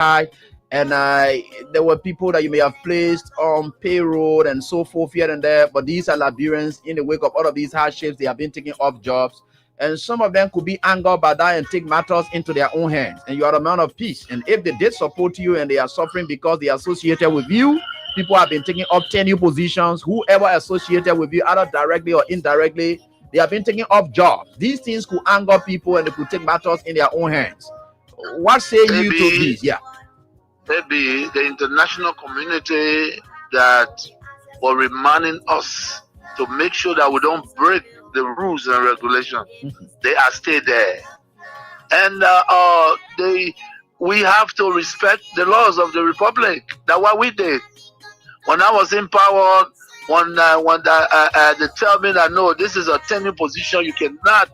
and there were people that you may have placed on payroll and so forth here and there, but these are Liberians. In the wake of all of these hardships, they have been taking off jobs, and some of them could be angered by that and take matters into their own hands. And you are a man of peace, and if they did support you and they are suffering because they are associated with you, people have been taking up tenure positions. Whoever associated with you, either directly or indirectly, they have been taking up jobs. These things could anger people and they could take matters in their own hands. What say you to this? Yeah. Maybe the international community that were reminding us to make sure that we don't break the rules and regulations. They are still there. And we have to respect the laws of the Republic. That's what we did. When I was in power, when they tell me that no, this is a tenure position, you cannot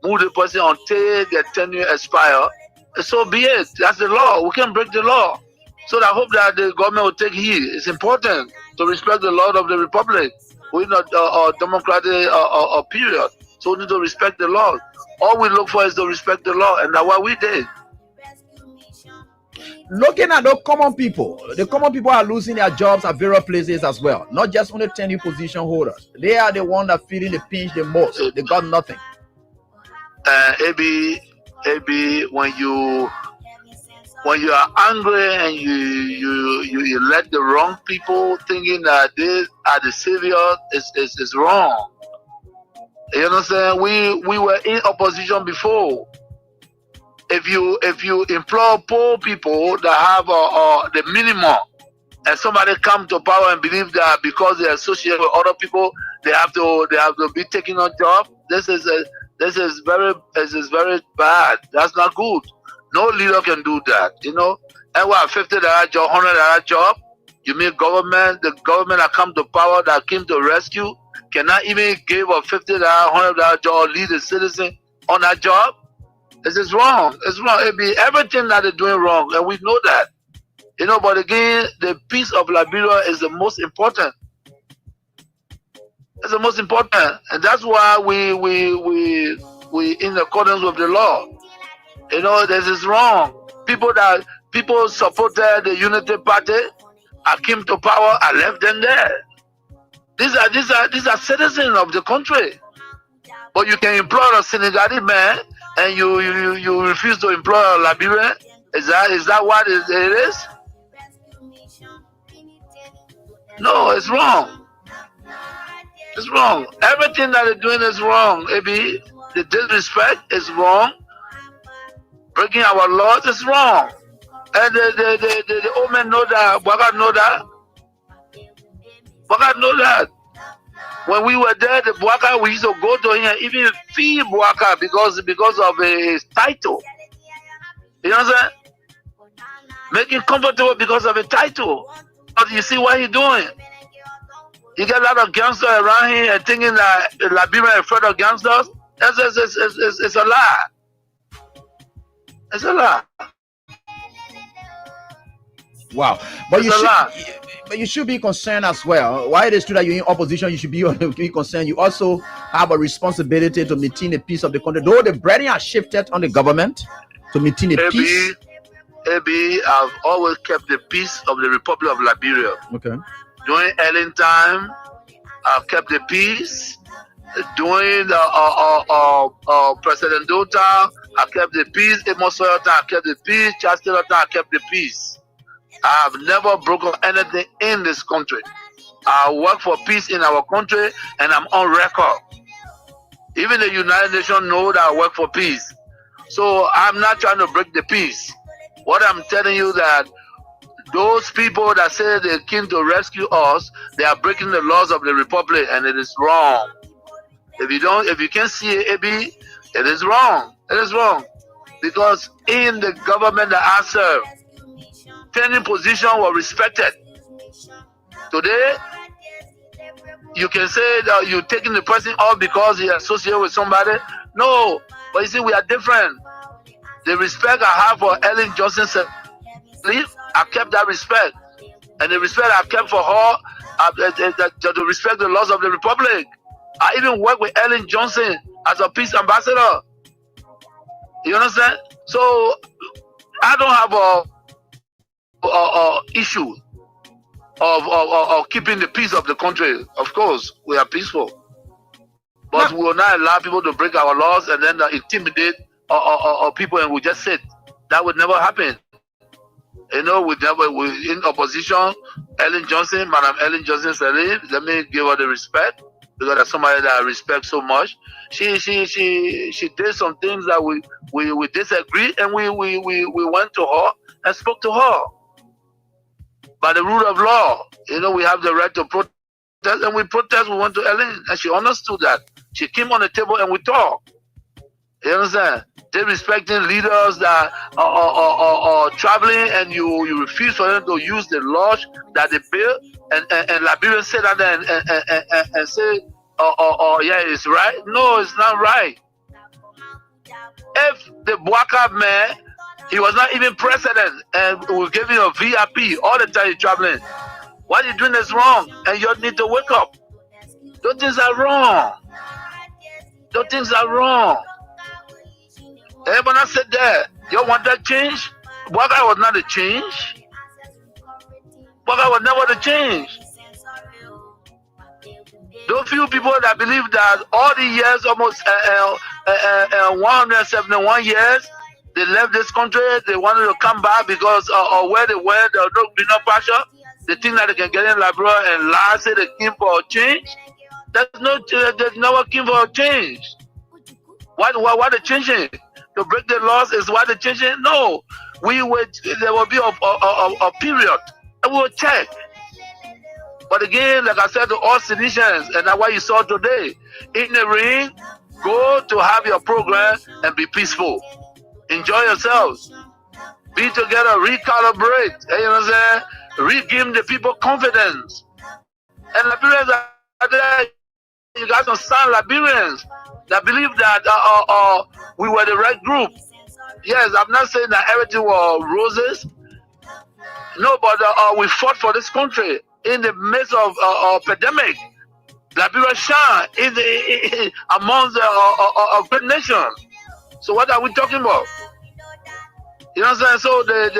move the person until the tenure expire. So be it. That's the law. We can break the law. So I hope that the government will take heed. It's important to respect the law of the Republic. We're not a democratic period. So we need to respect the law. All we look for is to respect the law, and that's what we did. Looking at the common people are losing their jobs at various places as well. Not just only tenure position holders. They are the ones that feeling the pinch the most. They got nothing. Maybe when you are angry and you let the wrong people thinking that they are the savior, is wrong. You understand? We were in opposition before. If you employ poor people that have the minimum, and somebody come to power and believe that because they associate with other people, they have to be taking on job. This is very bad. That's not good. No leader can do that, you know. And what, $50 job, $100 job? You mean the government that come to power, that came to rescue, cannot even give a $50, $100 job or lead a citizen on that job? This is wrong. It's wrong. It be everything that they're doing wrong, and we know that. You know, but again, the peace of Liberia is the most important. It's the most important, and that's why we in accordance with the law. You know, this is wrong. People supported the Unity Party. I came to power. I left them there. These are citizens of the country. But you can employ a Senegalese man, and you refuse to employ a Liberian. Is that what it is? No, it's wrong. It's wrong. Everything that they're doing is wrong. Maybe the disrespect is wrong. Breaking our laws is wrong. And the old men know that. Bwaga know that. Bwaga know that. When we were there, the Bwaga, we used to go to him, even fee Bwaga because of his title. You know what I'm saying? Make him comfortable because of a title. But you see what he's doing? You get a lot of gangsters around here and thinking that Liberia is afraid of gangsters. It's a lie. It's a lie. Wow. But you should be concerned as well. Why it is true that you're in opposition, you should be concerned. You also have a responsibility to maintain the peace of the country. Though the burden has shifted on the government to maintain the peace. I've always kept the peace of the Republic of Liberia. Okay. During Ellen time, I've kept the peace. During President Weah, I kept the peace. Amos Sawyer time, I kept the peace. Charles Taylor time, I kept the peace. I have never broken anything in this country. I work for peace in our country, and I'm on record. Even the United Nations know that I work for peace. So I'm not trying to break the peace. What I'm telling you that those people that say they came to rescue us, they are breaking the laws of the Republic, and it is wrong. If you can't see it, AB, it is wrong. It is wrong. Because in the government that I serve, tenure position was respected. Today, you can say that you're taking the person off because he associated with somebody. No, but you see, we are different. The respect I have for Ellen Johnson, I kept that respect. And the respect I kept for her, to respect the laws of the Republic. I even worked with Ellen Johnson as a peace ambassador. You understand? So, I don't have issue of keeping the peace of the country. Of course, we are peaceful, but we will not allow people to break our laws and then intimidate people, and we just sit. That would never happen. You know, we in opposition. Ellen Johnson, Madam Ellen Johnson said, let me give her the respect, because that's somebody that I respect so much. She did some things that we disagreed, and we went to her and spoke to her. By the rule of law, you know, we have the right to protest, and we protest. We went to Ellen, and she understood that. She came on the table and we talked. You understand? They respecting leaders that are traveling, and you refuse for them to use the laws that they built, and Liberians say that and say, yeah, it's right. No, it's not right. If the Bwaka man, he was not even president, and we gave him a VIP all the time he's traveling, what you're doing is wrong, and you need to wake up. Those things are wrong. Those things are wrong. Everyone said that. You want that change? Bwaka was not a change. Bwaka was never the change. Those few people that believe that all the years, almost 171 years, they left this country, they wanted to come back because of where they went, there was no greener pasture. They think that they can get in Liberia and lie, say they came for a change. There's never came for a change. Why they changing? To break the laws is why they're changing? No. There will be a period, and we will check. But again, like I said to all citizens, and that's what you saw today, in the ring, go to have your program and be peaceful. Enjoy yourselves. Be together, recalibrate. You know what I'm saying? Give the people confidence. And Liberians are there. You got some sound Liberians that believe that we were the right group. Yes, I'm not saying that everything was roses. No, but we fought for this country in the midst of pandemic. Liberia shine amongst a great nation. So what are we talking about? You know what I'm saying? So the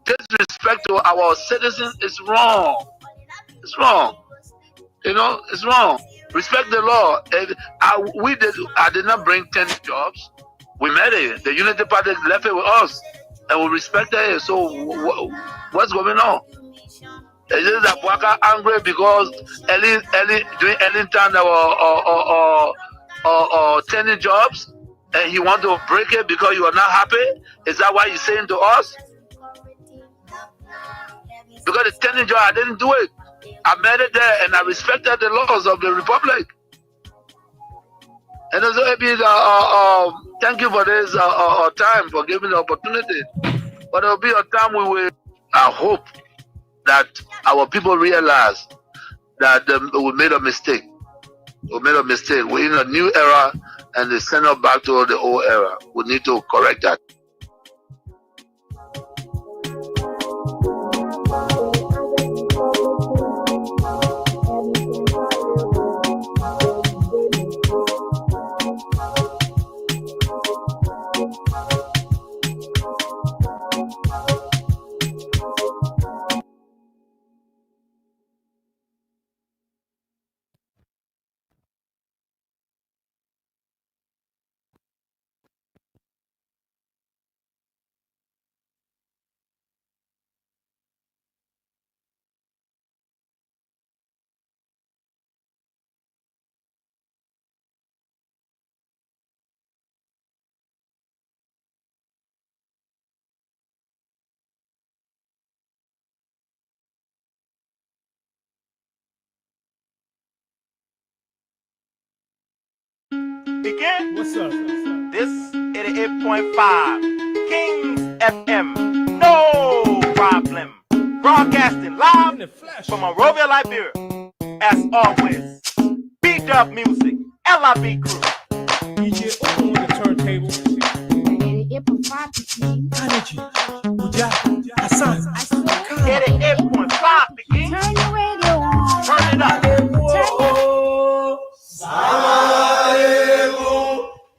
disrespect to our citizens is wrong. It's wrong. You know, it's wrong. Respect the law. I did not bring 10 jobs. We made it. The Unity Party left it with us, and we respected it. So what's going on? Is it that Bwaka angry because during Ellington there were 10 jobs, and he want to break it because you are not happy? Is that why he's saying to us? Because the 10 job, I didn't do it. I made it there, and I respected the laws of the republic. And also, thank you for this time, for giving the opportunity. But there will be a time I hope that our people realize that we made a mistake. We made a mistake. We're in a new era, and they send us back to the old era. We need to correct that. Again, what's up? This 88.5 Kings FM. No problem. Broadcasting live in the flesh from Monrovia, Liberia. As always, beat up music, LIB crew. DJ open on the turntable. 88.5 the King. Turn your radio on. Turn it up.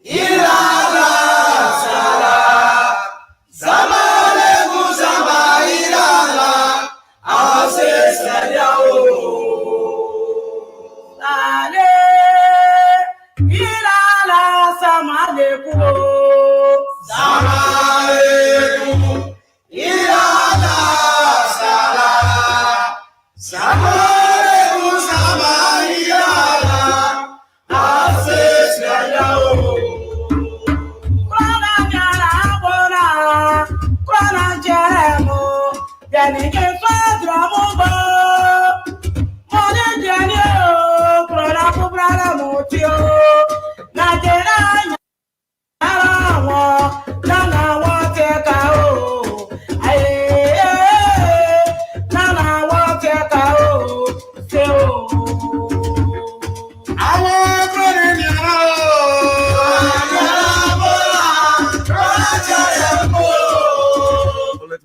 Ilala, sala, Zamalegu, Zamalegu. Let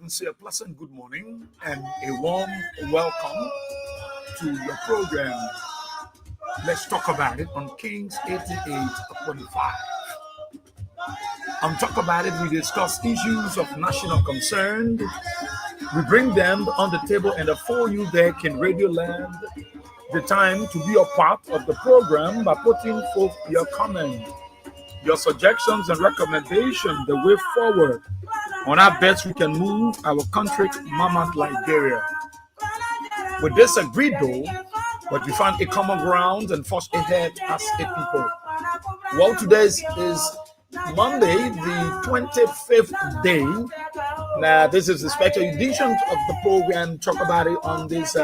me say a pleasant good morning and a warm welcome to your program. Let's talk about it on Kings 88.5. On Talk About It, we discuss issues of national concern. We bring them on the table and for you there can Radio Land the time to be a part of the program by putting forth your comment, your suggestions and recommendations, the way forward on how best we can move our country, Mama Liberia. We disagreed though, but we found a common ground and forged ahead as a people. Well, today is Monday, the 25th day. Now, this is a special edition of the program. Talk about it on this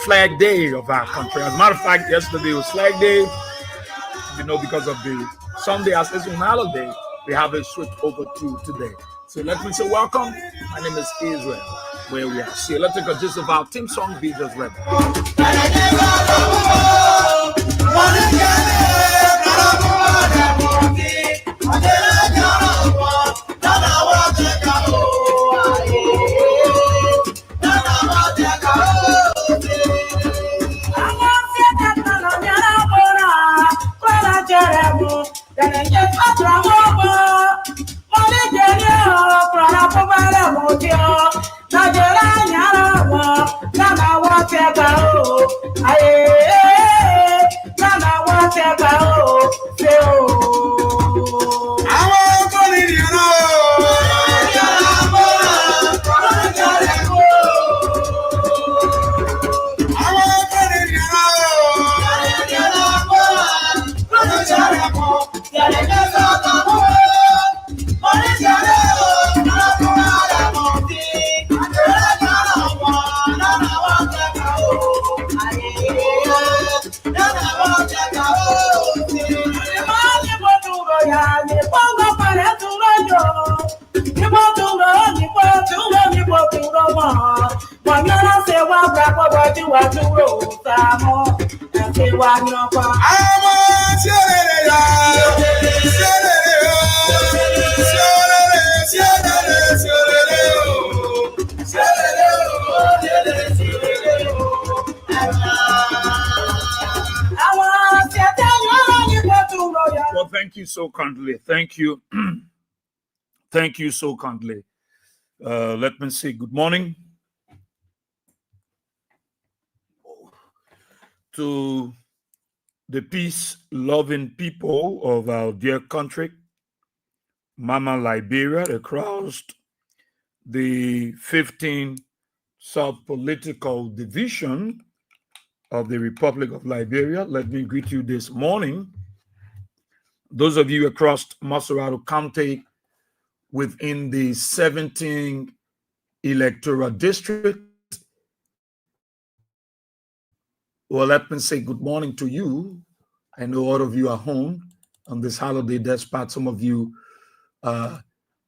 Flag Day of our country. As a matter of fact, yesterday was Flag Day. Because of the Sunday as it's a holiday, we have it switched over to today. So let me say welcome. My name is Israel, where we are. So let's take a gist of our team song, Be Just Ready. Well, thank you so kindly. Thank you. Thank you so kindly. Let me say good morning to the peace-loving people of our dear country, Mama Liberia, across the 15 sub-political division of the Republic of Liberia. Let me greet you this morning. Those of you across Maserado County within the 17 electoral district, well, let me say good morning to you. I know all of you are home on this holiday, despite some of you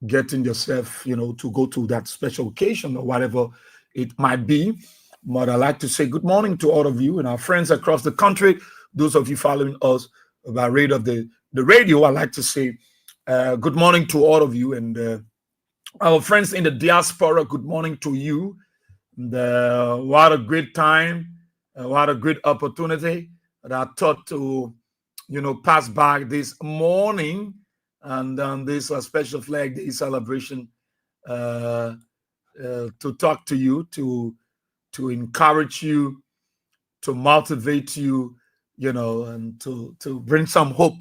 getting yourself, to go to that special occasion or whatever it might be. But I'd like to say good morning to all of you and our friends across the country. Those of you following us by rate of the radio, I'd like to say good morning to all of you. And our friends in the diaspora, good morning to you. And, what a great time. What a great opportunity that I thought to, pass by this morning and on this special Flag Day celebration to talk to you, to encourage you, to motivate you, and to bring some hope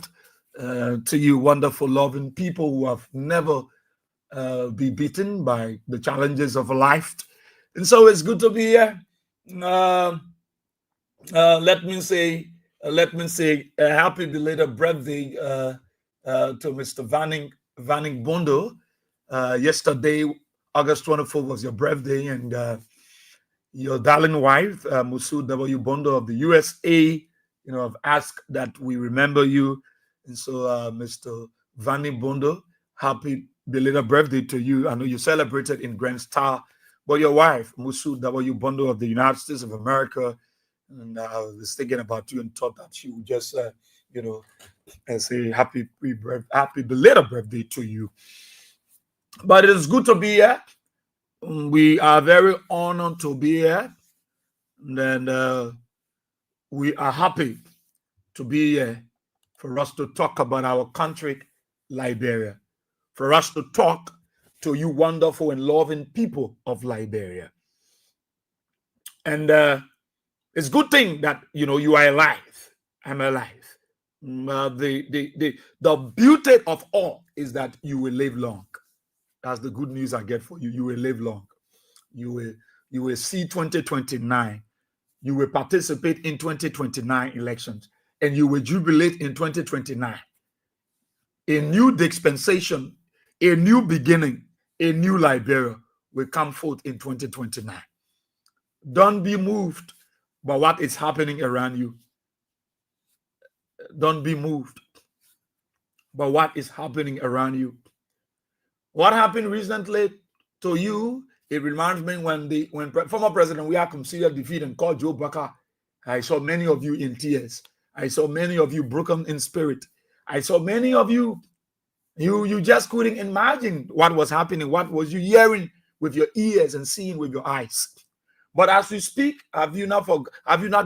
to you, wonderful, loving people who have never been beaten by the challenges of life. And so it's good to be here. Let me say a happy belated birthday to Mr. Vanning Bondo. Yesterday August 24th was your birthday, and your darling wife, Musu W. Bondo of the USA, have asked that we remember you. And so, Mr. Vanny Bondo, happy belated birthday to you. I know you celebrated in Grand Star, but your wife, Musu W. Bondo of the United States of America, and I was thinking about you and thought that she would just, say happy belated birthday to you. But it is good to be here. We are very honored to be here, and we are happy to be here for us to talk about our country, Liberia, for us to talk to you wonderful and loving people of Liberia. And it's a good thing that, you are alive. I'm alive. The beauty of all is that you will live long. That's the good news I get for you. You will live long. You will see 2029. You will participate in 2029 elections, and you will jubilate in 2029. A new dispensation, a new beginning, a new Liberia will come forth in 2029. Don't be moved by what is happening around you. Don't be moved by what is happening around you. What happened recently to you, it reminds me when former President Weah considered defeat and called Joe Baka. I saw many of you in tears. I saw many of you broken in spirit. I saw many of you just couldn't imagine what was happening. What was you hearing with your ears and seeing with your eyes? But as we speak, have you not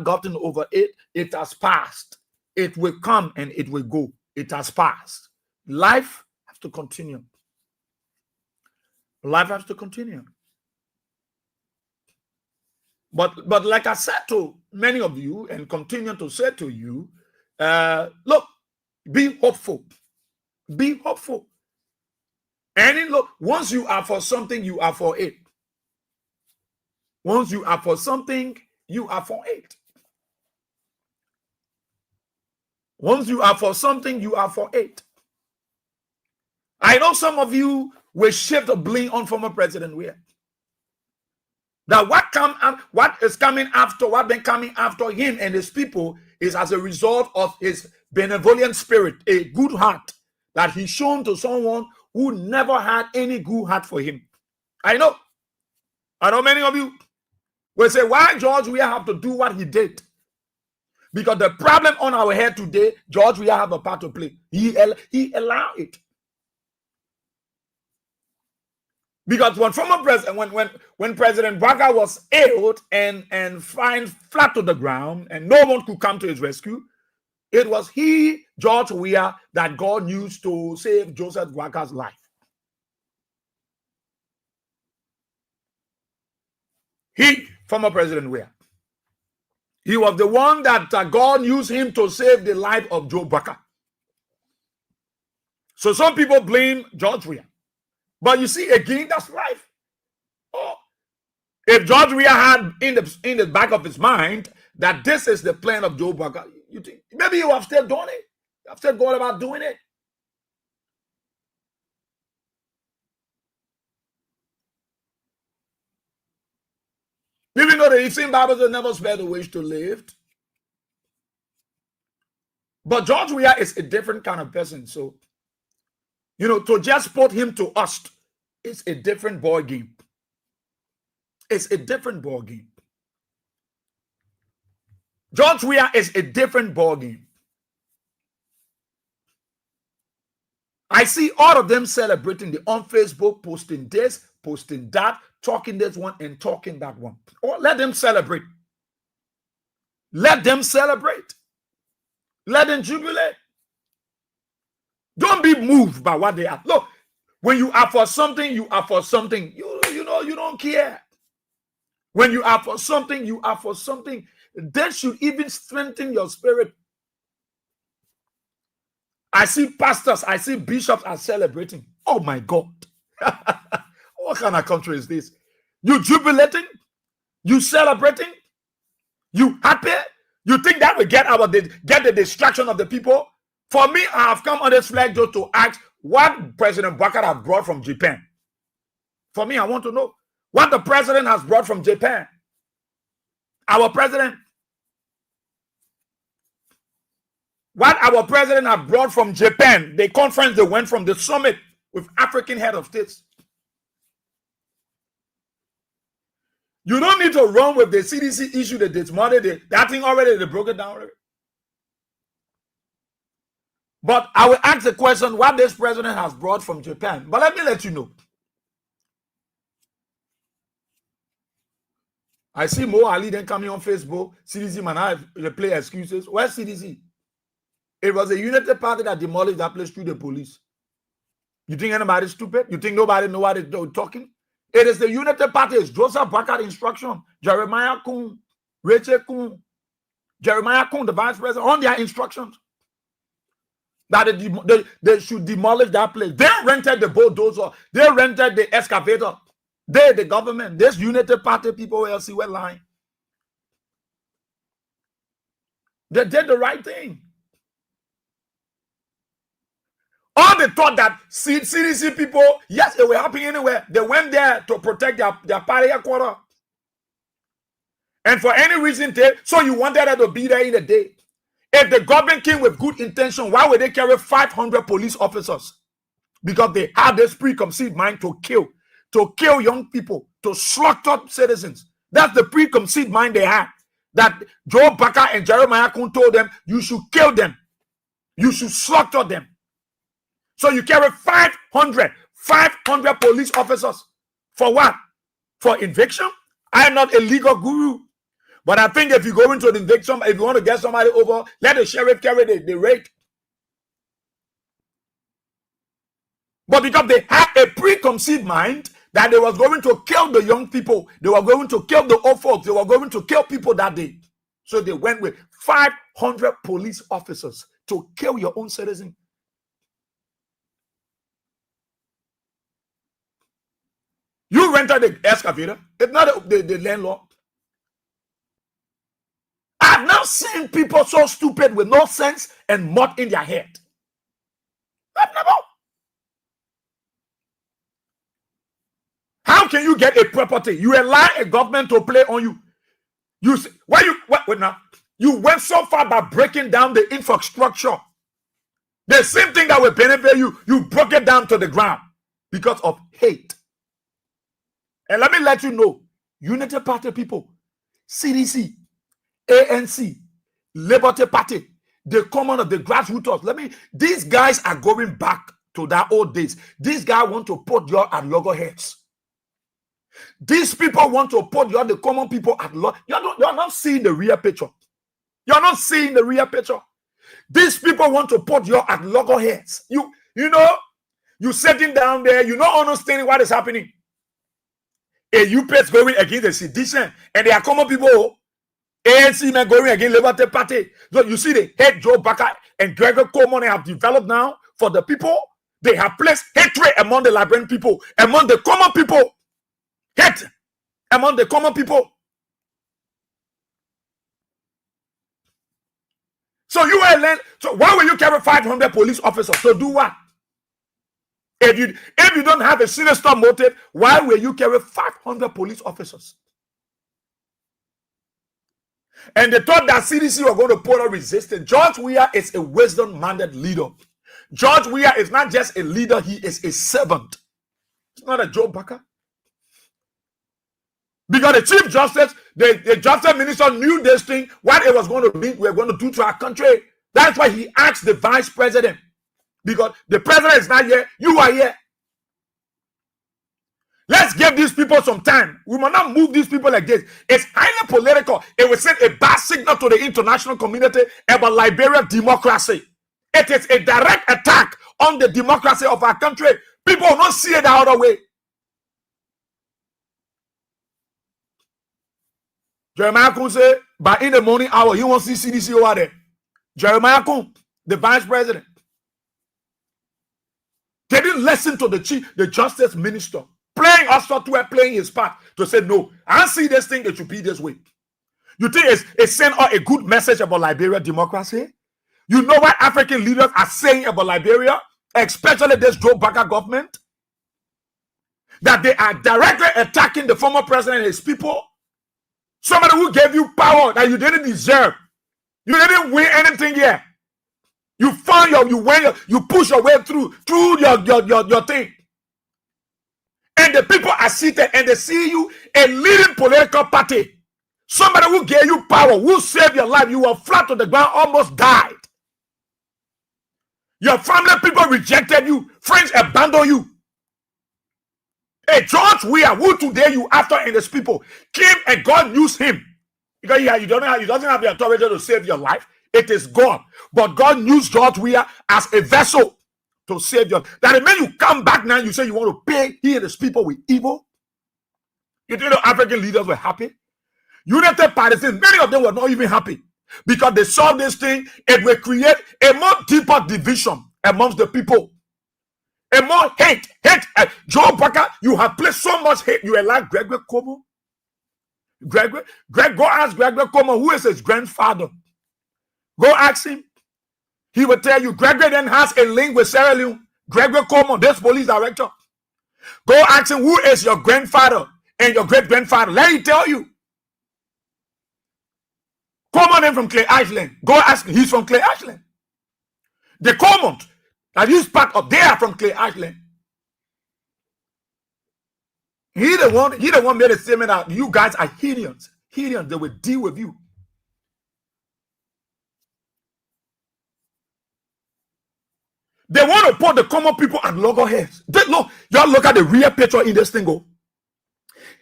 gotten over it? It has passed. It will come and it will go. It has passed. Life has to continue. Life has to continue. But like I said to many of you and continue to say to you, look, be hopeful. Be hopeful. And look, once you are for something, you are for it. Once you are for something, you are for it. Once you are for something, you are for it. I know some of you will shift the blame on former President Weah. That what is coming after, what been coming after him and his people is as a result of his benevolent spirit, a good heart that he's shown to someone who never had any good heart for him. I know many of you will say, why George Weah have to do what he did? Because the problem on our head today, George Weah have a part to play. He allowed it. Because when former president, when President Weah was ill and flying flat to the ground, and no one could come to his rescue, it was he, George Weah, that God used to save Joseph Waka's life. He, former President Weah, he was the one that God used him to save the life of Joe Baka. So some people blame George Weah. But you see, again, that's life. Oh, if George Weah had in the back of his mind that this is the plan of Joe Baka, you think maybe you have still done it. You have still gone about doing it. Even though the Eastern Bible says never spare the wish to live. But George Weah is a different kind of person. So, to just put him to us, it's a different ball game. It's a different ball game. George Weah is a different ball game. I see all of them celebrating on Facebook, posting this, posting that, talking this one and talking that one. Or let them celebrate. Let them celebrate. Let them jubilate. Don't be moved by what they are. Look, when you are for something, you are for something. You don't care. When you are for something, you are for something. That should even strengthen your spirit. I see pastors, I see bishops are celebrating. Oh my God. What kind of country is this? You jubilating? You celebrating? You happy? You think that will get the distraction of the people? For me, I have come on this flag just to ask what President Baka have brought from Japan. For me, I want to know what the president has brought from Japan. Our president. What our president has brought from Japan, the conference they went from, the summit with African head of states. You don't need to run with the CDC issue that this morning. That thing already, they broke it down already. But I will ask the question what this president has brought from Japan. But let me let you know. I see Mo Ali then coming on Facebook. CDC man, they play excuses. Where's CDC? It was a united party that demolished that place through the police. You think anybody's stupid? You think nobody know what they're talking? It is the united party. It's Joseph Bakar instruction. Jeremiah Kun, Rachel Kun, Jeremiah Kun, the vice president, on their instructions that they should demolish that place. They rented the bulldozer. They rented the excavator. They, the government, this united party people will see what lying. They did the right thing. All they thought that CDC people, yes, it will happen anywhere. They went there to protect their party headquarters. And for any reason, so you wanted her to be there in a day. If the government came with good intention, why would they carry 500 police officers? Because they had this preconceived mind to kill young people, to slaughter citizens. That's the preconceived mind they had. That Joe Bakar and Jeremiah Kun told them, you should kill them. You should slaughter them. So you carry 500 police officers. For what? For eviction? I am not a legal guru. But I think if you go into an eviction, if you want to get somebody over, let the sheriff carry the rate. But because they had a preconceived mind that they was going to kill the young people, they were going to kill the old folks, they were going to kill people that day. So they went with 500 police officers to kill your own citizen. You rented the excavator. It's not the landlord. I've now seen people so stupid with no sense and mud in their head. I've never. How can you get a property? You allow a government to play on you. Wait now. You went so far by breaking down the infrastructure. The same thing that will benefit you, you broke it down to the ground because of hate. And let me let you know, Unity Party people, CDC, ANC, Liberty Party, the common, the grassroots. These guys are going back to their old days. These guys want to put you at loggerheads. These people want to put you, the common people, at you're not seeing the real picture. You're not seeing the real picture. These people want to put you at loggerheads. You know, you sitting down there, you're not understanding what is happening. A UPS going against the sedition, and they are common people. ANC men going against Liberty Party. So you see the head Joe Bakar and Gregor Coleman have developed now for the people. They have placed hatred among the Liberian people, among the common people. Hate among the common people. So so why will you carry 500 police officers to do what? If you don't have a sinister motive, why will you carry 500 police officers? And they thought that CDC were going to put a resistance. George Weah is a wisdom-minded leader. George Weah is not just a leader, he is a servant. It's not a Joe Bakar. Because the Chief Justice, the Justice Minister knew this thing, what it was going to be, we're going to do to our country. That's why he asked the Vice President. Because the President is not here, you are here. Let's give these people some time. We must not move these people like this. It's highly political. It will send a bad signal to the international community about Liberian democracy. It is a direct attack on the democracy of our country. People will not see it the other way. Jeremiah Kun said, by in the morning hour, he wants to see CDC over there. Jeremiah Kun, the Vice President. They didn't listen to the Justice Minister. Playing us software, playing his part to say, no, I see this thing, it should be this way. You think it's send out a good message about Liberia democracy? You know what African leaders are saying about Liberia, especially this Joe Bakar government? that they are directly attacking the former president and his people. Somebody who gave you power that you didn't deserve. You didn't win anything here. You found you push your way through your thing. And the people are seated and they see you a leading political party. Somebody who gave you power, who saved your life. You were flat to the ground, almost died. Your family people rejected you. Friends abandoned you. A George Weah, who today you after and his people, came and God used him. Because he doesn't have the authority to save your life. It is God. But God used George Weah as a vessel to save your life. That means you come back now, you say you want to pay he and his people with evil. You think the African leaders were happy? United Partisans, many of them were not even happy. Because they saw this thing, it will create a more deeper division amongst the people. A more hate. Joe Parker, you have placed so much hate. You are like Gregory Como. Go ask Gregory Como, who is his grandfather. Go ask him. He will tell you, Gregory then has a link with Sierra Leone. Gregory Como, this police director. Go ask him, who is your grandfather and your great-grandfather. Let him tell you. Como name from Clay Island. Go ask him. He's from Clay Island. The Comont that he's part of, they are from Clay Island. He the one made a statement that you guys are Hedians. Hedians, they will deal with you. They want to put the common people at loggerheads. Y'all look at the real picture in this thing.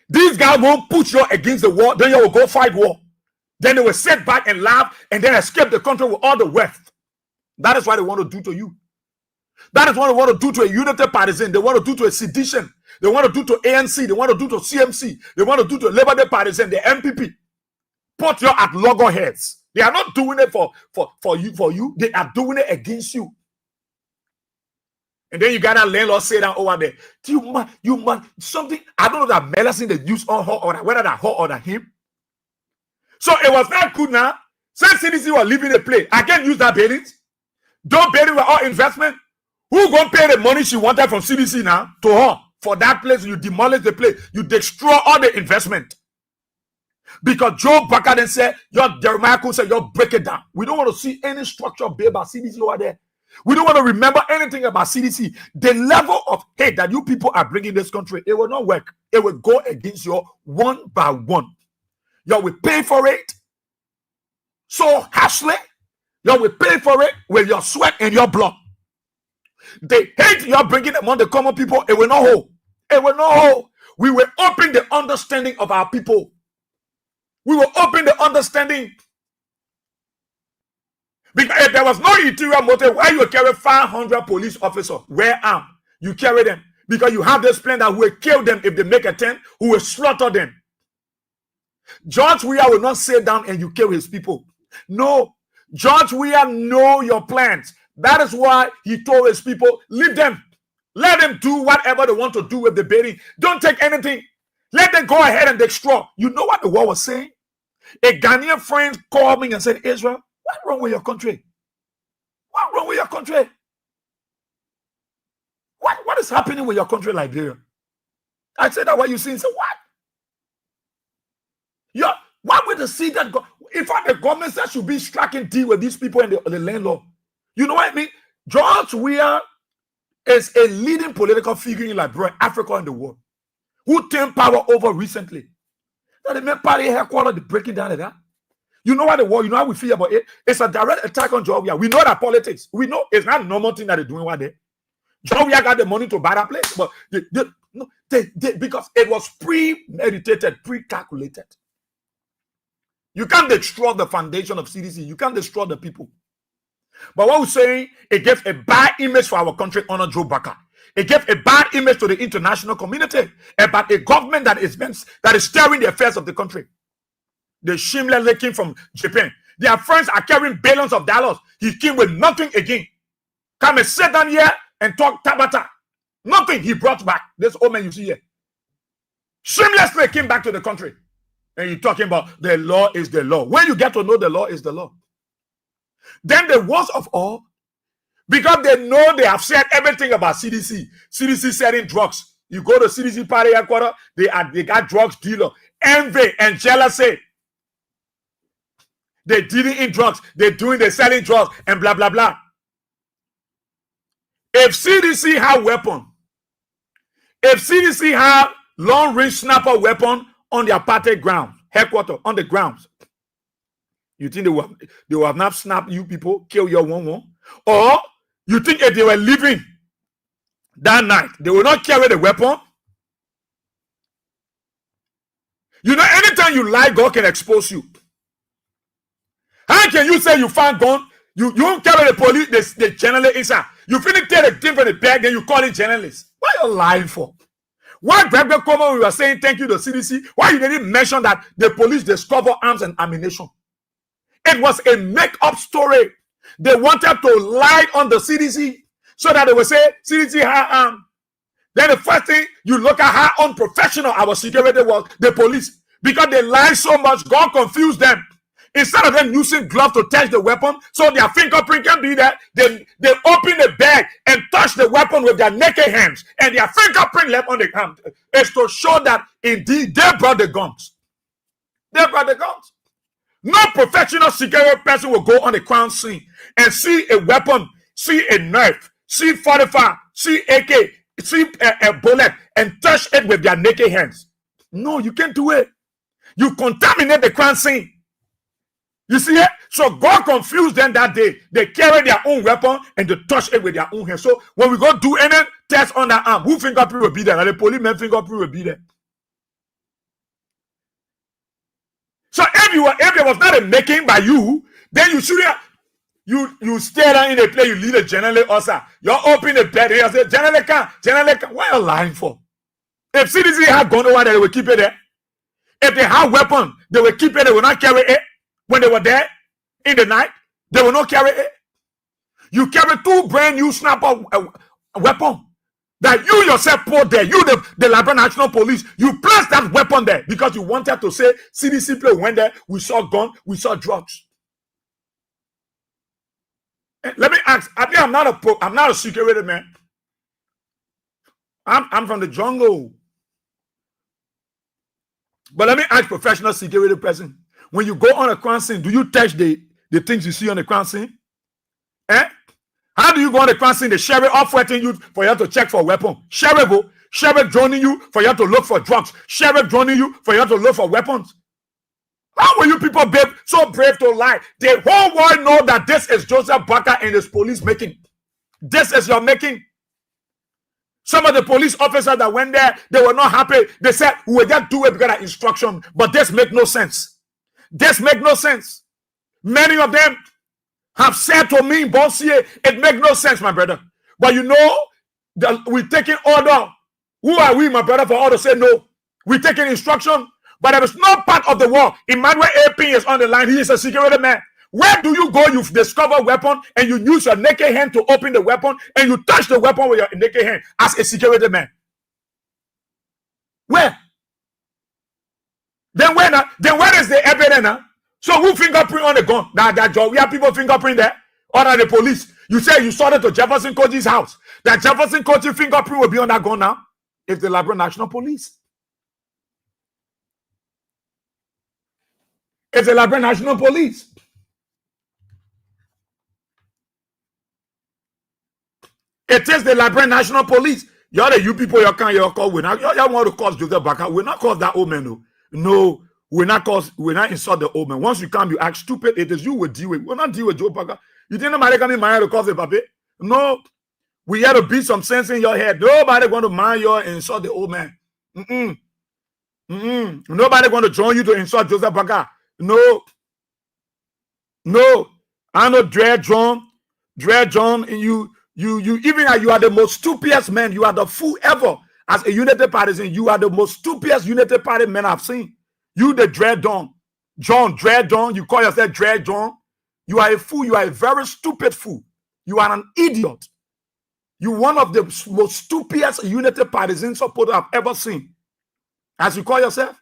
These guys won't put you against the war, then you will go fight war. Then they will sit back and laugh and then escape the country with all the wealth. That is what they want to do to you. That is what they want to do to a United Partisan. They want to do to a sedition. They want to do to ANC. They want to do to CMC. They want to do to Labour Day Partisan, the MPP. Put you at loggerheads. They are not doing it for you. They are doing it against you. And then you got that landlord say that over there. You man, something. I don't know that medicine they use on her or whether that her or that him. So it was not good now. Since CDC was leaving the play, I can't use that building. Don't pay it with all investment. Who gonna pay the money she wanted from CDC now to her for that place? You demolish the place. You destroy all the investment. Because Joe Bakker then said, your Jeremiah Coon said, you break it down. We don't want to see any structure built about CDC over there. We don't want to remember anything about CDC. The level of hate that you people are bringing in this country, it will not work. It will go against you one by one. You will pay for it so harshly. You will pay for it with your sweat and your blood. The hate you are bringing among the common people, it will not hold. It will not hold. We will open the understanding of our people. We will open the understanding. Because if there was no interior motive, why you carry 500 police officers? Where armed? You carry them. Because you have this plan that will kill them if they make a tent, who will slaughter them. George Weah will not sit down and you kill his people. No. George Weah know your plans. That is why he told his people, leave them. Let them do whatever they want to do with the building. Don't take anything. Let them go ahead and destroy. You know what the war was saying? A Ghanaian friend called me and said, Israel, what's wrong with your country? What's wrong with your country? What is happening with your country, Liberia? I said that what you see. He said, what? Why would the see that go? In fact, the government said should be striking deal with these people and the landlord. You know what I mean? George Weah is a leading political figure in Liberia, Africa, and the world, who turned power over recently. Now the main party headquarters, the breaking down of that. You know what the war, you know how we feel about it? It's a direct attack on George Weah. We know that politics. We know it's not a normal thing that they're doing one day. George Weah got the money to buy that place, but because it was premeditated, pre-calculated. You can't destroy the foundation of CDC. You can't destroy the people. But what we're saying, it gives a bad image for our country under Joe Bakker. It gives a bad image to the international community about a government that is steering the affairs of the country. The shameless came from Japan. Their friends are carrying billions of dollars. He came with nothing again. Come and sit down here and talk Tabata. Nothing he brought back. This old man you see here. Shamelessly came back to the country. And you're talking about the law is the law. When you get to know the law is the law. Then the worst of all, because they know they have said everything about CDC. CDC selling drugs. You go to CDC party headquarters, they got drugs dealer, envy and jealousy. They're dealing in drugs, they're selling drugs, and blah blah blah. If CDC have weapon, if CDC have long-range sniper weapon on their party ground, headquarters, on the grounds, you think they will have not snapped you people, kill your one? Or you think if they were living that night, they will not carry the weapon? You know, anytime you lie, God can expose you. How can you say you find gun? You don't carry the police, the journalist inside. You finish take the thing from the bag, then you call it journalist. What are you lying for? Why Greg Comer, we were saying thank you to CDC? Why you didn't mention that the police discover arms and ammunition? It was a make-up story. They wanted to lie on the CDC so that they would say CDC had arms. Then the first thing you look at how unprofessional our security was, the police, because they lied so much, God confused them. Instead of them using gloves to touch the weapon, so their fingerprint can be there, they open the bag and touch the weapon with their naked hands, and their fingerprint left on the hand. It's to show that indeed they brought the guns. They brought the guns. No professional security person will go on the crime scene and see a weapon, see a knife, see 45, see AK, see a bullet, and touch it with their naked hands. No, you can't do it. You contaminate the crime scene. You see it? So God confused them that day. They carry their own weapon and they touch it with their own hands. So when we go do any test on that arm, who fingerprint will be there? And the policeman fingerprint will be there. So if it was not a making by you, then you should have you stay down in the place, you lead a journalist also. You open the bed here and say, journalist can. What are you lying for? If CDC had gone over there, they will keep it there. If they have weapon, they will keep it, they will not carry it. When they were there in the night, they will not carry it. You carry 2 brand new sniper weapon that you yourself put there. You, the Liberia National Police, you placed that weapon there because you wanted to say CDC play went there. We saw gun, we saw drugs. And let me ask. I think I'm not a security man. I'm from the jungle. But let me ask professional security person. When you go on a crime scene, do you touch the things you see on the crime scene? How do you go on the crime scene? The sheriff offering you for you to check for a weapon. Sheriff joining you for you to look for drugs. Sheriff joining you for you to look for weapons. How will you people be so brave to lie? The whole world know that this is Joseph Barker and his police making. This is your making. Some of the police officers that went there, they were not happy. They said, we will just do it because of instruction. But this make no sense. This make no sense. Many of them have said to me, Bonsier, it make no sense, my brother. But you know, we're taking order. Who are we, my brother, for all to say no? We're taking instruction. But there is no part of the war. Emmanuel AP is on the line. He is a security man. Where do you go? You discover a weapon and you use your naked hand to open the weapon and you touch the weapon with your naked hand as a security man. Where? Then where is the evidence? So who fingerprint on the gun? That job. We have people fingerprint there. Or the police. You say you saw it to Jefferson Koji's house. That Jefferson Koji fingerprint will be on that gun now. It's the Liberia National Police. It's the Liberia National Police. It is the Liberia National Police. Y'all the you people, y'all can't y'all call. Y'all want to cause Joseph Barker. We're not cause that old man, though. No, we're not insult the old man. Once you come, you act stupid. It is you will deal with. We're not deal with Joe Barker. You think nobody coming mind to cause a papi? No. We had to beat some sense in your head. Nobody going to mind you and insult the old man. Nobody going to join you to insult Joseph Barker. No. I know Dread John, and you even you are the most stupidest man. You are the fool ever. As a Unity Partisan, you are the most stupidest Unity Party man I've seen. You the Dread John, you call yourself Dread John. You are a fool. You are a very stupid fool. You are an idiot. You one of the most stupidest Unity Partisan supporters I've ever seen. As you call yourself,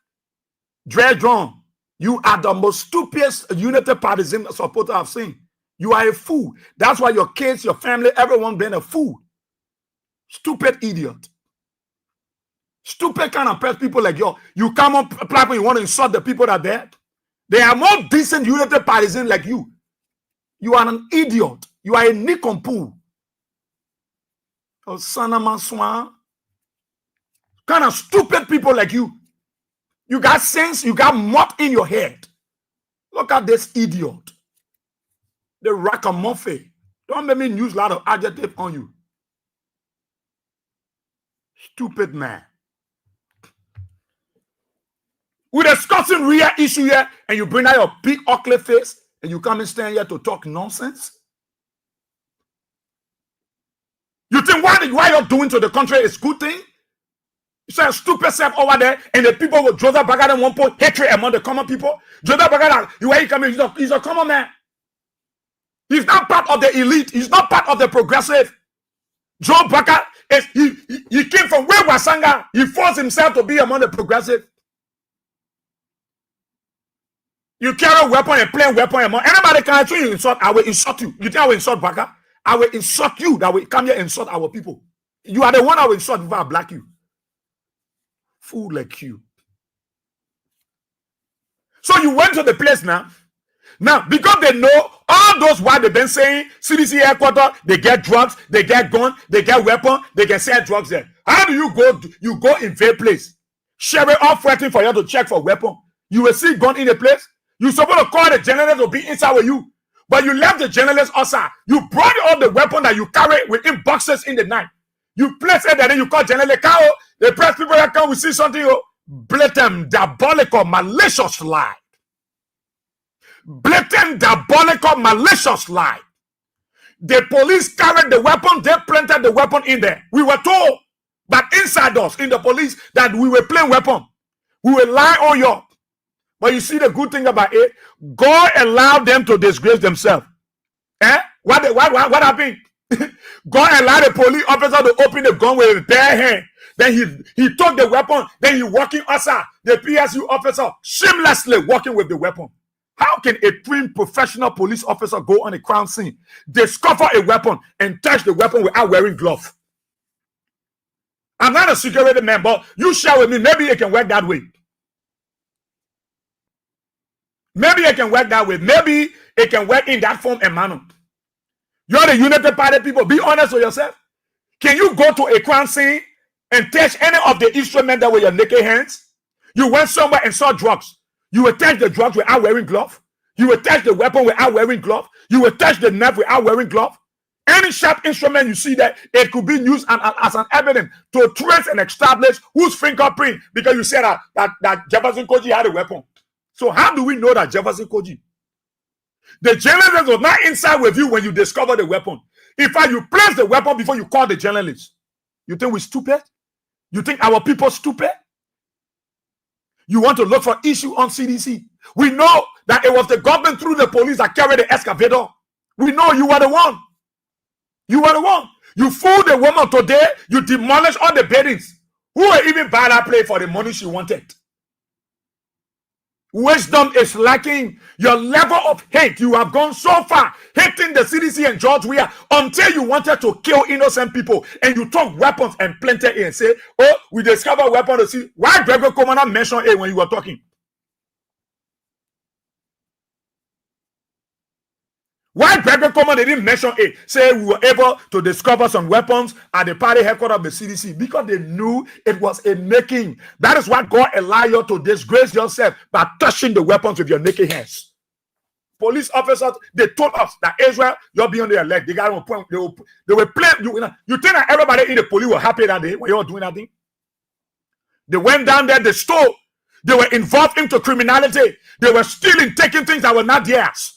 Dread John, you are the most stupidest Unity Partisan supporter I've seen. You are a fool. That's why your kids, your family, everyone been a fool. Stupid idiot. Stupid kind of people like you come on platform, you want to insult the people that are there. They are more decent United Partisans like you. You are an idiot. You are a nincompoop. Kind of stupid people like you. You got sense, you got mop in your head. Look at this idiot. The ragamuffin. Don't make me use a lot of adjective on you. Stupid man. We're discussing real issue here, and you bring out your big ugly face, and you come and stand here to talk nonsense. You think what you're doing to the country is good thing? You say a stupid self over there, and the people with Joseph Bagada won't put hatred among the common people. Joseph Bagada, where he coming? He's a common man. He's not part of the elite. He's not part of the progressive. Joe Baka, he came from where Wasanga. He forced himself to be among the progressive. You carry a weapon and play a weapon among anybody can actually insult. I will insult you. You think I will insult Baka? I will insult you that will come here and insult our people. You are the one I will insult before I black you. Fool like you. So you went to the place now. Now, because they know all those what they've been saying, CDC headquarters, they get drugs, they get gun, they get weapon, they can sell drugs there. How do you go? You go in their place. Sheriff all fighting for you to check for weapon. You will see gun in the place. You're supposed to call the journalist to be inside with you. But you left the journalist outside. You brought all the weapon that you carry within boxes in the night. You place it there, then you call journalist. The press people that come, we see something, blatant, diabolical, malicious lie. Blatant, diabolical, malicious lie. The police carried the weapon, they planted the weapon in there. We were told, but inside us, in the police, that we were playing weapon. We were lying on you. But you see the good thing about it, God allowed them to disgrace themselves. What happened? God allowed the police officer to open the gun with his bare hand. Then he took the weapon. Then he walking outside. The PSU officer shamelessly walking with the weapon. How can a trained professional police officer go on a crime scene, discover a weapon, and touch the weapon without wearing gloves? I'm not a security man, but you share with me. Maybe it can work that way. Maybe it can work that way. Maybe it can work in that form and manner. You're the United Party people. Be honest with yourself. Can you go to a crime scene and touch any of the instruments that were your naked hands? You went somewhere and saw drugs. You will touch the drugs without wearing gloves. You will touch the weapon without wearing gloves. You will touch the knife without wearing gloves. Any sharp instrument you see that it could be used as an evidence to trace and establish whose fingerprint, because you said that Jefferson Koji had a weapon. So how do we know that Jefferson Koji? The journalist was not inside with you when you discovered the weapon. In fact, you placed the weapon before you called the journalist. You think we're stupid? You think our people stupid? You want to look for issue on CDC. We know that it was the government through the police that carried the excavator. We know you were the one. You were the one. You fooled the woman today. You demolished all the buildings. Who will even buy that place for the money she wanted? Wisdom is lacking. Your level of hate, you have gone so far, hating the CDC and George Weah until you wanted to kill innocent people, and you took weapons and planted it and say, oh, we discovered weapons to see. Why Gregor Commander mentioned it when you were talking? Why Gregor Commander didn't mention it? Say we were able to discover some weapons at the party headquarters of the CDC because they knew it was a making. That is why God allowed you to disgrace yourself by touching the weapons with your naked hands. Police officers, they told us that Israel, you're beyond their leg. They got on point. They were playing. You think that everybody in the police were happy that day when you were doing that thing? They went down there, they stole. They were involved into criminality. They were stealing, taking things that were not theirs.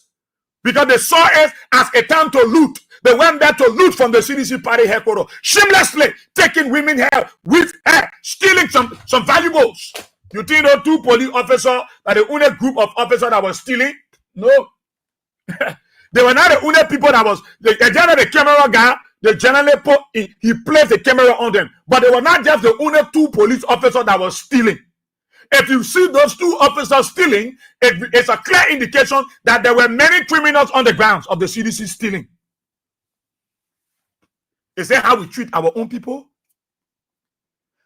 Because they saw it as a time to loot. They went there to loot from the CDC party headquarters, shamelessly taking women's hair with hair, stealing some valuables. You think those two police officers are the only group of officers that were stealing? No. They were not the only people that was, the camera guy, the generally he placed the camera on them. But they were not just the only two police officers that were stealing. If you see those two officers stealing, it's a clear indication that there were many criminals on the grounds of the CDC stealing. Is that how we treat our own people?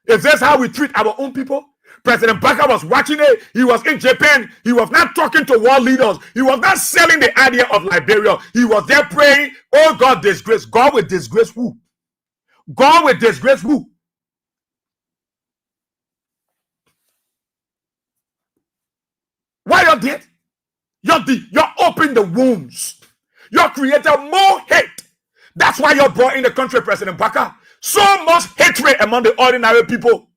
Is this how we treat our own people? President Baka was watching it. He was in Japan. He was not talking to world leaders. He was not selling the idea of Liberia. He was there praying, oh God, disgrace. God will disgrace who? God will disgrace who? Why you did? You open the wounds. You created more hate. That's why you brought in the country, President Baka. So much hatred among the ordinary people.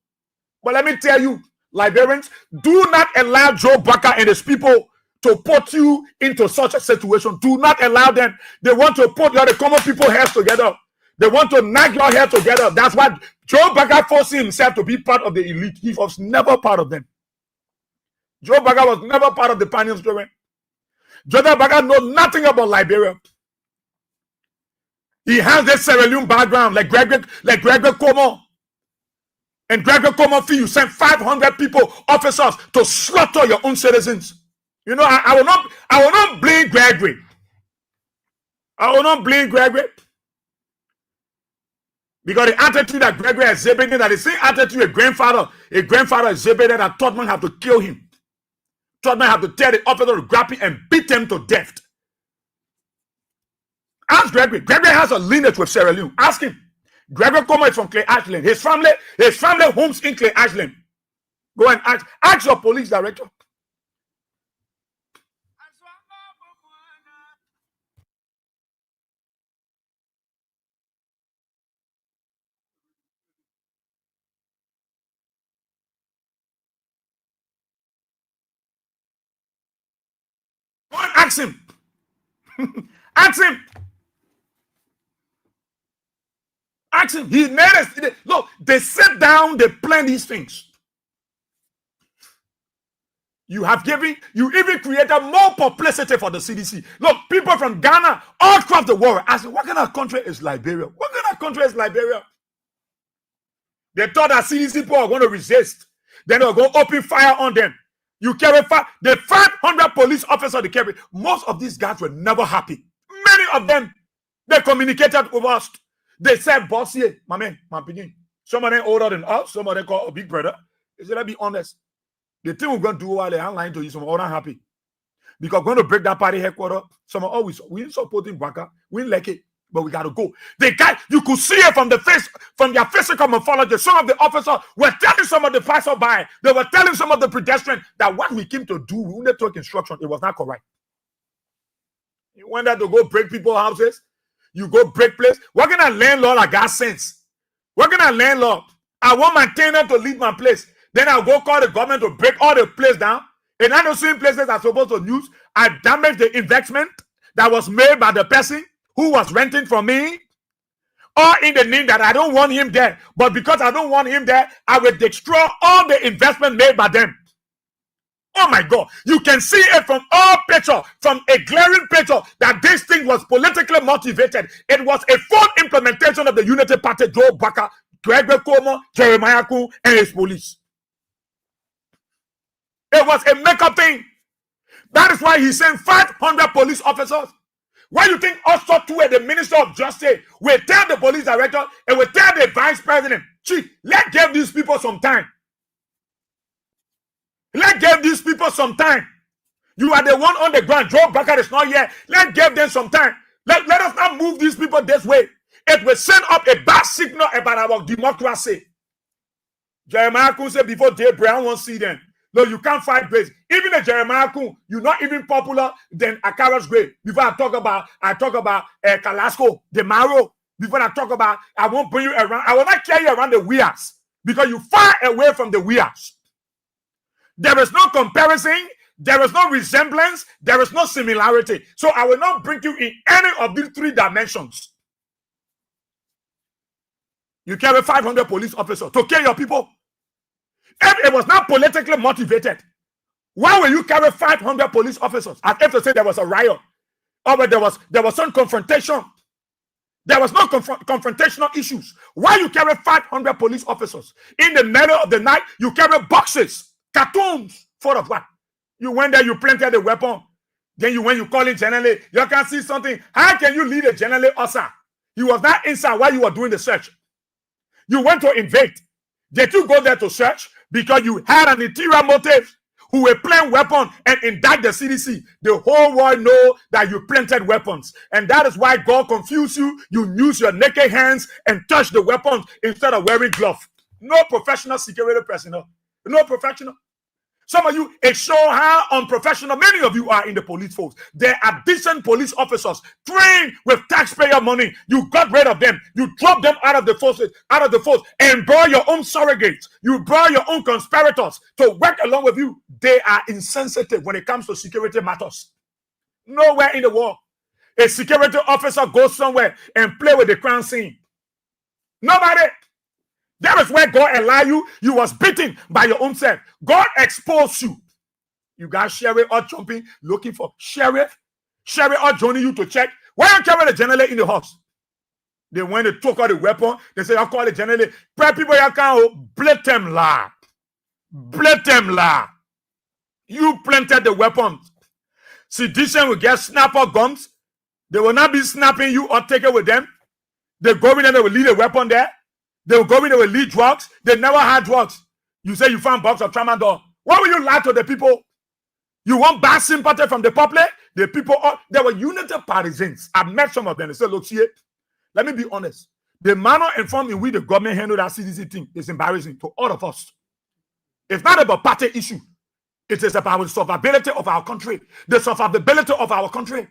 But let me tell you, Liberians, do not allow Joe Baka and his people to put you into such a situation. Do not allow them. They want to put the common people heads together. They want to knock your head together. That's why Joe Baka forced himself to be part of the elite. He was never part of them. Joe Baka was never part of the pioneers. Joe Baka knows nothing about Liberia. He has this Sierra Leone background, like Gregory Como. And Gregory Como, you sent 500 people, officers, to slaughter your own citizens. You know, I will not blame Gregory. I will not blame Gregory. Because the attitude that Gregory exhibited, that the same attitude a grandfather exhibited, that Todman had to kill him. Todman had to tell the officer to grab him and beat him to death. Ask Gregory. Gregory has a lineage with Sierra Leone. Ask him. Gregory Como is from Clay Ashland. His family homes in Clay Ashland. Go and ask your police director. Go and ask him. Ask him. Ask him. He made it. Look, they sit down, they plan these things. You even created more publicity for the CDC. Look, people from Ghana, all across the world, asking, what kind of country is Liberia? What kind of country is Liberia? They thought that CDC people are going to resist. Then they're going to open fire on them. You carry fire. The 500 police officers they carry, most of these guys were never happy. Many of them, they communicated with us. They said, boss, here, my man, my opinion. Some of them older than us, some of them call a big brother. They said, let's be honest. The thing we're going to do while they're lying to you, some are not happy. Because we're going to break that party headquarters. Some are always, we ain't supporting Baka. We ain't like it, but we got to go. The guy, you could see it from the face, from their physical morphology. Some of the officers were telling some of the passerby, they were telling some of the pedestrians that what we came to do, we only took instruction. It was not correct. You went there to go break people's houses. You go break place. What kind of landlord I got sense? What kind of landlord? I want my tenant to leave my place. Then I'll go call the government to break all the place down. And I know same places are supposed to use. I damage the investment that was made by the person who was renting from me. Or in the name that I don't want him there. But because I don't want him there, I will destroy all the investment made by them. Oh my God, you can see it from all picture, from a glaring picture, that this thing was politically motivated. It was a full implementation of the Unity Party, Joe Baka, Gregory Como, Jeremiah Kun, and his police. It was a makeup thing. That is why he sent 500 police officers. Why do you think also too the Minister of Justice will tell the police director and will tell the Vice President, Chief, let's give these people some time. Let's give these people some time. You are the one on the ground. Joe Baka is not here. Let's give them some time. Let us not move these people this way. It will send up a bad signal about our democracy. Jeremiah Kun said before Dave Brown won't see them. No, you can't fight grace. Even the Jeremiah Kun, you're not even popular than Akara's grave. Before I talk about Kalasco, the Maro. Before I talk about, I won't bring you around. I will not carry you around the Weahs because you're far away from the Weahs. There is no comparison. There is no resemblance. There is no similarity. So I will not bring you in any of these three dimensions. You carry 500 police officers to kill your people. If it was not politically motivated, why will you carry 500 police officers? As if to say there was a riot, or there was some confrontation. There was no confrontational issues. Why you carry 500 police officers? In the middle of the night, you carry boxes. Cartoons full of what? You went there, you planted the weapon. Then when you call in generally, you can see something. How can you lead a generally officer? He was not inside while you were doing the search. You went to invade. Did you go there to search? Because you had an interior motive who were playing weapon and indict the CDC. The whole world know that you planted weapons. And that is why God confused you. You use your naked hands and touch the weapons instead of wearing gloves. No professional security personnel. No professional. Some of you, it shows how unprofessional many of you are in the police force. There are decent police officers trained with taxpayer money. You got rid of them. You dropped them out of the force, and brought your own surrogates. You brought your own conspirators to work along with you. They are insensitive when it comes to security matters. Nowhere in the world a security officer goes somewhere and play with the crime scene. Nobody. That is where God allowed you. You was beaten by your own self. God exposed you. You got sheriff or jumping, looking for sheriff or joining you to check. Why you carry the general in the house? They when they took out the weapon, they say, I'll call the general. Pray people you can't blame them lie. Blame them lie. You planted the weapons. Sedition will get snapper guns. They will not be snapping you or take it with them. They go in and they will leave a weapon there. They will go in, they will lead drugs. They never had drugs. You say you found box of tramadol. Why will you lie to the people? You want bad sympathy from the public? The people, they were unity partisans. I met some of them. They said, look, see, let me be honest. The manner and form in which the government handled that CDC thing is embarrassing to all of us. It's not about party issue. It is about the survivability of our country. The survivability of our country.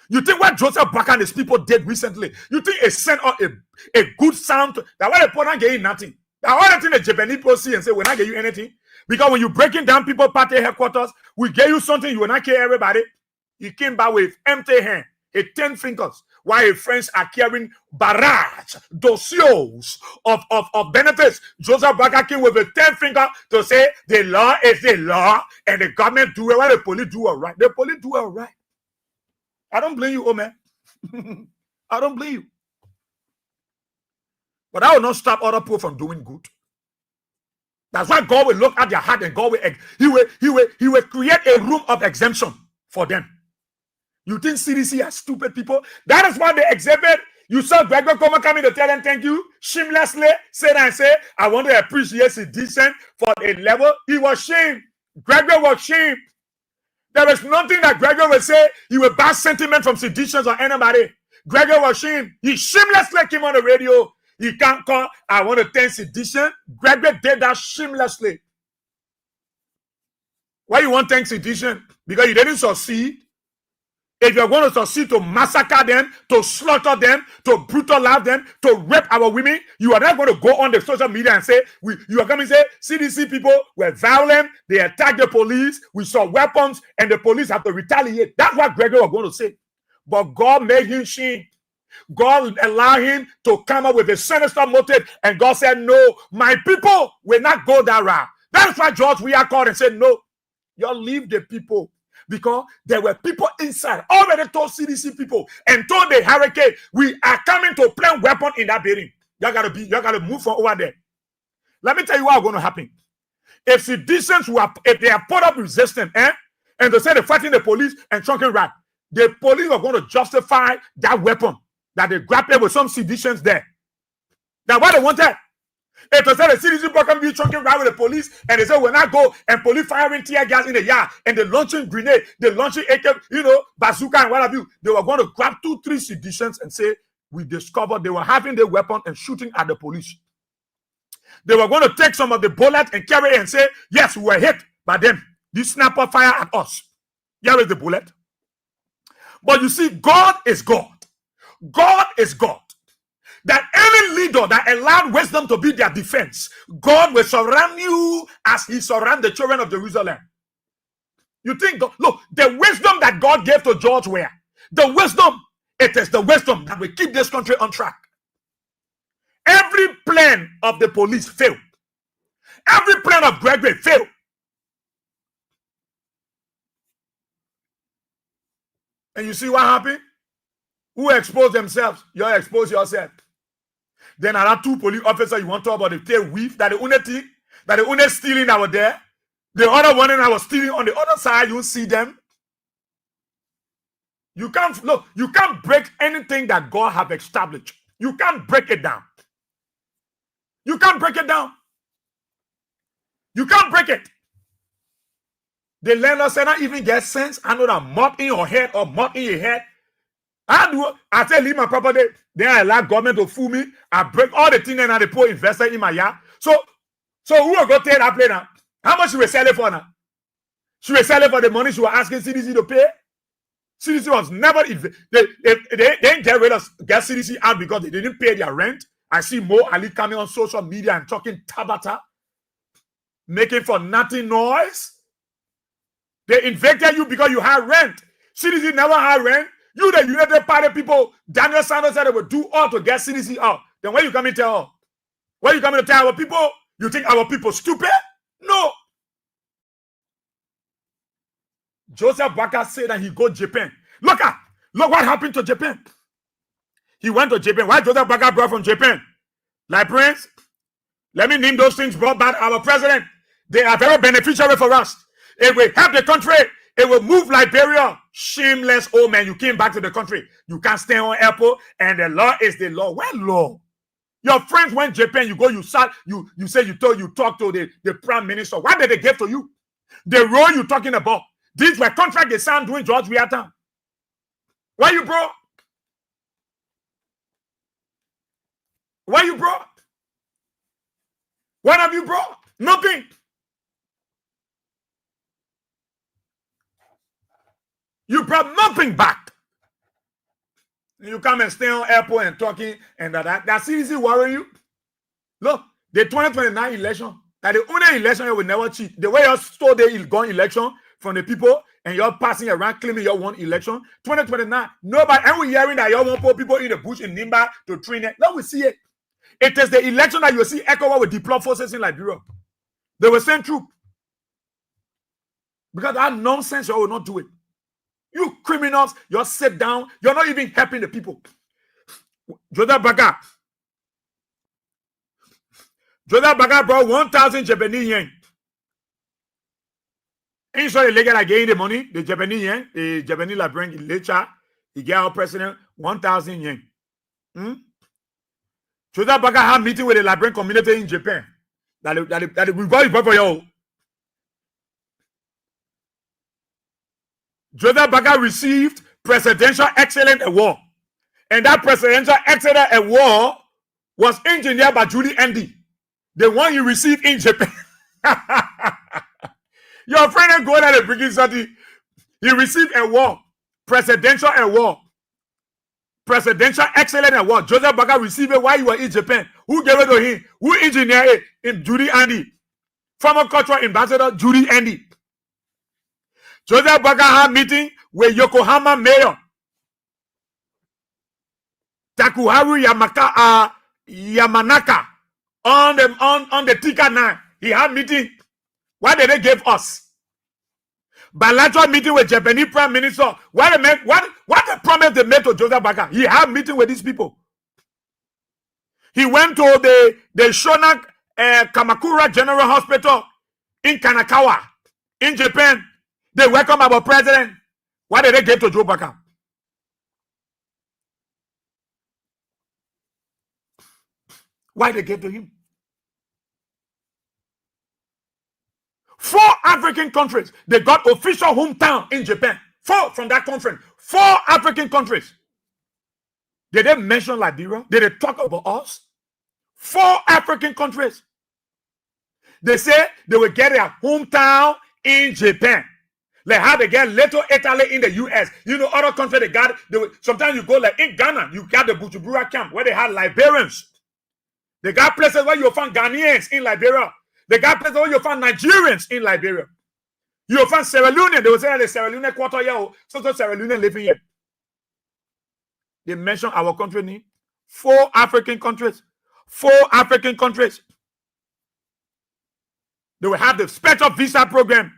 You think what Joseph Baca and his people did recently, you think it sent out a good sound that why the people not getting nothing? That why the thing the Japanese people see and say, we're not getting you anything? Because when you're breaking down people party headquarters, we gave you something, you will not care everybody. He came back with empty hand, 10 fingers, while his friends are carrying barrage, dossiers of benefits. Joseph Baca came with a 10 finger to say the law is the law and the government do it while the police do it right. The police do it right. I don't blame you, oh man. I don't blame you. But I will not stop other people from doing good. That's why God will look at their heart and God will create a room of exemption for them. You think CDC are stupid people? That is why they exhibit. You saw Gregor Como coming to tell them thank you, shamelessly say, I want to appreciate Sedition for a level. He was shamed. Gregor was shamed. There is nothing that Gregor will say he will bad sentiment from Seditions or anybody. Gregor was shamed. He shamelessly came on the radio. He can't call, I want to thank Sedition. Gregor did that shamelessly. Why you want to thank Sedition? Because you didn't succeed. If you're going to succeed to massacre them, to slaughter them, to brutalize them, to rape our women, you are not going to go on the social media and say, you are going to say, CDC people were violent, they attacked the police, we saw weapons, and the police have to retaliate. That's what Gregor was going to say. But God made him shame. God allowed him to come up with a sinister motive, and God said, no, my people will not go that route. That's why George Weah called and said, no, you'll leave the people. Because there were people inside already told CDC people and told the hurricane, we are coming to plant weapon in that building. You gotta move from over there. Let me tell you what's going to happen. If seditions if they have put up resistance, and they say they're fighting the police and chunking right, the police are going to justify that weapon that they grappled with some seditions there. That's why they want that. If they say the CDC program be chunking right with the police, and they say when I go and police firing tear gas in the yard, and they're launching grenade, they're launching AK, bazooka and what have you, they were going to grab 2-3 seditions and say, we discovered they were having their weapon and shooting at the police. They were going to take some of the bullets and carry it and say, yes, we were hit by them. This snapper fire at us. Here is the bullet. But you see, God is God. God is God. That any leader that allowed wisdom to be their defense, God will surround you as he surrounded the children of Jerusalem. You think, look, the wisdom that God gave to George Weah, the wisdom, it is the wisdom that will keep this country on track. Every plan of the police failed. Every plan of Gregory failed. And you see what happened? Who exposed themselves? You expose yourself. Then another 2 police officers you want to talk about the tail weave that the only thing that the only stealing that were there. The other one that was stealing on the other side, you see them. You can't look, you can't break anything that God have established. You can't break it down. You can't break it down. You can't break it. The landlord said, "Not even get sense. I know that mop in your head or mop in your head. I tell leave my property. Then I allow government to fool me. I break all the things and I put investor in my yard. So who will go take that play now? How much she will sell it for now? She will sell it for the money she was asking CDC to pay. CDC was never, they didn't get CDC out because they didn't pay their rent. I see Mo Ali coming on social media and talking tabata, making for nothing noise. They infected you because you had rent. CDC never had rent. You, the United Party people, Daniel Sanders said they would do all to get CDC out. Then when you come and tell, when you come and tell our people, you think our people stupid? No. Joseph Baka said that he go to Japan. Look what happened to Japan. He went to Japan. Why Joseph Baka brought from Japan? Librarians, let me name those things brought by our president. They are very beneficial for us. It will help the country. It will move Liberia. Shameless old man. You came back to the country. You can't stay on airport, and the law is the law. What law? Your friends went to Japan. You go, you say you talk to the prime minister. What did they give to you? The role you talking about. These were contract they signed doing George Weah time. Why you brought? Why you brought? What have you brought? Nothing. You brought nothing back. You come and stay on airport and talking and that CDC worry you. Look, the 2029 election, that the only election you will never cheat. The way you stole the gone election from the people and you're passing around claiming you won election, 2029, nobody, and we're hearing that you want to put people in the bush in Nimba to train it. Now we see it. It is the election that you see ECOWAS will deploy forces in Liberia. They will send troops. Because that nonsense, you will not do it. You criminals, you sit down. You're not even helping the people. Joseph Baka brought 1,000 Japanese yen. And so the legal again the money, the Japanese yen, the Japanese librarian later, he gave our president 1,000 yen. Joseph Baka had a meeting with the librarian community in Japan. That we got it for you. Joseph Baka received Presidential Excellence Award. And that Presidential Excellence Award was engineered by Julie Andy, the one you received in Japan. Your friend and go there and bring something. He received a award, Presidential Award, Presidential Excellence Award. Joseph Baka received it while he was in Japan. Who gave it to him? Who engineered it? In Judy Andy, former cultural ambassador Judy Andy. Joseph Baka had a meeting with Yokohama Mayor Takuharu Yamanaka on the Tika 9. He had a meeting. What did they give us? Bilateral meeting with Japanese Prime Minister. What the promise they made to Joseph Baka? He had a meeting with these people. He went to the Shonan Kamakura General Hospital in Kanakawa in Japan. They welcome our president. What did they give to Joe Baka? Why they gave to him? 4 African countries, they got official hometown in Japan. 4 from that conference. 4 African countries. Did they mention Liberia? Did they talk about us? 4 African countries. They say they will get their hometown in Japan. Like how they get Little Italy in the US. You know, other countries they got. Sometimes you go like in Ghana, you got the Bujumbura camp where they have Liberians. They got places where you find Ghanaians in Liberia. They got places where you find Nigerians in Liberia. You find Sierra Leone. They will say that the Sierra Leone quarter year, so Sierra Leone living here. They mention our country name. 4 African countries. 4 African countries. They will have the special visa program.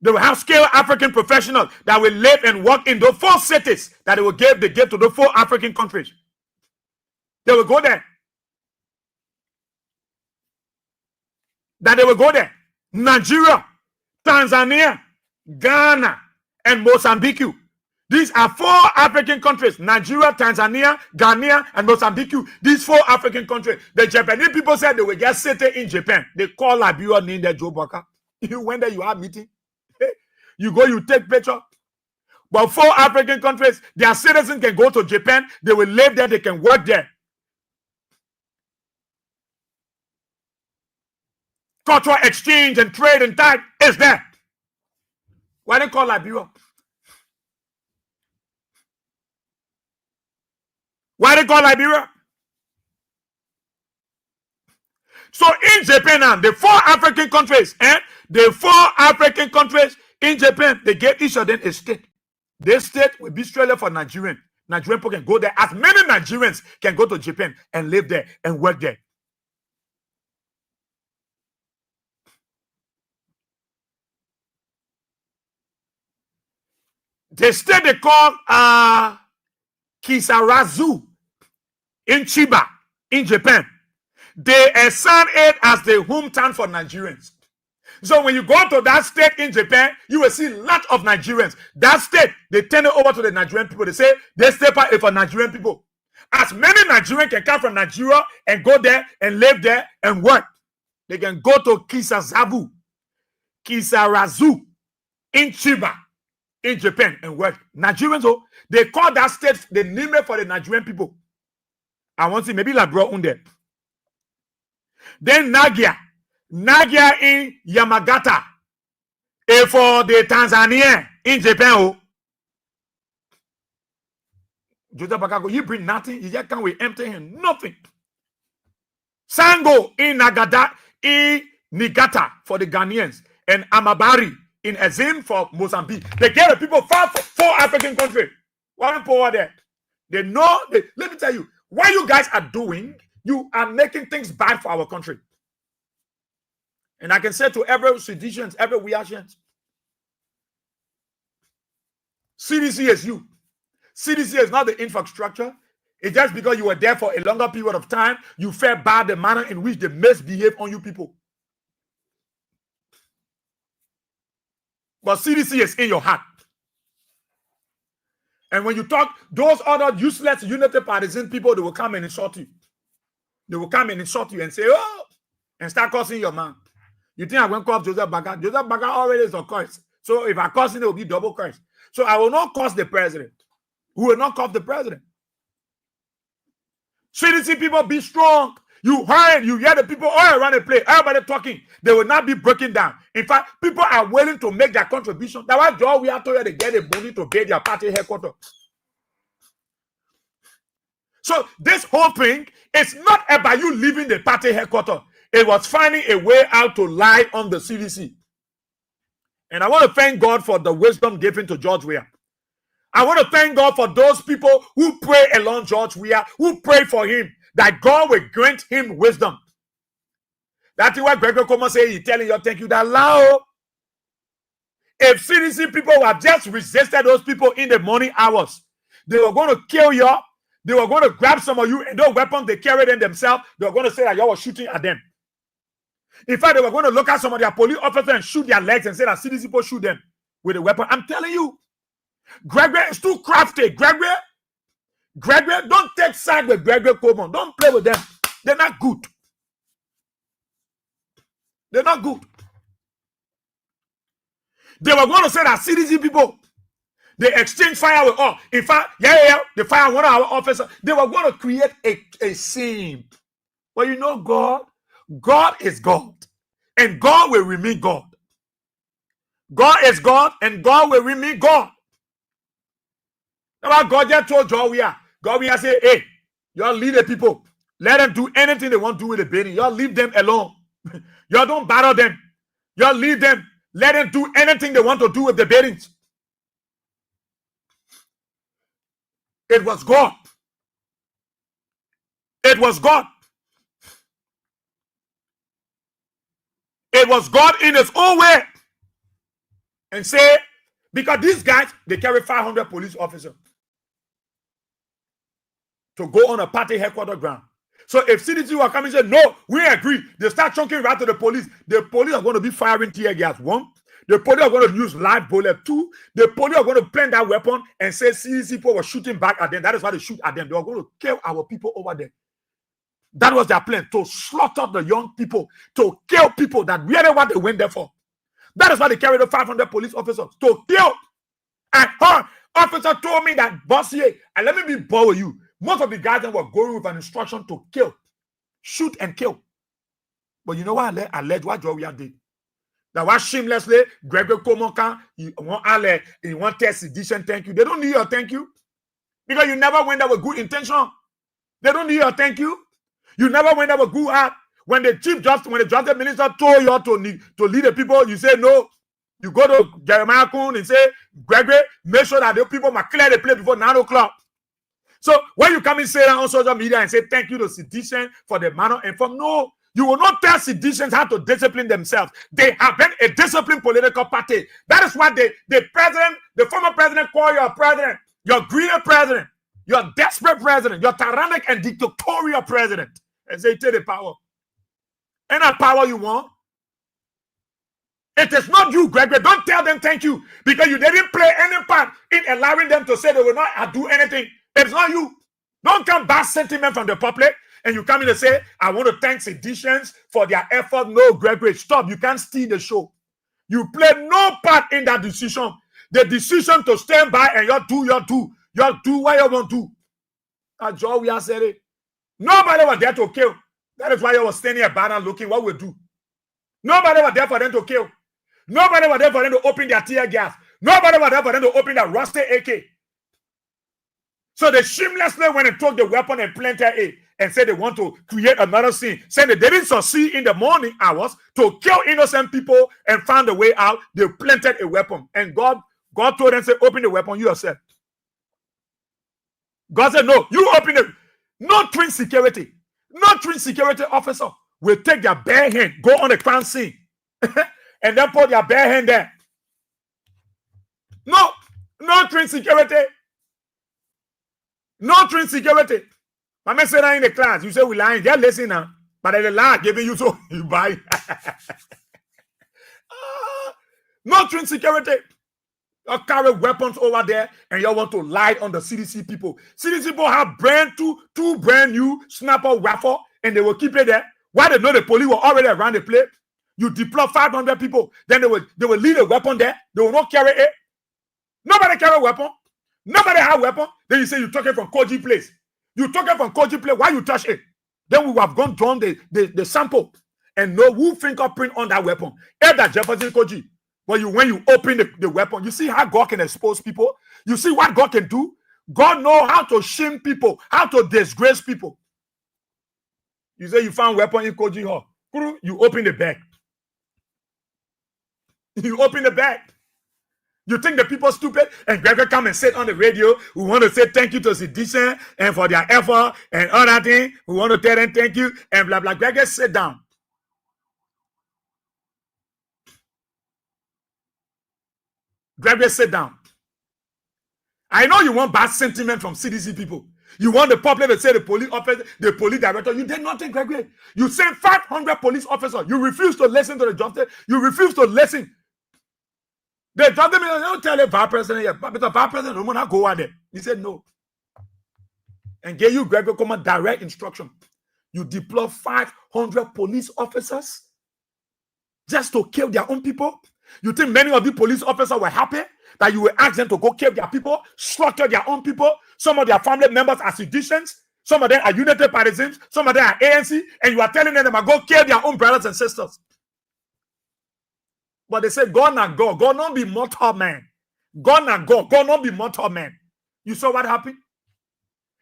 They will have skilled African professionals that will live and work in those 4 cities that they will give to the 4 African countries. They will go there. That they will go there. Nigeria, Tanzania, Ghana, and Mozambique. These are 4 African countries: Nigeria, Tanzania, Ghana, and Mozambique. These 4 African countries. The Japanese people said they will get settled in Japan. They call Liberia named the Joe Baka. You went there, you have meeting. You go, you take picture. But 4 African countries, their citizens can go to Japan. They will live there. They can work there. Cultural exchange and trade and tide is there. Why they call Liberia? Why they call Liberia? So in Japan now, the 4 African countries, the 4 African countries in Japan, they gave each of them a state. This state will be strictly for Nigerian. Nigerian people can go there. As many Nigerians can go to Japan and live there and work there. The state they call Kisarazu in Chiba in Japan. They assign it as the hometown for Nigerians. So when you go to that state in Japan, you will see lots of Nigerians. That state, they turn it over to the Nigerian people. They say this state is for Nigerian people. As many Nigerians can come from Nigeria and go there and live there and work. They can go to Kisarazu in Chiba in Japan and work. Nigerians, oh, they call that state, they name it for the Nigerian people. I want to see maybe like bro on there. Then Nagia in Yamagata, for the Tanzania in Japan. Oh, Joseph Bakago, you bring nothing, you just can't empty him, nothing. Sango in Nagada in Nigata for the Ghanaians, and Amabari in Azim for Mozambique. They get the people far from 4 African countries. One power there. They know. Let me tell you, what you guys are doing, you are making things bad for our country. And I can say to every citizen, every Weahian, CDC is you. CDC is not the infrastructure. It's just because you were there for a longer period of time, you felt bad the manner in which they misbehave on you people. But CDC is in your heart. And when you talk, those other useless unity partisan people, they will come and insult you. They will come and insult you and say, oh, and start cursing your man. You think I'm going to curse Joseph Baga? Joseph Baga already is a curse. So if I curse him, it will be double curse. So I will not curse the president. Who will not curse the president? CDC people, be strong. You hear the people all around the place, everybody talking. They will not be breaking down. In fact, people are willing to make their contribution. That's why Joe Weah told you they get a money to pay their party headquarters. So this whole thing is not about you leaving the party headquarters. It was finding a way out to lie on the CDC. And I want to thank God for the wisdom given to George Weah. I want to thank God for those people who pray along George Weah, who pray for him, that God will grant him wisdom. That's why Gregor Como say he's telling you, thank you, that loud. If CDC people have just resisted those people in the morning hours, they were going to kill you. They were going to grab some of you, and those weapons they carried in themselves, they were going to say that y'all were shooting at them. In fact, they were going to look at some of their police officers and shoot their legs and say that CDC people shoot them with a weapon. I'm telling you, Gregory is too crafty. Gregory, don't take side with Gregory Coleman. Don't play with them. They're not good. They're not good. They were going to say that CDC people, they exchange fire with all. In fact, they fire one of our officers. They were going to create a scene. But you know God is God. And God will remain God. God is God, and God will remain God. That's why God just told Joe Weah. God Weah said, hey, y'all leave the people. Let them do anything they want to do with the bidding. Y'all leave them alone. Y'all don't battle them. Y'all leave them. Let them do anything they want to do with the biddings. It was God. It was God. It was God in his own way. And say, because these guys, they carry 500 police officers to go on a party headquarters ground. So if CDC were coming and say, no, we agree, they start chunking right to the police are going to be firing tear gas. One, The police are going to use live bullet. 2, the police are going to plant that weapon and say CDC people were shooting back at them. That is why they shoot at them. They are going to kill our people over there. That was their plan, to slaughter the young people, to kill people that really what they went there for. That is why they carried the 500 police officers, to kill. And her officer told me that, boss here, and let me be bold with you, most of the guys that were going with an instruction to kill, shoot and kill. But you know what alleged what Joe did? That was shamelessly, Gregory Komonka, you want test sedition, thank you. They don't need your thank you. Because you never went there with good intention. They don't need your thank you. You never went there with good heart. When the justice minister told you to lead the people, you say no. You go to Jeremiah Kuhn and say, Gregory, make sure that the people must clear the place before 9 o'clock. So when you come and say that on social media and say thank you to sedition for the manner and from, no, you will not tell seditions how to discipline themselves. They have been a disciplined political party. That is why the former president called your president, your greedy president, your desperate president, your tyrannic and dictatorial president, and say take the power. And that power you want. It is not you, Gregory. Don't tell them thank you because you didn't play any part in allowing them to say they will not do anything. It's not you. Don't come bad sentiment from the public and you come in and say, I want to thank seditions for their effort. No, Gregory, stop. You can't steal the show. You played no part in that decision. The decision to stand by and you do what you want to do. As Joe Weah said it. Nobody was there to kill. That is why you was standing at banner looking what we do. Nobody was there for them to kill. Nobody was there for them to open their tear gas. Nobody was there for them to open their rusty AK. So they shamelessly went and took the weapon and planted it and said they want to create another scene. Saying they didn't succeed in the morning hours to kill innocent people and found a way out. They planted a weapon. And God told them, say, open the weapon yourself. God said, no, you open it. No twin security. No twin security officer will take their bare hand, go on the crime scene, and then put their bare hand there. No twin security. No twin security. My man said that in the class. You say we lying. They're listening now. But they lie giving you so you buy. No twin security. You carry weapons over there and you want to lie on the CDC people. CDC people have two brand new snapper rifle and they will keep it there. Why they know the police were already around the place? You deploy 500 people, then they will leave a weapon there. They will not carry it. Nobody carry a weapon. Nobody have a weapon. Then you say you took it from Koji place. You took it from Koji place. Why you touch it? Then we would have gone drawn the sample and know who fingerprint on that weapon. Either Jefferson Koji. But when you open the weapon, you see how God can expose people. You see what God can do. God knows how to shame people, how to disgrace people. You say you found weapon in Koji Hall. You open the bag. You open the bag. You think the people stupid? And Gregory come and sit on the radio. We want to say thank you to Sedition and for their effort and all that thing. We want to tell them thank you and blah, blah. Gregory, sit down. Gregory, sit down. I know you want bad sentiment from CDC people. You want the public to say the police officer, the police director. You did nothing, Gregory. You sent 500 police officers. You refuse to listen to the justice. You refuse to listen. The justice minister don't tell the vice president yet, but the vice president don't want to go out there. He said no. And gave you, Gregory, come on, direct instruction. You deploy 500 police officers just to kill their own people. You think many of the police officers were happy that you will ask them to go kill their people, slaughter their own people? Some of their family members are seditions. Some of them are United Partisans. Some of them are ANC. And you are telling them to go kill their own brothers and sisters. But they say, God not God. God not be mortal man. God not God. God not be mortal man. You saw what happened?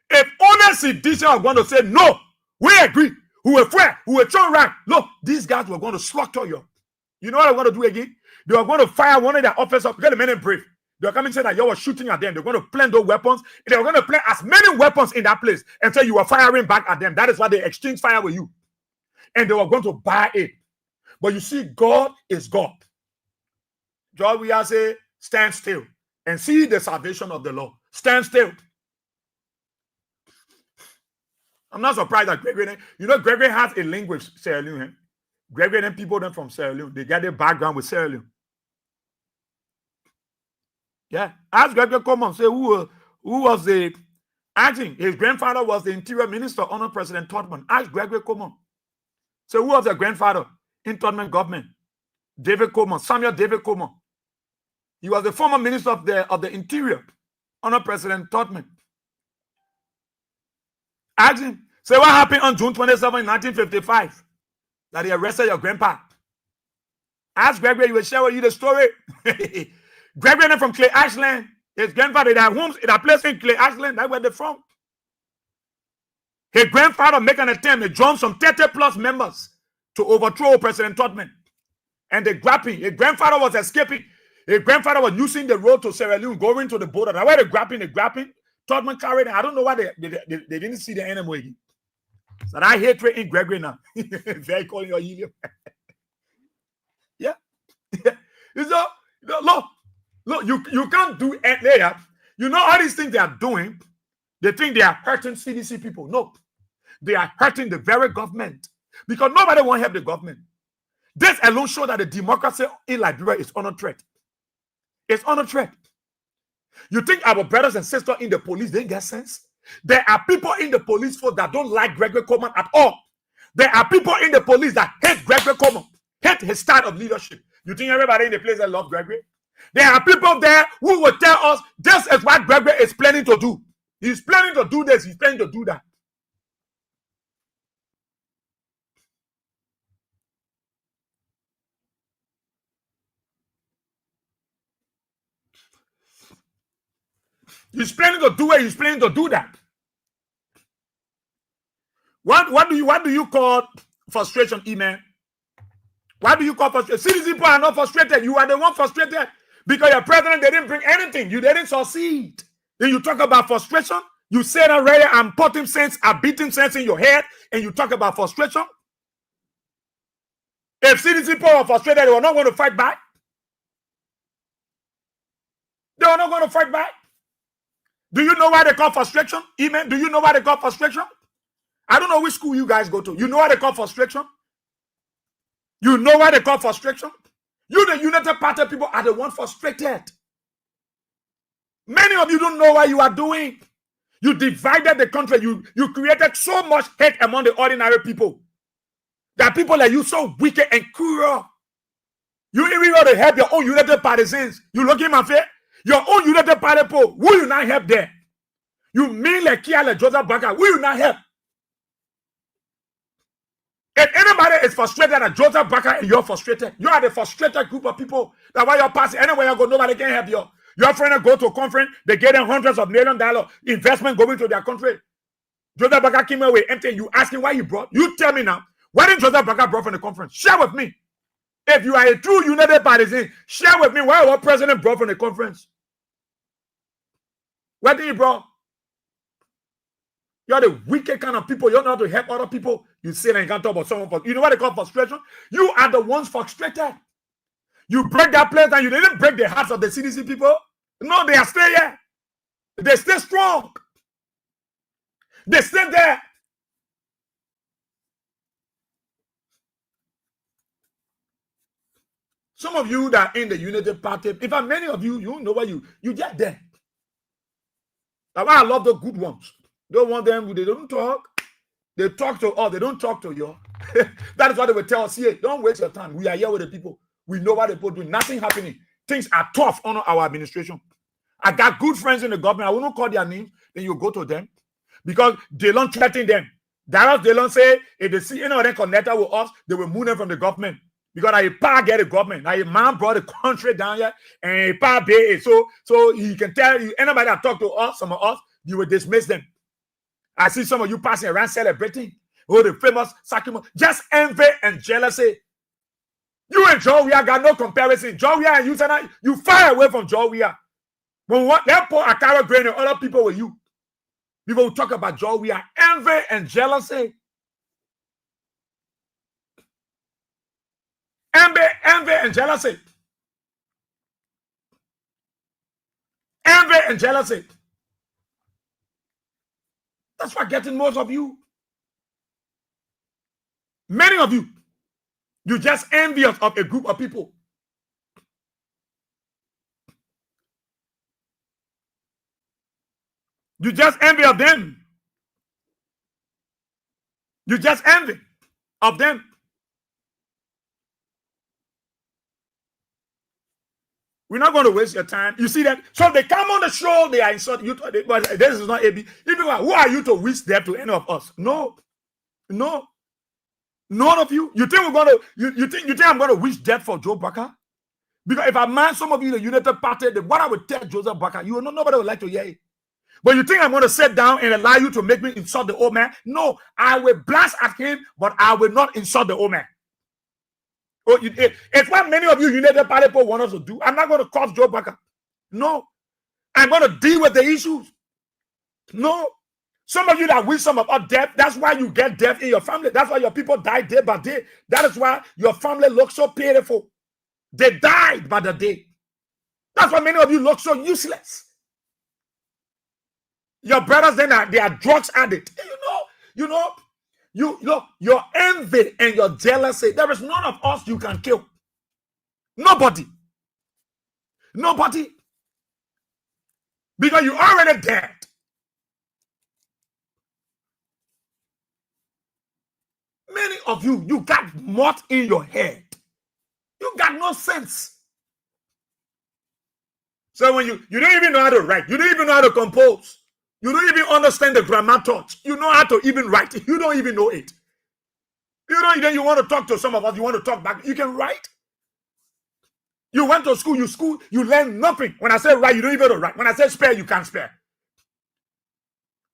If only sedition are going to say, no, we agree. Who will fair, who will turn right. Look, these guys were going to slaughter you. You know what they're going to do again? They are going to fire one of their officers. Get a minute brief. They are coming and say that you were shooting at them. They're going to plant those weapons. They are going to plant as many weapons in that place and say you were firing back at them. That is why they exchange fire with you. And they were going to buy it. But you see, God is God. Joe Weah say, stand still and see the salvation of the Lord. Stand still. I'm not surprised that Gregory, Gregory has a link with Sierra Leone. Gregory and people them from Sierra Leone. They get their background with Sierra Leone. Yeah. Ask Gregory Coleman, say who was the acting. His grandfather was the interior minister under President Todman. Ask Gregory Coleman. Say who was the grandfather in Todman government? David Coleman, Samuel David Coleman. He was the former minister of the interior under President Todman. Ask him. Say what happened on June 27, 1955 that he arrested your grandpa. Ask Gregory, he will share with you the story. Gregory from Clay Ashland. His grandfather, they had homes in a place in Clay Ashland. That's where they're from. His grandfather made an attempt to join some 30 plus members to overthrow President Todman. And they grabbed him. His grandfather was escaping. His grandfather was using the road to Sierra Leone, going to the border. That's why they grabbed him. Todman carried him. I don't know why they didn't see the enemy again. So that hatred in Gregory now. Very calling your helium. Yeah. So, look, you can't do it there. You know all these things they are doing. They think they are hurting CDC people. No. They are hurting the very government. Because nobody won't help the government. This alone shows that the democracy in Liberia is under threat. It's under threat. You think our brothers and sisters in the police, they get sense? There are people in the police force that don't like Gregory Coleman at all. There are people in the police that hate Gregory Coleman, hate his style of leadership. You think everybody in the place that love Gregory? There are people there who will tell us this is what Gregory is planning to do. He's planning to do this, he's planning to do that. He's planning to do it, he's planning to do that. What do you call frustration, E-man? What do you call frustration? Citizen people are not frustrated. You are the one frustrated because your president, they didn't bring anything. You didn't succeed. Then you talk about frustration. You said already, I'm putting sense, I'm beating sense in your head, and you talk about frustration. If citizen people are frustrated, they were not going to fight back. They are not going to fight back. Do you know why they call frustration? E-man, do you know why they call frustration? I don't know which school you guys go to. You know why they call frustration? You know why they call frustration? You, the United Party people, are the one frustrated. Many of you don't know what you are doing. You divided the country. You created so much hate among the ordinary people. That people like you so wicked and cruel. You even want to help your own United Partisans. You look in my face. Your own United Party people, will you not help there? You mean like Kia, like Joseph Baka, will you not help? If anybody is frustrated at Joseph Baka and you're frustrated, you are the frustrated group of people that while you're passing, anywhere you go, nobody can help you. Your friend go to a conference, they get them hundreds of $1 million investment going to their country. Joseph Baka came away empty. You asking why he brought? You tell me now. What did Joseph Baka brought from the conference? Share with me. If you are a true United Partisan, share with me what president brought from the conference. What did he brought? You're the wicked kind of people. You don't know how to help other people. You say that you can't talk about someone. You know what they call frustration? You are the ones frustrated. You break that place and you didn't break the hearts of the CDC people. No, they are still here. They stay strong. They stay there. Some of you that are in the United Party, in fact, many of you, you know what you get there. That's why I love the good ones. Don't want them, they don't talk. They talk to us, they don't talk to you. That is what they will tell us here. Don't waste your time. We are here with the people. We know what the people do. Nothing happening. Things are tough on our administration. I got good friends in the government. I will not call their names. Then you go to them. Because they don't threaten them. They don't say, if they see any of them connected with us, they will move them from the government. Because I power get the government. Now, a man brought the country down here and a power pay it. So he can tell you, anybody that talk to us, some of us, you will dismiss them. I see some of you passing around celebrating. Oh, the famous sacrament. Just envy and jealousy. You and Joe Weah got no comparison. Joe Weah and you far away from Joe Weah. When they pour a carrot grain and other people with you, people will talk about Joe Weah. Envy and jealousy. Envy and jealousy. Envy and jealousy. That's what getting most of you. Many of you, you just envious of a group of people. You just envy of them. You just envy of them. We're not going to waste your time. You see that? So they come on the show, they are insulting you. But this is not AB. Even who are you to wish death to any of us? No. No. None of you. You think we're going to, you think I'm going to wish death for Joe Baka? Because if I mind some of you, the United Party, what I would tell Joseph Baka, nobody would like to hear it. But you think I'm going to sit down and allow you to make me insult the old man? No, I will blast at him, but I will not insult the old man. Oh, it's what many of you United Party people want us to do. I'm not going to curse Joe Baka. No. I'm going to deal with the issues. No. Some of you that wish some of us death, that's why you get death in your family. That's why your people die day by day. That is why your family looks so pitiful. They died by the day. That's why many of you look so useless. Your brothers, they are drugs addicts. Your envy and your jealousy, there is none of us you can kill. Nobody. Nobody. Because you're already dead. Many of you, you got mud in your head. You got no sense. So when you don't even know how to write, you don't even know how to compose, you don't even understand the grammar thoughts, you know how to even write, you don't even know it. Then you want to talk to some of us, you want to talk back, you can write. You went to school, you learn nothing. When I say write, you don't even know to write. When I say spare, you can't spare.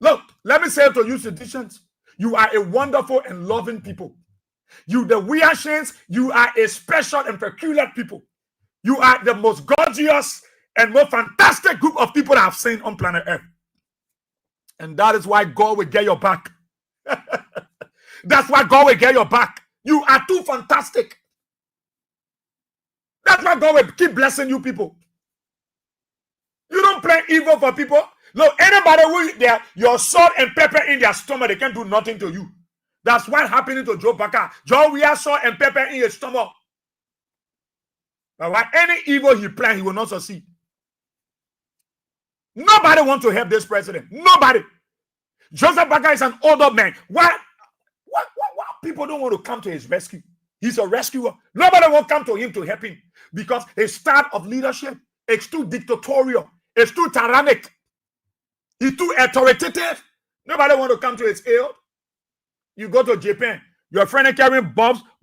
Look, let me say to you, citizens, you are a wonderful and loving people. You, the Weahs, you are a special and peculiar people. You are the most gorgeous and most fantastic group of people I've seen on planet Earth. And that is why God will get your back. That's why God will get your back. You are too fantastic. That's why God will keep blessing you people. You don't play evil for people. Look, anybody who your salt and pepper in their stomach, they can't do nothing to you. That's what happening to Joe Baka. Joe Weah salt and pepper in his stomach. But why any evil he plans, he will not succeed. Nobody wants to help this president. Nobody. Joseph Baka is an older man. Why people don't want to come to his rescue? He's a rescuer. Nobody will come to him to help him because his style of leadership is too dictatorial. It's too tyrannic. He's too authoritative. Nobody want to come to his aid. You go to Japan, your friend is carrying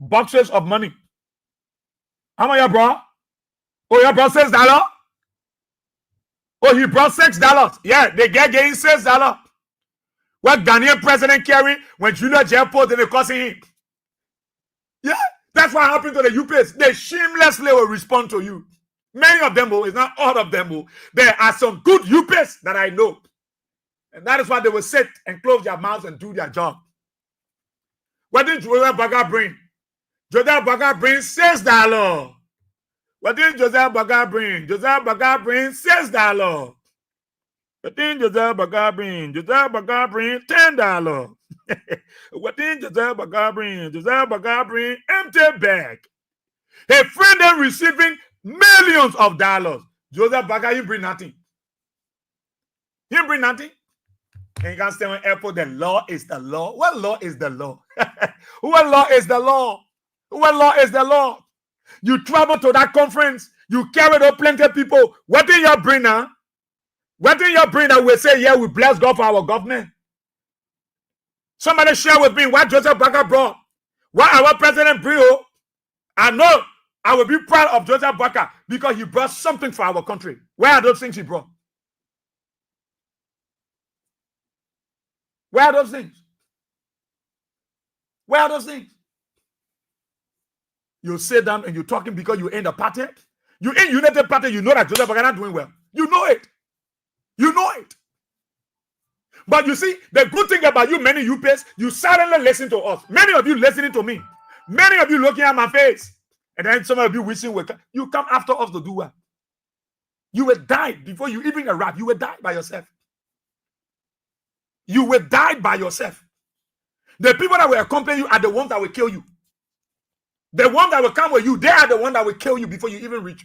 boxes of money. How much, bro? Oh, your bro $6. Oh, he brought $6. Yeah, they getting $6. What Ghanaian president carry when Junior Airport and they causing him? Yeah, that's what happened to the UPS. They shamelessly will respond to you. Many of them, it's not all of them. There are some good UPS that I know. And that is why they will sit and close their mouths and do their job. What did Joseph Baka bring? Joseph Baka brings $6. What did Joseph Baka bring? Joseph Baka brings $6. What did Joseph Baka bring? Joseph Baka brings $10. What did Joseph Baka bring? Joseph Baka brings empty bag. A friend then receiving millions of dollars. Joseph Baka, he bring nothing. He bring nothing. And you can stay on airport. The law is the law. What law is the law? What law is the law? What law is the law? You travel to that conference. You carried up plenty of people. What did you bring now? What did you bring that we say, yeah, we bless God for our government? Somebody share with me what Joseph Baka brought. What our president brought. I know I will be proud of Joseph Baka because he brought something for our country. Where are those things he brought? Where are those things? Where are those things? You sit down and you're talking because you're in the party. You're in United Party, you know that Joseph Baka not doing well. You know it. You know it. But you see, the good thing about you, many UPS, you silently listen to us. Many of you listening to me. Many of you looking at my face. And then some of you wishing you come after us to do what? You will die before you even arrive. You will die by yourself. You will die by yourself. The people that will accompany you are the ones that will kill you. The ones that will come with you, they are the ones that will kill you before you even reach.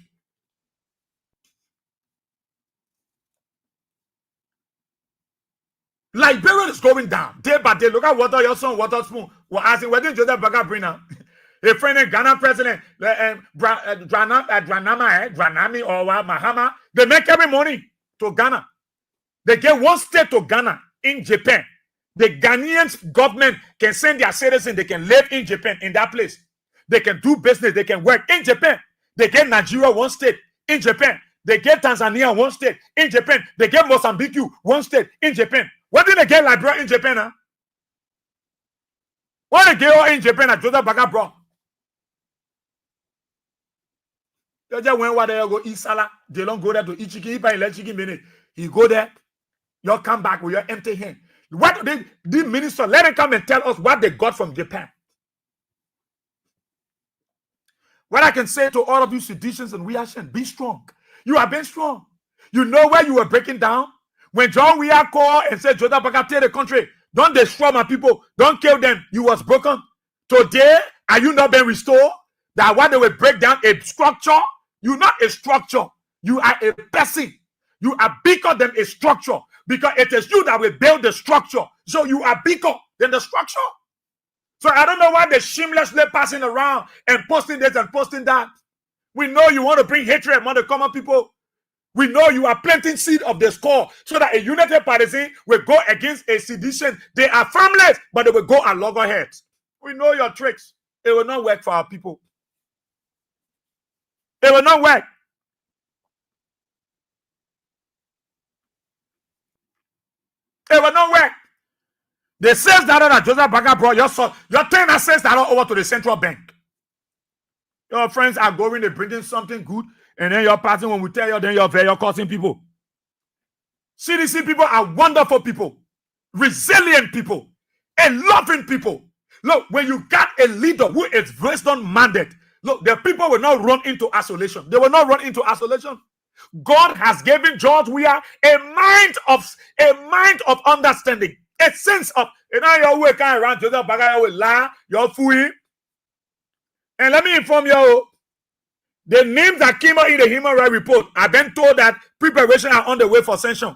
Liberia is going down day by day. Look at Water Your Son, Water Spoon. We're asking, where did Joseph Baga bring now? A friend in Ghana president, Dranami or Mahama, they make every money to Ghana. They get one state to Ghana in Japan. The Ghanaian government can send their citizens, they can live in Japan, in that place. They can do business, they can work in Japan. They get Nigeria one state in Japan. They get Tanzania one state in Japan. They get Mozambique one state in Japan. What did they get Liberia in Japan? Huh? What did they get in Japan at Joseph Baga bro? You just went where they go eat salad. They don't go there to eat chicken. He buy let chicken minute. He go there. You come back with your empty hand. What did the minister let him come and tell us what they got from Japan? What I can say to all of you seditions and reaction, be strong. You have been strong. You know where you were breaking down? When John Weah called and said, Joseph Baga, take the country. Don't destroy my people. Don't kill them. You was broken. Today, are you not being restored? That what they will break down a structure? You're not a structure. You are a person. You are bigger than a structure. Because it is you that will build the structure. So you are bigger than the structure. So I don't know why they're shamelessly passing around and posting this and posting that. We know you want to bring hatred among the common people. We know you are planting seed of the score so that a united partisan will go against a sedition. They are farmless, but they will go at loggerheads. We know your tricks. It will not work for our people. It will not work. It will not work. They sales that Joseph Baga brought your son, your 10 assets that are over to the central bank. Your friends are going, they're bringing something good, and then your party, when we tell you, then you're causing people. CDC people are wonderful people, resilient people, and loving people. Look, when you got a leader who is based on mandate, look, the people will not run into isolation. They will not run into isolation. God has given George Weah a mind of understanding, a sense of, you know, your way kind around Joseph Baga will lie, you're fooling. And let me inform you, the names that came out in the Human Rights Report, I've been told that preparation are on the way for sanction.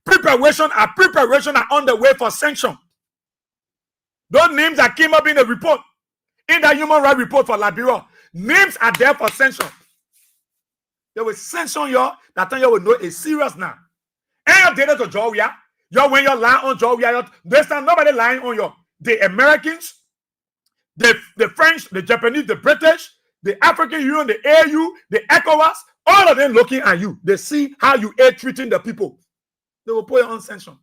preparation are on the way for sanction. Those names that came up in the report, in the Human Rights Report for Liberia, names are there for sanction. They will sanction you. That time you will know it's serious now. And your data to Georgia, when you lie on Georgia, there's nobody lying on you. The Americans, the French, the Japanese, the British, the African Union, the AU, the ECOWAS, all of them looking at you. They see how you are treating the people. They will put you on sanction.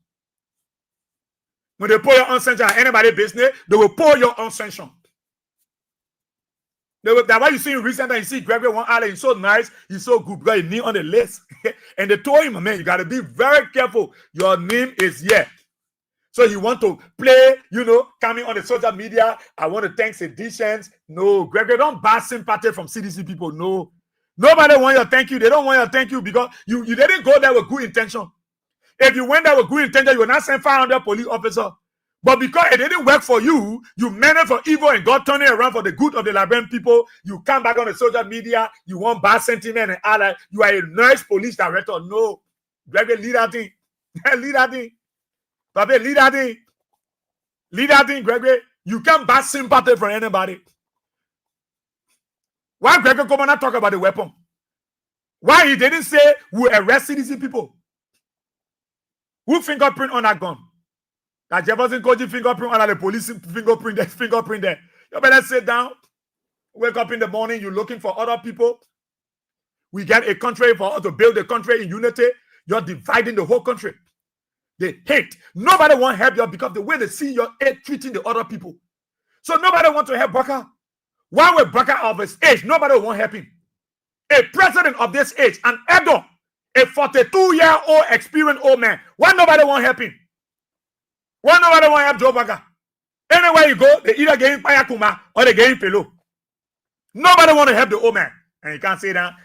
When they put you on sanction, anybody business, they will pour you on sanction. That's why you see recently, you see Gregory one Allen, he's so nice, he's so good, because his name on the list. And they told him, man, you got to be very careful. Your name is here. So you want to play, coming on the social media, I want to thank seditions. No, Gregory, don't buy sympathy from CDC people. No. Nobody want your thank you. They don't want your thank you because you didn't go there with good intention. If you went there with good intention, you will not send 500 police officers. But because it didn't work for you, you meant it for evil and God turned it around for the good of the Liberian people. You come back on the social media, you want bad sentiment and all that. You are a nice police director. No. Gregory, lead that thing. Lead that thing. Papa, lead that thing. Lead that thing, Gregory. You can't buy sympathy from anybody. Why Gregory come and talk about the weapon? Why he didn't say we arrest CDC people? Who fingerprint on that gun? That Jefferson Koji fingerprint on the police fingerprint there. You better sit down. Wake up in the morning, you're looking for other people. We get a country for us to build a country in unity. You're dividing the whole country. They hate. Nobody want to help you because the way they see your aid treating the other people. So nobody want to help Baka. Why would Baka of his age? Nobody want to help him. A president of this age, an adult, a 42-year-old experienced old man. Why nobody want to help him? Why nobody want to help Joe Baka? Anywhere you go, they either get him Payakuma or they get him Pelo. Nobody want to help the old man. And you can't say that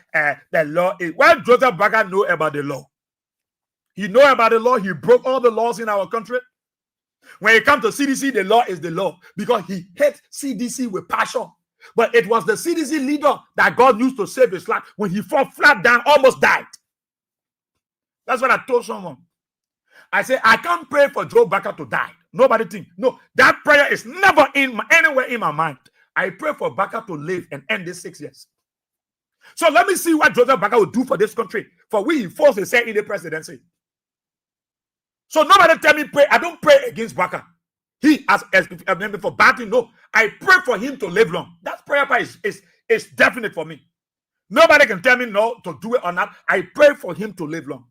the law is. Why Joseph Baka know about the law? He know about the law. He broke all the laws in our country. When it comes to CDC, the law is the law because he hates CDC with passion. But it was the CDC leader that God used to save his life. When he fell flat down, almost died. That's what I told someone. I say, I can't pray for Joe Baker to die. Nobody think. No, that prayer is never anywhere in my mind. I pray for Baker to live and end this 6 years. So let me see what Joseph Baker will do for this country. For we force to say in the presidency. So nobody tell me pray. I don't pray against Baker. He as for batting. No, I pray for him to live long. That prayer part is definite for me. Nobody can tell me no to do it or not. I pray for him to live long.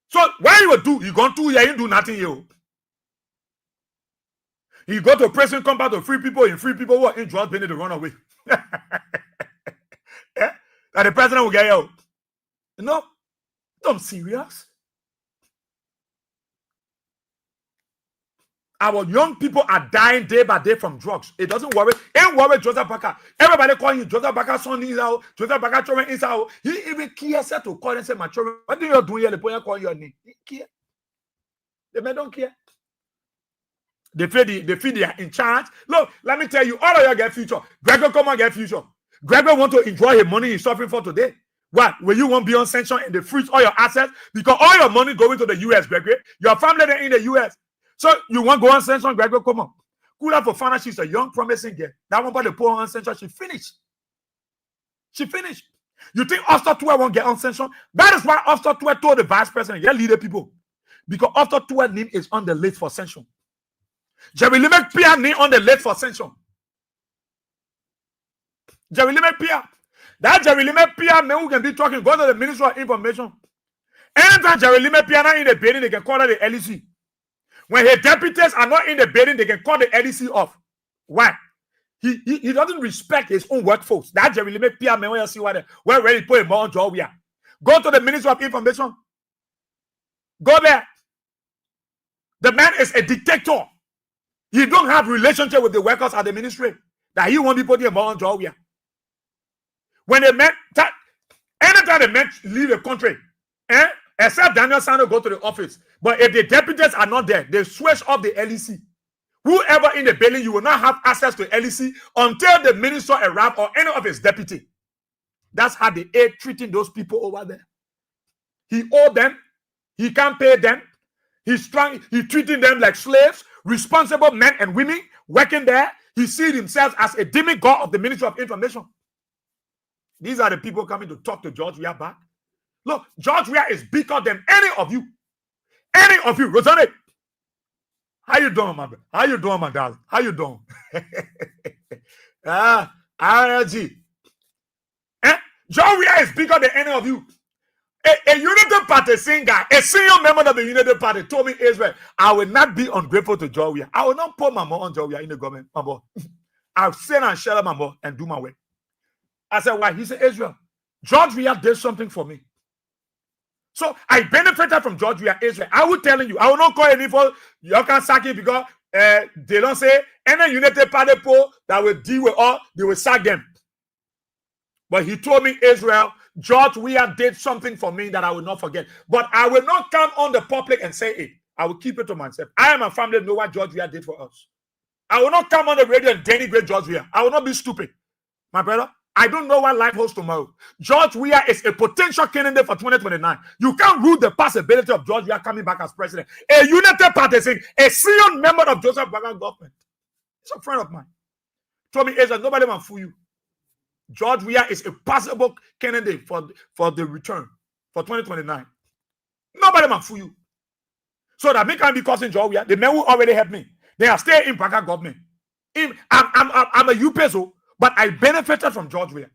So what you will do? You go 2 years, you do nothing. You go to prison, come back to free people, and free people who are in drugs, to run away. Yeah? And the president will get you. No, I'm serious. Our young people are dying day by day from drugs. It doesn't worry. Ain't worry Joseph Baker. Everybody calling you Joseph Baker's son is out. Joseph Baker children is out. He even cares to call and say, my children, what do you do here? The boy call your name. He care. The men don't care. They feel they are in charge. Look, let me tell you, all of you get future. Gregor come and get future. Gregor want to enjoy his money he's suffering for today. What? Will you want beyond sanction and the fruits all your assets? Because all your money going to the US, Gregor. Your family in the US. So you want to go on sanction, Gregor, come on. Cool for Fana, she's a young, promising girl. That one by the poor on sanction, she finished. She finished. You think Oster 12 won't get on sanction? That is why Oster 12 told the vice president, yeah, lead the people. Because Oster 12 name is on the list for sanction. Jerry Limek Pia name on the list for sanction. Jerry Limek Pia. That Jerry Limek Pia man who can be talking, go to the Ministry of Information. Anytime Jerry Limek Pia not in the building, they can call her the LEC. When his deputies are not in the building, they can call the LEC off. Why? He doesn't respect his own workforce. That Jerry Limek Pia man, when you see what we're ready to put him on job. Go to the Ministry of Information. Go there. The man is a dictator. He don't have relationship with the workers at the ministry. That he won't be putting him on job. When the men, anytime the men leave the country, except Daniel Sano go to the office. But if the deputies are not there, they switch off the LEC. Whoever in the building, you will not have access to LEC until the minister arrives or any of his deputy. That's how they are treating those people over there. He owes them. He can't pay them. He's treating them like slaves, responsible men and women working there. He sees himself as a demigod of the Ministry of Information. These are the people coming to talk to George Weah back. Look, George Weah is bigger than any of you. Any of you. Rosanne, how you doing, my brother? How you doing, my darling? How you doing? RLG. George Weah is bigger than any of you. A United Party singer, a senior member of the United Party told me, Israel, I will not be ungrateful to George Weah. I will not put my mom on George Weah in the government, my boy. I'll send and share my boy and do my way. I said, why? He said, Israel, George Weah did something for me. So I benefited from George Weah, Israel. I will tell you, I will not call any for you can sack it because they don't say any United Party poll that will deal with all, they will sack them. But he told me, Israel, George Weah did something for me that I will not forget. But I will not come on the public and say it. I will keep it to myself. I and my family know what George Weah did for us. I will not come on the radio and denigrate George Weah. I will not be stupid. My brother, I don't know what life holds tomorrow. George Weah is a potential candidate for 2029. You can't rule the possibility of George Weah coming back as president. A United Party, a senior member of Joseph Baker government. He's a friend of mine. Told me, Israel, nobody will fool you. George Weah is a possible candidate for the return for 2029. Nobody will fool you. So that me can't be causing George Weah. The men who already helped me, they are still in Baker government. I'm a UPSO. But I benefited from George Weah.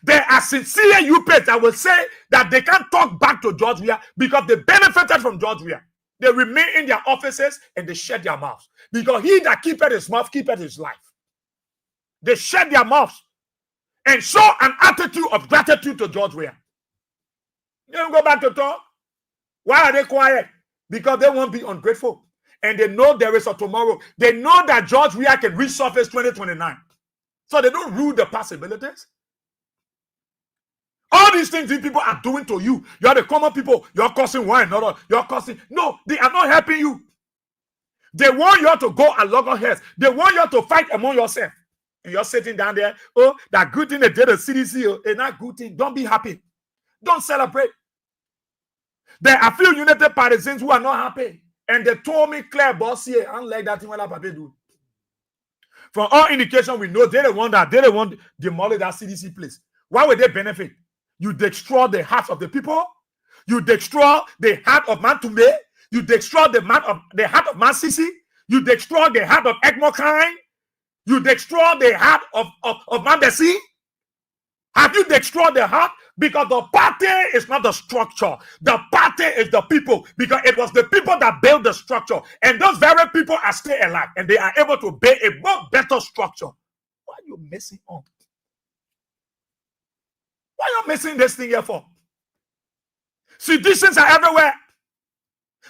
There are sincere UPs that will say that they can't talk back to George Weah because they benefited from George Weah. They remain in their offices and they shut their mouths. Because he that keepeth his mouth, keepeth his life. They shut their mouths and show an attitude of gratitude to George Weah. You don't go back to talk. Why are they quiet? Because they won't be ungrateful. And they know there is a tomorrow. They know that George Weah can resurface 2029. So they don't rule the possibilities. All these things these people are doing to you. You're the common people. You're causing one another. You're causing. No, they are not helping you. They want you to go and loggerheads. They want you to fight among yourself. And you're sitting down there. Oh, that good thing they did the CDC. It's not good thing. Don't be happy. Don't celebrate. There are few United Partisans who are not happy. And they told me, Claire Bossier, unlike that thing what Papa do. From all indication, we know they don't want that. They don't want to demolish that CDC place. Why would they benefit? You destroy the hearts of the people. You destroy the heart of Mantume. You destroy the heart of Masisi. You destroy the heart of Ekmokai. You destroy the heart of Mandesi. Have you destroyed the heart? Because the party is not the structure. The party is the people. Because it was the people that built the structure. And those very people are still alive. And they are able to build a more better structure. Why are you missing on? Why are you missing this thing here for? Seditions are everywhere.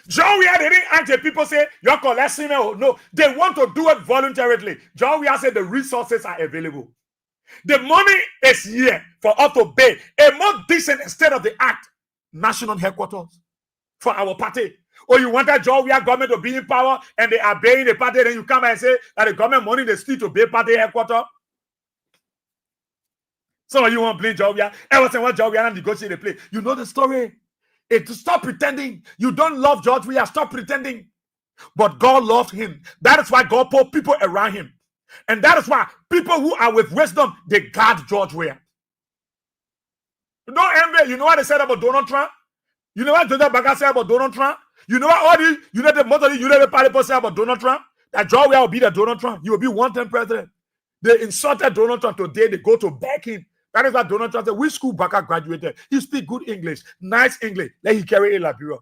John Weah didn't ask the people say, you're collecting. No, they want to do it voluntarily. John Weah said the resources are available. The money is here for us to pay a more decent state of the art national headquarters for our party. Or you want that John Weah government to be in power and they are paying the party, then you come and say that the government money they still to pay party headquarters. Some of you want to play John Weah. Ever since what John Weah negotiate the play, you know the story. Stop pretending. You don't love George Weah. Stop pretending. But God loved him. That is why God put people around him. And that is why people who are with wisdom, they guard George Weah. Don't envy. You know what they said about Donald Trump? You know what Joseph Baga said about Donald Trump? You know what all these most of the United Party people say about Donald Trump? That George Weah will be the Donald Trump. He will be one-time president. They insulted Donald Trump today. They go to back him. That is why Donald Trump said, which school Baga graduated? He speak good English, nice English. Let him carry a Liberia.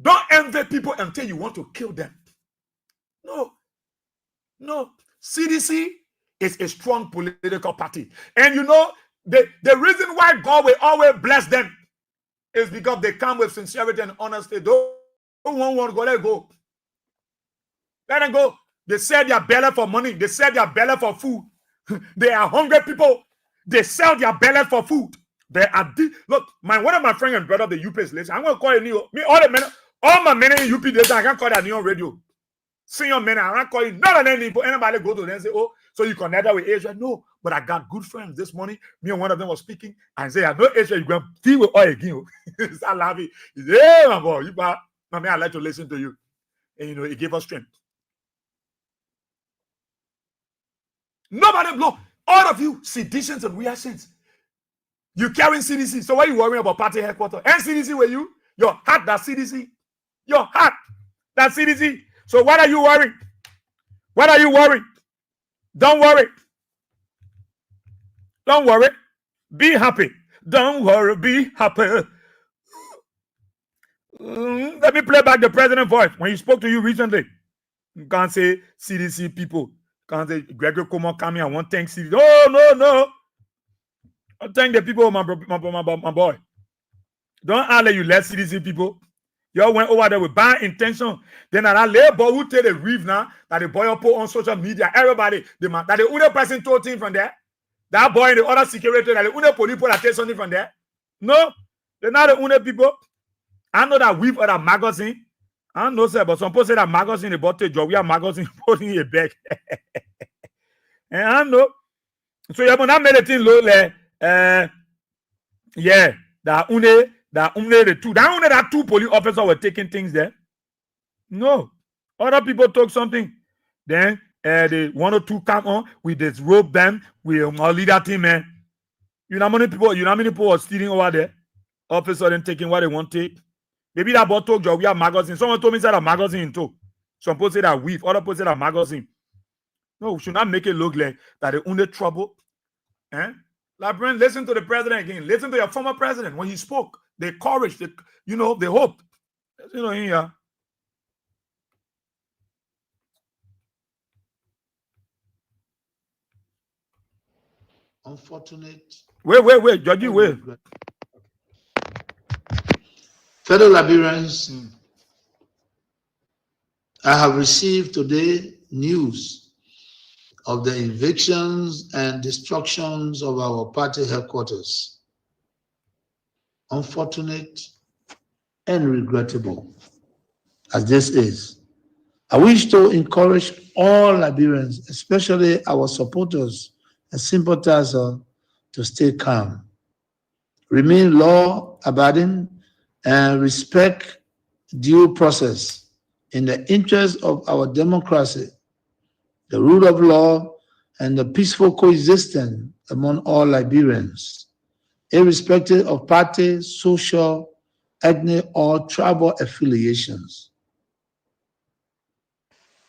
Don't envy people until you want to kill them. No. CDC is a strong political party. And you know, the reason why God will always bless them is because they come with sincerity and honesty. Don't want to go, let go. Let them go. They sell their belly for money. They sell their belly for food. They are hungry people. They sell their belly for food. They are look, one of my friends and brother, the UP is listening. I'm gonna call it new. Me, all my men in UP listen, I can't call that new on radio. Senior men, I can't call it. None of them people. Anybody go to them and say, oh, so you connect with Asia? No, but I got good friends this morning. Me and one of them was speaking and say, I know Asia, you're gonna deal with all again. I love it. He said, hey, my boy, I like to listen to you. And you know, it gave us strength. Nobody, look, all of you, seditions and reactions. You carrying CDC. So why are you worrying about party headquarters? And CDC were you? Your heart, that CDC. Your heart, that CDC. So what are you worrying? What are you worrying? Don't worry. Don't worry. Be happy. Don't worry. Be happy. Let me play back the president's voice when he spoke to you recently. You can't say CDC people. Can't say Gregory Como coming. I want to thank CDC. No. I thank the people, my boy. Don't let you let CDC people. Y'all went over there with bad intention. Then that labor who take the reef now that the boy put on social media. Everybody, that the other person told him from there. That boy in the other security, that the other police that take something from there. No, they're not the only people. I know that we've other magazine. I don't know, sir, but some people say that magazine they bought a job. We have magazine putting a bag. And I know. So you have not made a thing low there. Yeah, that only that two police officers were taking things there. No, other people took something. Then the 1 or 2 come on. We disrobe them. We lead that team, man. You know how many people are stealing over there? Officers then taking what they want to take. Maybe that bought talk job. We have magazine. Someone told me that a magazine too. Some people say that weave. Other people say that magazine. No, we should not make it look like that the only trouble. Like, friend, listen to the president again. Listen to your former president when he spoke. The courage, the hope. Here. Unfortunate. Wait, Judge, wait. Fellow Liberians, I have received today news of the evictions and destructions of our party headquarters. Unfortunate and regrettable as this is. I wish to encourage all Liberians, especially our supporters and sympathizers, to stay calm, remain law-abiding, and respect due process in the interest of our democracy, the rule of law, and the peaceful coexistence among all Liberians, irrespective of party, social, ethnic, or tribal affiliations.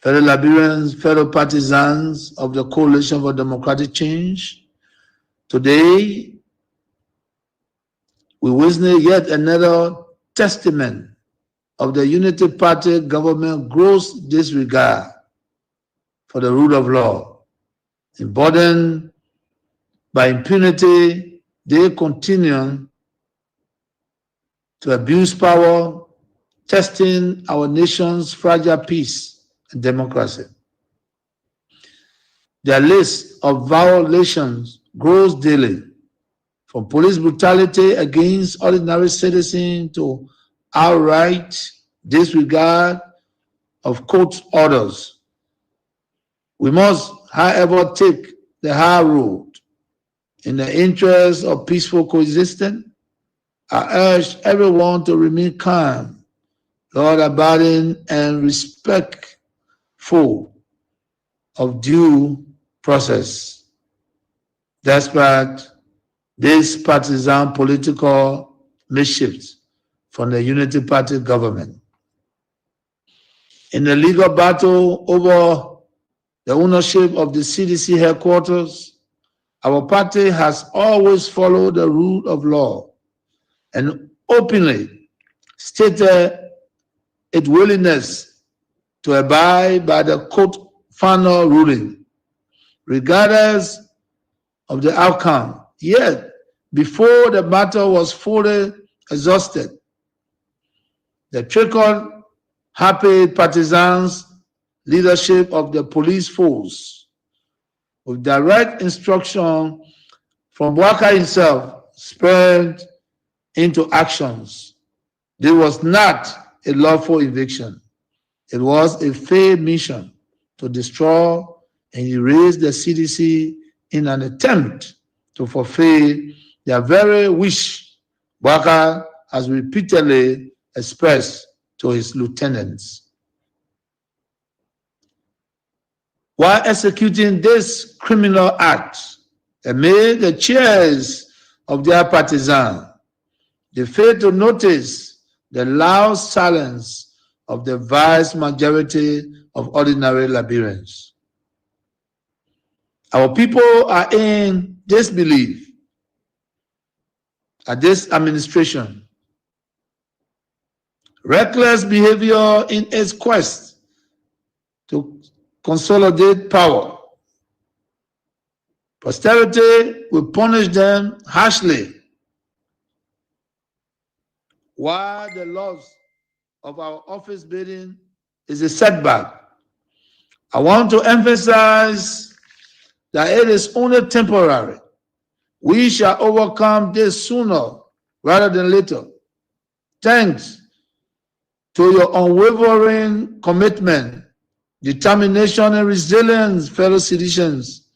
Fellow Liberians, fellow partisans of the Coalition for Democratic Change, today we witness yet another testament of the Unity Party government gross disregard for the rule of law. Emboldened by impunity, they continue to abuse power, testing our nation's fragile peace and democracy. Their list of violations grows daily, from police brutality against ordinary citizens to outright disregard of court orders. We must, however, take the high road. In the interest of peaceful coexistence, I urge everyone to remain calm, law-abiding, and respectful of due process, despite this partisan political mischiefs from the Unity Party government. In the legal battle over the ownership of the CDC headquarters, our party has always followed the rule of law and openly stated its willingness to abide by the court final ruling, regardless of the outcome. Yet, before the matter was fully exhausted, the trigger-happy partisans leadership of the police force, with direct instruction from Walker himself, spurred into actions. This was not a lawful eviction. It was a failed mission to destroy and erase the CDC in an attempt to fulfill their very wish Walker has repeatedly expressed to his lieutenants. While executing this criminal act, amid the cheers of their partisans, they failed to notice the loud silence of the vast majority of ordinary Liberians. Our people are in disbelief at this administration. Reckless behavior in its quest to consolidate power. Posterity will punish them harshly, while the loss of our office building is a setback. I want to emphasize that it is only temporary. We shall overcome this sooner rather than later. Thanks to your unwavering commitment, determination, and resilience, fellow citizens,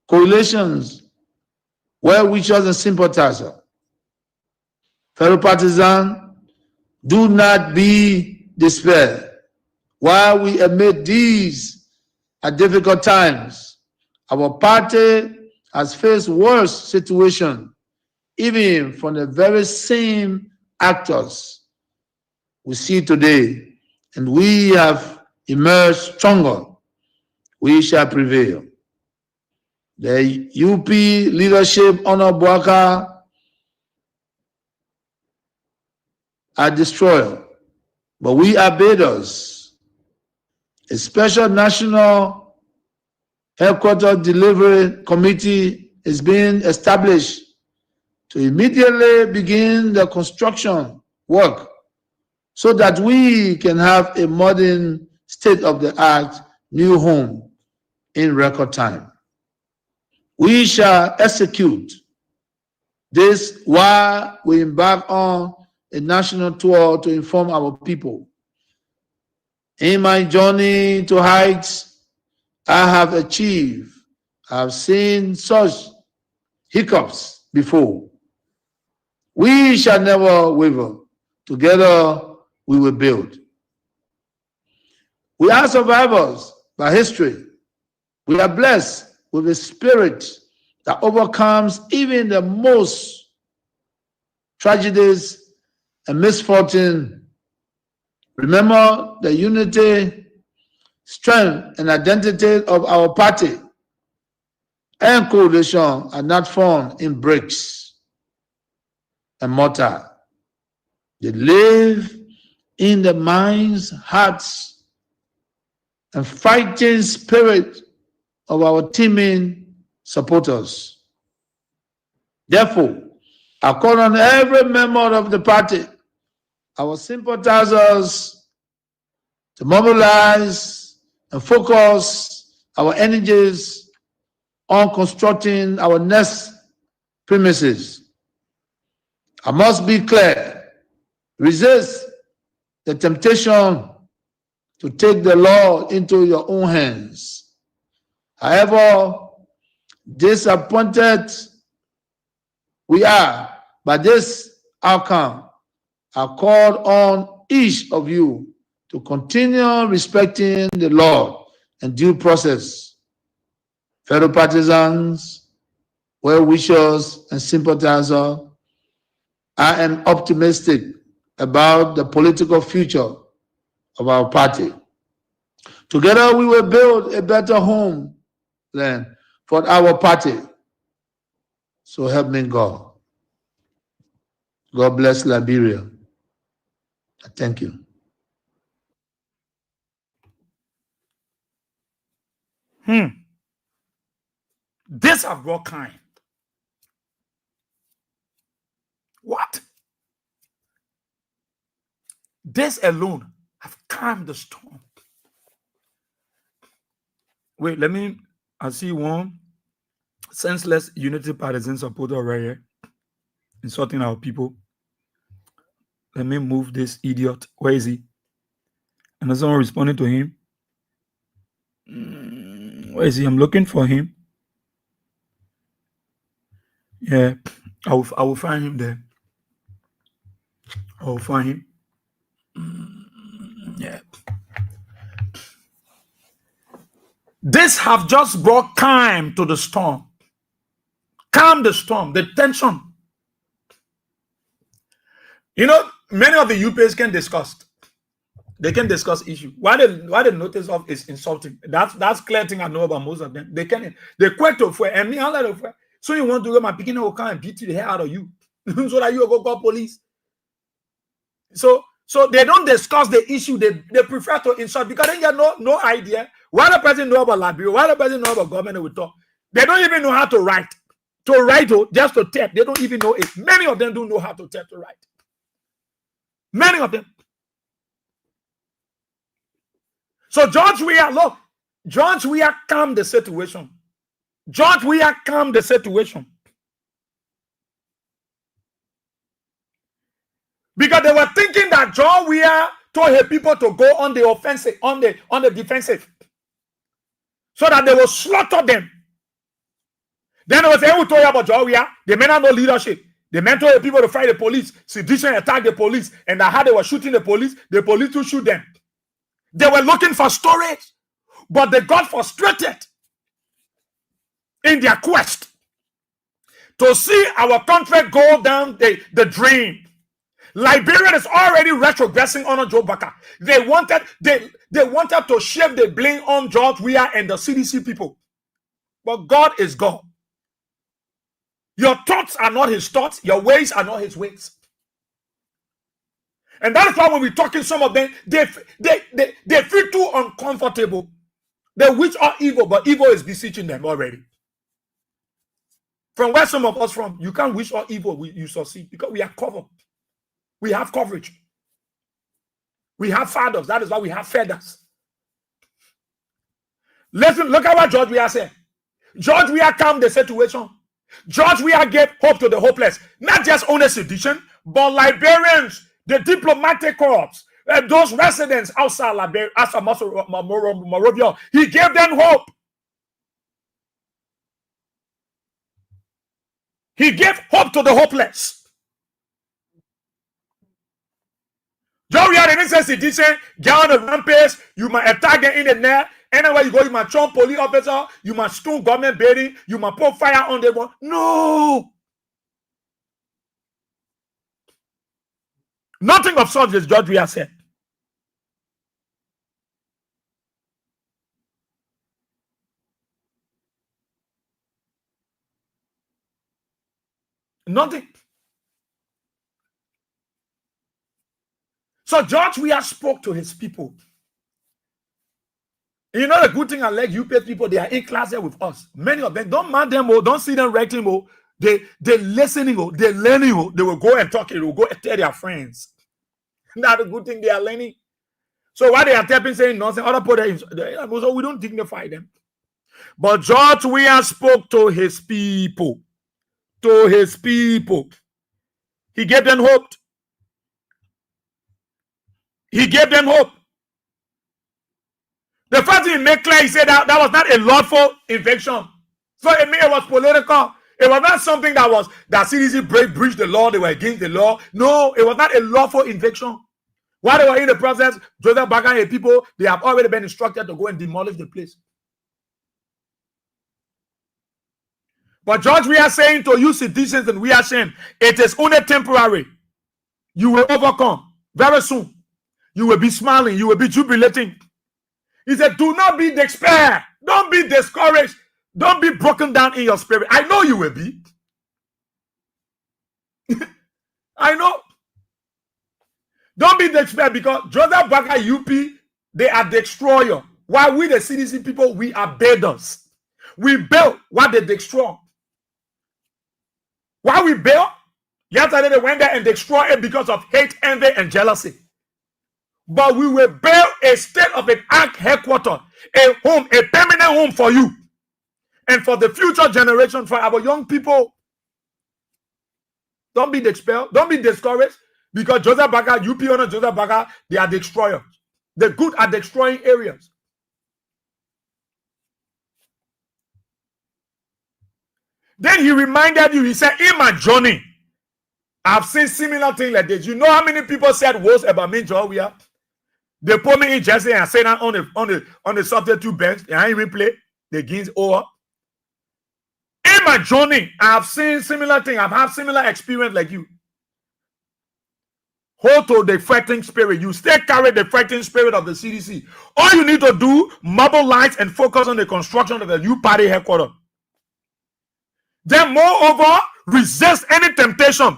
coalitions, well-wishers, and sympathizers. Fellow partisans, do not be despaired. While we admit these are difficult times, our party has faced worse situations, even from the very same actors we see today, and we have emerged stronger. We shall prevail. The UP leadership, Honor Bwaka, are destroyed, but we are builders. A special national headquarters delivery committee is being established to immediately begin the construction work so that we can have a modern, state-of-the-art new home in record time. We shall execute this while we embark on a national tour to inform our people. In my journey to heights I have achieved, I have seen such hiccups before. We shall never waver. Together we will build. We are survivors by history. We are blessed with a spirit that overcomes even the most tragedies and misfortune. Remember the unity, strength, and identity of our party and coalition are not formed in bricks and mortar. They live in the minds, hearts, and fighting spirit of our teaming supporters. Therefore, I call on every member of the party, our sympathizers, to mobilize and focus our energies on constructing our next premises. I must be clear. Resist the temptation to take the law into your own hands. However disappointed we are by this outcome, I call on each of you to continue respecting the law and due process. Fellow partisans, well-wishers, and sympathizers, I am optimistic about the political future of our party. Together we will build a better homeland for our party. So help me God. God bless Liberia. Thank you. This have brought kind. What? This alone have calmed the storm. Wait, I see one senseless unity partisan supporter right here insulting our people. Let me move this idiot. Where is he? And there's someone responding to him. Where is he? I'm looking for him. Yeah, I will find him there. I will find him. Yeah. This have just brought calm to the storm. Calm the storm, the tension. You know, many of the UPs can discuss. They can discuss issue. Why the notice of is insulting? That's clear thing I know about most of them. They quit to for and me all that. So you want to go my picking will come and beat the hair out of you so that you go call police. So they don't discuss the issue. They prefer to insult because they have no idea why the person know about Liberia, why the person know about government will talk. They don't even know how to write. To write just to type. They don't even know it. Many of them don't know how to type to write. Many of them. So George Weah calmed the situation. George Weah calmed the situation. Because they were thinking that George Weah told his people to go on the offensive, on the defensive, so that they will slaughter them. Then it was able to talk about George Weah. They may not know leadership. They meant told the people to fight the police. Sedition attacked the police, and how they were shooting the police to shoot them. They were looking for storage, but they got frustrated in their quest to see our country go down the drain. Liberia is already retrogressing under Joe Baka. They wanted to shift the blame on George Weah and the CDC people. But God is God. Your thoughts are not his thoughts. Your ways are not his ways. And that's why when we're talking, some of them, they feel too uncomfortable. They wish are evil, but evil is beseeching them already. From where some of us from, you can't wish all evil, you succeed because we are covered. We have coverage. We have fathers. That is why we have feathers. Listen, look at what George Weah said. George Weah calmed the situation. George Weah gave hope to the hopeless. Not just only sedition, but Liberians, the diplomatic corps, those residents outside Liberia, outside Monrovia, he gave them hope. He gave hope to the hopeless. George Weah didn't say sedition, get on the rampage, you might attack them in the net. Anywhere you go, you might chomp police officer, you might stone government building, you might put fire on the one. No. Nothing of such as George Weah said. Nothing. So George Weah spoke to his people. You know the good thing I like UP people, they are in class here with us. Many of them, don't mind them, don't see them writing, they listening, they learning, they will go and talk, they will go and tell their friends. That's the good thing they are learning. So while they are tapping, saying nonsense, other people, so we don't dignify them. But George Weah spoke to his people. To his people. He gave them hope. He gave them hope. The first thing he made clear, he said that was not a lawful invasion. So it was political. It was not something that CDC breached the law, they were against the law. No, it was not a lawful invasion. While they were in the process, Joseph Baga and people, they have already been instructed to go and demolish the place. But George Weah saying to you citizens and we are saying, it is only temporary. You will overcome very soon. You will be smiling, you will be jubilating. He said, do not be despair. Don't be discouraged. Don't be broken down in your spirit. I know you will be. I know. Don't be despair because Joseph Baga UP, they are destroyer. While we the CDC people, we are builders. We build what they destroy. While we build, yesterday they went there and destroyed it because of hate, envy, and jealousy. But we will build a state-of-the-art headquarters, a home, a permanent home for you. And for the future generation, for our young people. Don't be expelled. Don't be discouraged. Because Joseph Baga, UP owner Joseph Baga, they are destroyers. The good are destroying areas. Then he reminded you, he said, in my journey, I've seen similar things like this. You know how many people said words about me, George Weah? They put me in Jesse and say that on the substitute bench, and I even play the games over. In my journey, I've seen similar things. I've had similar experience like you. Hold to the fighting spirit. You still carry the fighting spirit of the CDC. All you need to do, mobilize and focus on the construction of the new party headquarters. Then, moreover, resist any temptation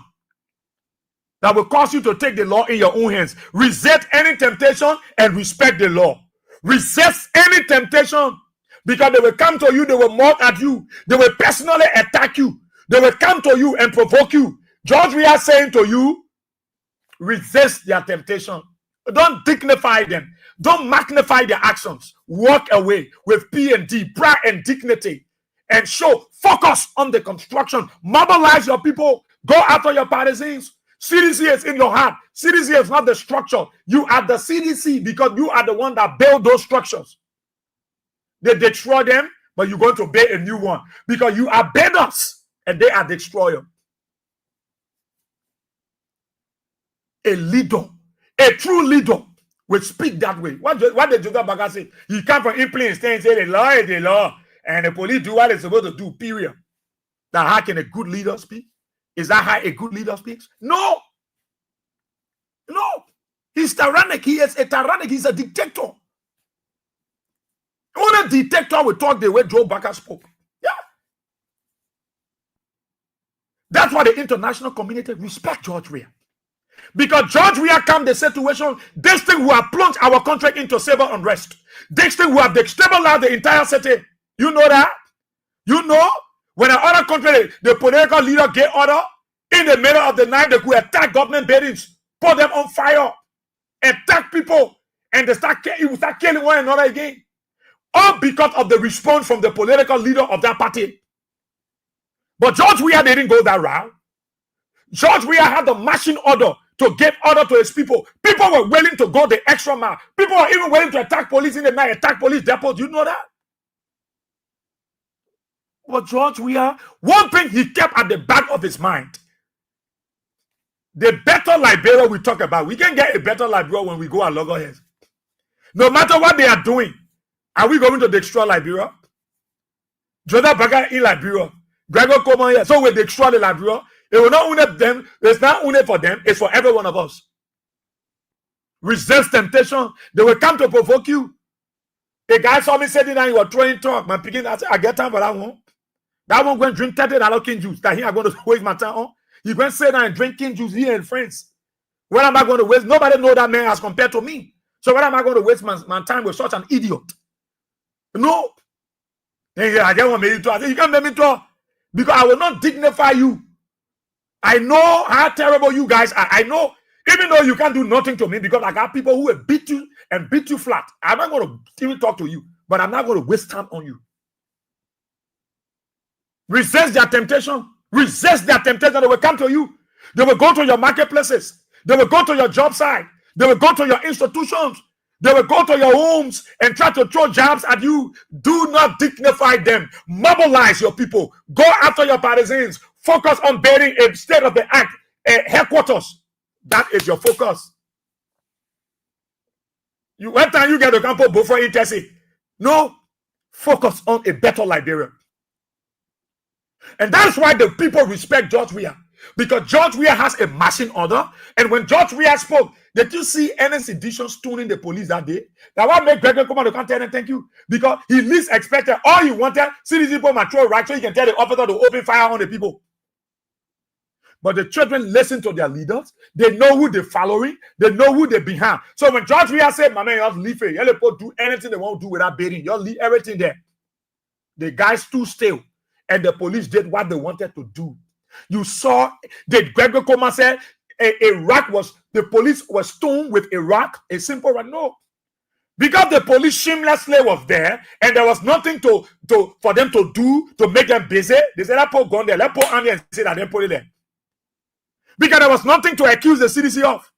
that will cause you to take the law in your own hands. Resist any temptation and respect the law. Resist any temptation because they will come to you, they will mock at you, they will personally attack you, they will come to you and provoke you. George Weah saying to you, resist their temptation. Don't dignify them. Don't magnify their actions. Walk away with P&D, pride and dignity, and show focus on the construction. Mobilize your people. Go after your partisans. CDC is in your heart. CDC is not the structure. You are the CDC because you are the one that built those structures. They destroy them, but you're going to build a new one because you are builders and they are destroyers. A leader, a true leader will speak that way. What did Joseph Baga say? He come from influence and say the law is the law and the police do what they're supposed to do, period. Now, how can a good leader speak? Is that how a good leader speaks? No. No. He's tyrannic. He is a tyrannic. He's a dictator. Only a dictator will talk the way Joe Baga spoke. Yeah. That's why the international community respect George Weah. Because George Weah come the situation, this thing will have plunged our country into civil unrest. This thing will have destabilized the entire city. You know that? You know? When another country, the political leader get order, in the middle of the night, they could attack government buildings, put them on fire, attack people, and they start killing one another again. All because of the response from the political leader of that party. But George Weah didn't go that route. George Weah had the marching order to give order to his people. People were willing to go the extra mile. People were even willing to attack police in the night, attack police depots. You know that? But George Weah, one thing he kept at the back of his mind. The better Liberia we talk about, we can get a better Liberia when we go at loggerheads. No matter what they are doing, are we going to destroy Liberia? Joseph Baga in Liberia. Gregor come on here. So we destroy the Liberia. It will not only them, it's not only for them, it's for every one of us. Resist temptation. They will come to provoke you. A guy saw me sitting down, you were throwing talk. My picking, I said, I get time for that one. That one go and drink $30 king juice. That here I'm going to waste my time on. You go and sit down and drink king juice here in France. What am I going to waste? Nobody know that man as compared to me. So what am I going to waste my time with such an idiot? No. I just want me to talk. You can't make me talk. Because I will not dignify you. I know how terrible you guys are. I know, even though you can't do nothing to me, because I got people who will beat you and beat you flat. I'm not going to even talk to you, but I'm not going to waste time on you. Resist their temptation. Resist their temptation. They will come to you. They will go to your marketplaces. They will go to your job site. They will go to your institutions. They will go to your homes and try to throw jabs at you. Do not dignify them. Mobilize your people. Go after your partisans. Focus on building a state-of-the-art headquarters. That is your focus. One time you get to campo before intercede. No. Focus on a better Liberia. And that's why the people respect George Weah. Because George Weah has a marching order. And when George Weah spoke, did you see any sedition stoning the police that day? That what made Gregor come out to tell them thank you? Because he least expected all he wanted, citizen people mature right, so he can tell the officer to open fire on the people. But the children listen to their leaders. They know who they're following. They know who they're behind. So when George Weah said, my man, you have to leave it. You have to do anything they want to do without baiting. You leave everything there. The guys stood still. And the police did what they wanted to do. You saw that Gregor Koma said a rock was, the police was stoned with a rock, a simple rock. No. Because the police shamelessly was there and there was nothing for them to do to make them busy. They said, let's put gun there, let's put army and say that, then put it there. Because there was nothing to accuse the CDC of.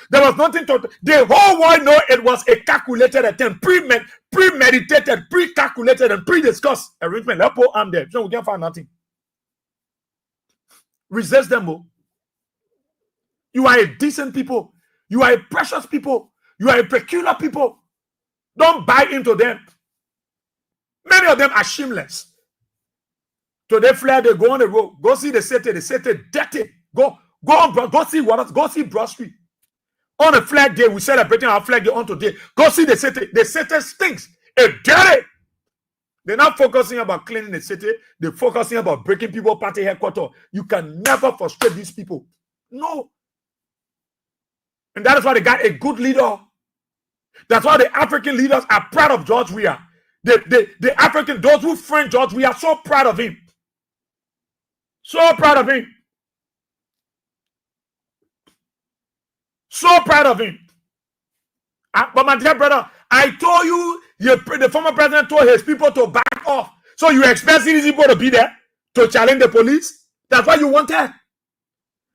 There was nothing to, the whole world know it was a calculated attempt, premeditated, pre-calculated, and pre-discussed arrangement. Let's put arm there. So we can't find nothing. Resist them, oh. You are a decent people. You are a precious people. You are a peculiar people. Don't buy into them. Many of them are shameless. So they flare, they go on the road. Go see the city dirty. Go see what? Go see Broad Street. On a flag day, we're celebrating our flag day on today. Go see the city. The city stinks. It's dirty. They're not focusing about cleaning the city. They're focusing about breaking people party headquarters. You can never frustrate these people. No. And that is why they got a good leader. That's why the African leaders are proud of George Weah. The African, those who friend George Weah are so proud of him. So proud of him. So proud of him. But my dear brother, I told you, the former president told his people to back off. So you expect these people to be there to challenge the police? That's what you wanted.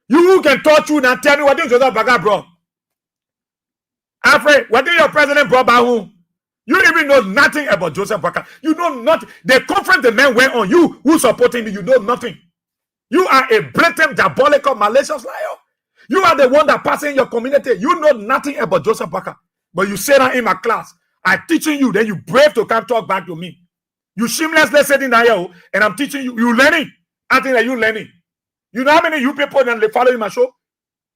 You who can touch you now, tell me what did Joseph Baga brought? Alfred, what did your president brought back home? You even know nothing about Joseph Baga. You know nothing. The conference the man went on, you who supporting me, you know nothing. You are a blatant, diabolical, malicious liar. You are the one that passes in your community. You know nothing about Joseph Baga. But you say that in my class. I'm teaching you, then you brave to come talk back to me. You shamelessly sitting there, and I'm teaching you. You learning. I think that you learning. You know how many you people that they follow in my show?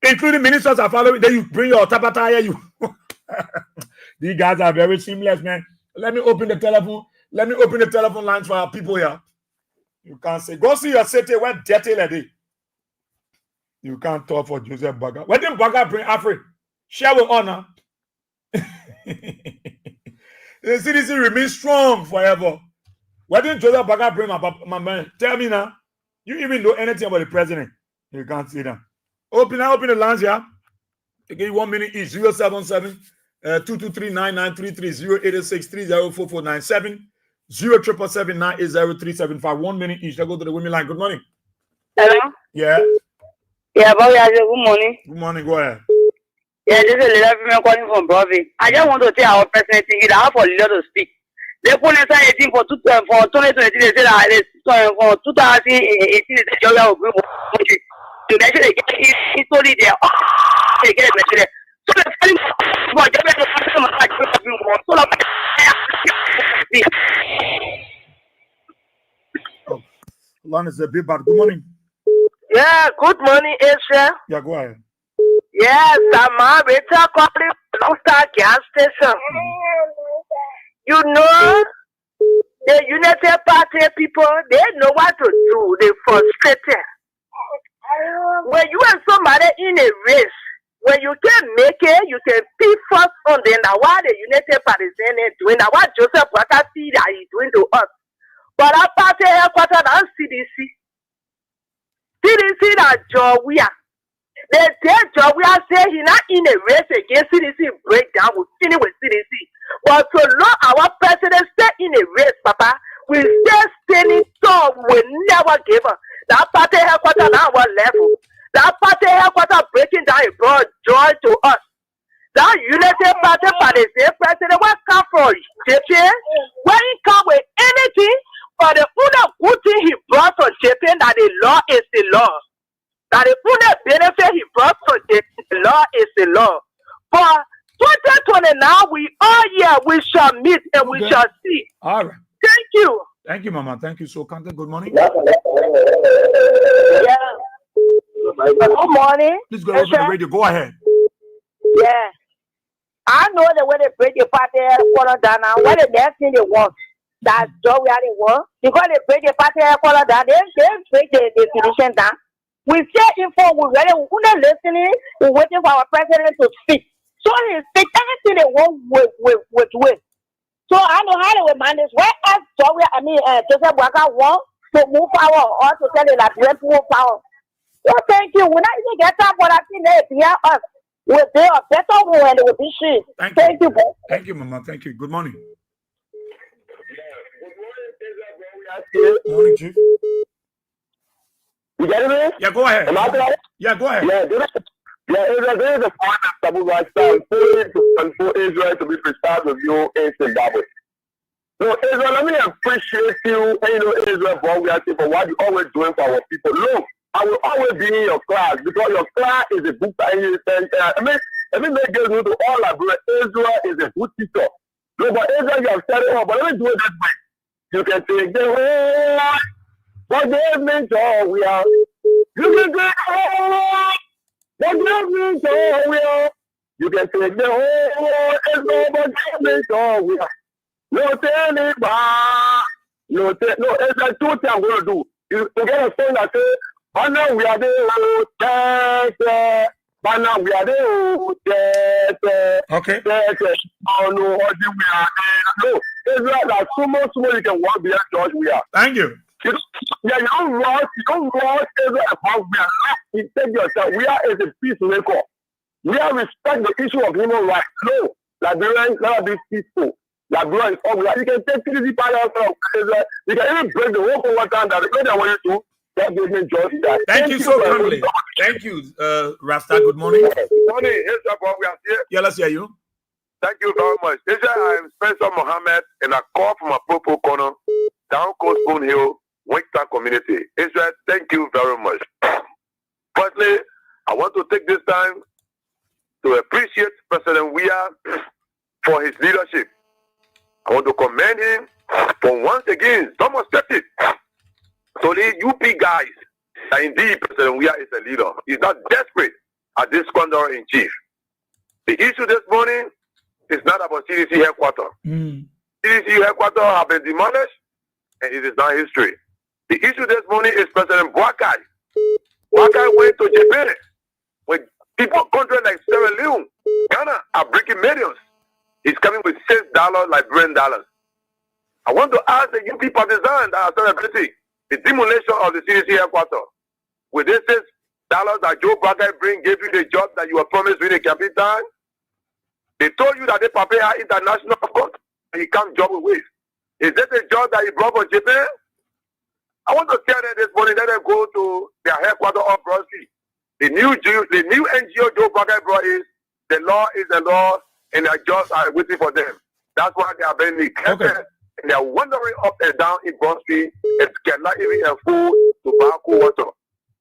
Including ministers are following. Then you bring your tabata here. You these guys are very seamless, man. Let me open the telephone. Let me open the telephone lines for our people here. You can't say, go see your city where dirty lady. You can't talk for Joseph Baga. When did Baga bring Africa? Share with honor. The CDC remains strong forever. Why didn't Joseph Baga bring my man? Tell me now. You even know anything about the president? You can't see that. Open the lines here. I give you 1 minute each. 077 223 9933 086 304497 0777 980 1 minute each. Let's go to the women line. Good morning. Hello? Yeah. Yeah, Bobby, good morning. Good morning. Go ahead. Yeah, this is a little female calling from Bobby. I just want to tell our president that I have for leader to speak. They put inside 18 for 2020. They said that for 2018, they said Georgia will bring country. to mention again, he's only there. They get it. So the funny but oh, line is a bit bad. Good morning. Yeah, good morning, Asia. Yeah, go ahead. Yes, I'm Rita calling from Star gas station. You know, the United Party people, they know what to do. They're frustrated. When you are somebody in a race, when you can make it, you can be first on them. Now, what the United Party is doing, now what Joseph Boakai see that he's doing to us. But our party headquarters and CDC. CDC that John Weah. They tell John Weah say he's not in a race against CDC breakdown. We'll finish with CDC. But so long our president stay in a race, Papa, we stay standing tall. We never give up. That party headquarters at our level. That party headquarters breaking down a broad joy to us. That United Party for the same president will come for Japan. When he come with anything, but the only good thing he brought to Japan, that the law is the law. That the only benefit he brought to Japan, the law is the law. For 2020 now, we all here, we shall meet and we shall see. All right. Thank you. Thank you, Mama. Thank you. So, Kante, good morning. Yeah. Good morning. Please go over the radio. Go ahead. Yeah. I know that when they break the party headquarters down now, what the next thing they want, that's job we are they want. Because they break the party headquarters down, they break the definition down. We say info, we're not listening, we're waiting for our president to speak. So he speak everything they want with. So I know how they will manage. Whereas Joseph Boakai want to move power or to tell the Liberian to move power. So thank you. We're not even get time for that thing they hear us. We'll be a better one and it will be shit. Thank you. Thank you, Mama. Thank you. Good morning. Good morning, Chief. You get me? Yeah, go ahead. Am I right? Yeah, go ahead. Yeah, there is a point that Sabu was for Israel to be precise with you in Zimbabwe. So Israel, let me appreciate you and Israel for what you always doing for our people. Look, I will always be in your class because your class is a good time. Let me make it to all Liberia. Israel is a good teacher. Look, but Israel, you have said it all, but let me do it this way. You can take the whole, but they mean so we are. You can take the whole, but they mean so we are. You can take the whole, Israel, but they mean so we are. No, tell me, no, it's like two things I'm going to do. You get a song that says, but now we are the but now we are the Okay. Oh no, we are no. It's like so much more you can walk behind George we are. Thank you. You don't rush Israel about we are not. You take yourself. We are as a peacemaker. We are respect the issue of human rights. No, Liberians never be peaceful. Liberia is all we are. You can take PDC part of Israel. You can even break the whole one time that they want you to. Thank you so kindly. Thank you, Rasta. Good morning. Good morning. Here's what we are here. Yeah, let's hear you. Thank you very much. I'm Spencer Mohammed, and I call from a Popo Corner, down Coast Spoon Hill, Winktown community. Israel, thank you very much. Firstly, I want to take this time to appreciate President Weah for his leadership. I want to commend him for once again demonstrating to the UP guys that indeed President Weah is a leader. He's not desperate at this commander-in-chief. The issue this morning is not about CDC headquarters. CDC headquarters have been demolished, and it is not history. The issue this morning is President Boakai. Boakai went to Japan with people countries like Sierra Leone, Ghana are breaking millions. He's coming with $6 Liberian dollars. I want to ask the UP partisans that are celebrating the demolition of the CDC headquarters. With this $6 that Joe Boakai gave you the job that you were promised during the campaign time, they told you that they prepare international court and he can't job with waste. Is this a job that he brought from Japan? I want to tell them this morning, let them go to their headquarters on Broad Street. The new NGO Joe Boakai brought is the law is the law and their jobs are waiting for them. That's why they are being neglected. Okay. And they are wandering up and down in Broad Street and cannot even afford tobacco water.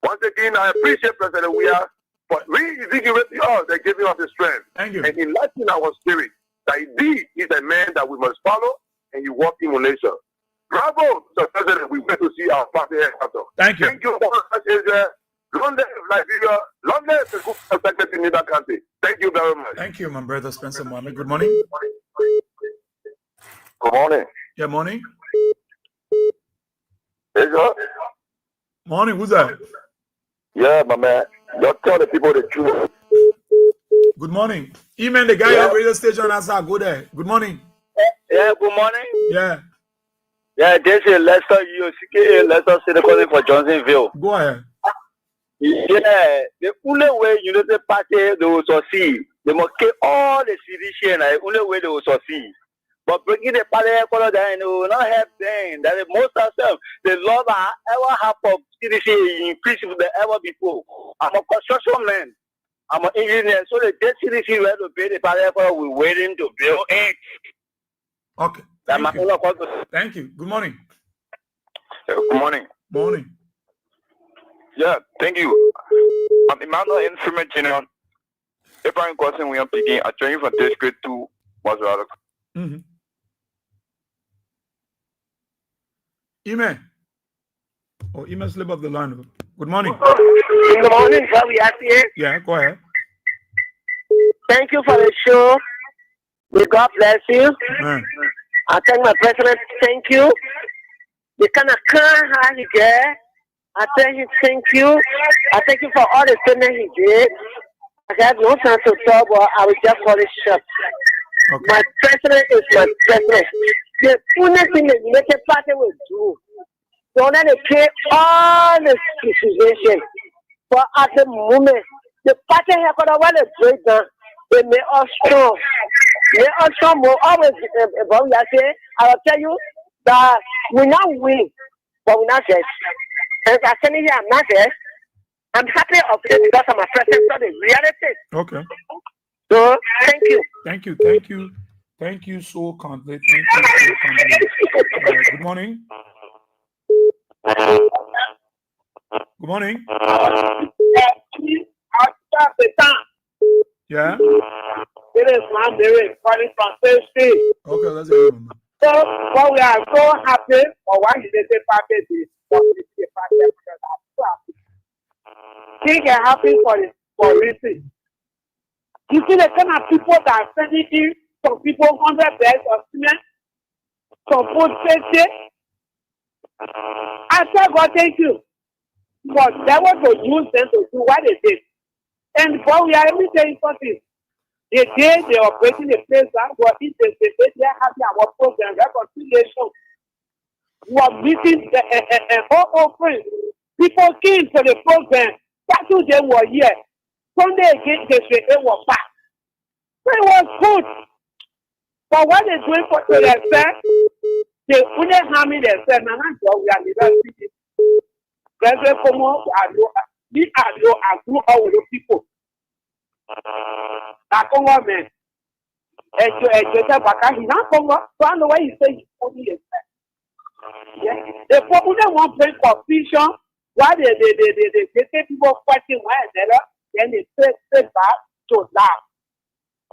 Once again, I appreciate President Weah for reinvigorating us and giving us the strength. Thank you. And enlightening our spirit that indeed is a man that we must follow and you walk in relation. Bravo, Mr. President. We wait to see our party headquarters. Thank you. Thank you for Israel. Long live Liberia. Long live the good perspective in either country. Thank you very much. Thank you, my brother Spencer Mohammed. Good morning. Good morning. Yeah, morning. Israel? Morning, who's that? Yeah, my man. Just tell the people the truth. Good morning. Email the guy at radio station as I go there. Good morning. Yeah, good morning. Yeah. Yeah, this is Lester UCK, Lester City calling for Johnsonville. Go ahead. Yeah, the only way United Party they will succeed, they must kill all the sedition. The only way they will succeed. But bringing the party color down, they will not help them. That the most of them, the love I ever have of CDC increased than ever before. I'm a construction man. I'm an engineer, so the dead CDC where to pay the party color, we're waiting to build it. Okay. Thank you. Good morning. Good morning. Morning. Yeah, thank you. I'm Emmanuel Instrument General. Abraham Question we are picking. I joined from District 2, Mazurado. Email. Oh, email slip of the line. Good morning. Good morning, sir. We are here. Yeah, go ahead. Thank you for the show. May God bless you. Man. I thank my president. Thank you. The kind of kind how he did. I thank him. Thank you. I thank you for all the statements he did. I have no time to talk, but I will just call it short. Okay. My president is my president. The only thing the United Party will do, they want to pay all the situation. But at the moment, the party has got a while to break down. They make us strong. They also will always, I will tell you that we not win, but we not dead. And I tell you, I'm not dead. I'm happy of it because I'm a president of the reality. Okay. So, thank you. Thank you. Thank you. Thank you so kindly. Thank you so kindly. Good morning. Good morning. Yeah. It is my Mary calling from State Street. Okay, let's hear it. So, what we are so happy for why he did party is things are happening for reason. You see the kind of people that are sending in, some people 100 bags of cement, some food safety. I said, God, thank you. But that was to use them to do what they did. And but we are every day something. The day they are breaking the place down, but if they are having our program, reconciliation. We are meeting all friends. People came to the program. Saturday were here. Sunday again, they were back. So it was good. But what they're doing for themselves, they wouldn't harm themselves. And we are university. President Como, we are grew all with the people. That Congo man. And you said, he's not Congo. So I know why he says he's only himself. Yeah. The people that want to bring confusion, why they say people fighting one another, then they say back to laugh.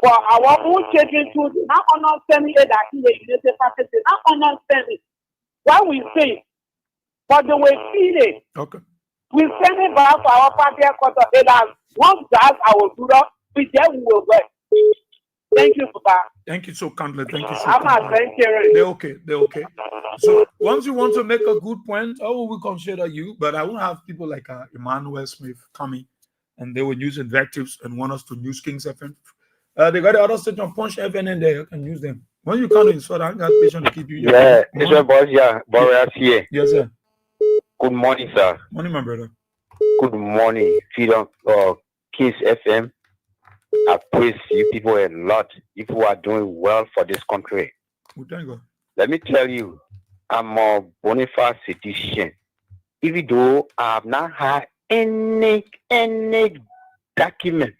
For our own children too, they not understand it that in the United States, they not understand it. Why we say, but they will feel it. Okay. We send it back for our party headquarters. It has once that I will do that, we then we will work. Thank you for that. Thank you so kindly. Thank you so I'm kindly. thank you. They're okay. They're okay. So once you want to make a good point, I will consider you. But I won't have people like Emmanuel Smith coming and they will use invectives and want us to use King's FM. They got the other station Punch FM in there. You can use them. When you come in, so I got patient to keep you. Yeah, it's your boss. Yeah, Boreas here. Yes, sir. Good morning, sir. Morning, my brother. Good morning, Freedom Kings FM. I praise you people a lot. You people are doing well for this country. Well, thank God. Let me tell you, I'm a bona fide citizen. Even though I have not had any document,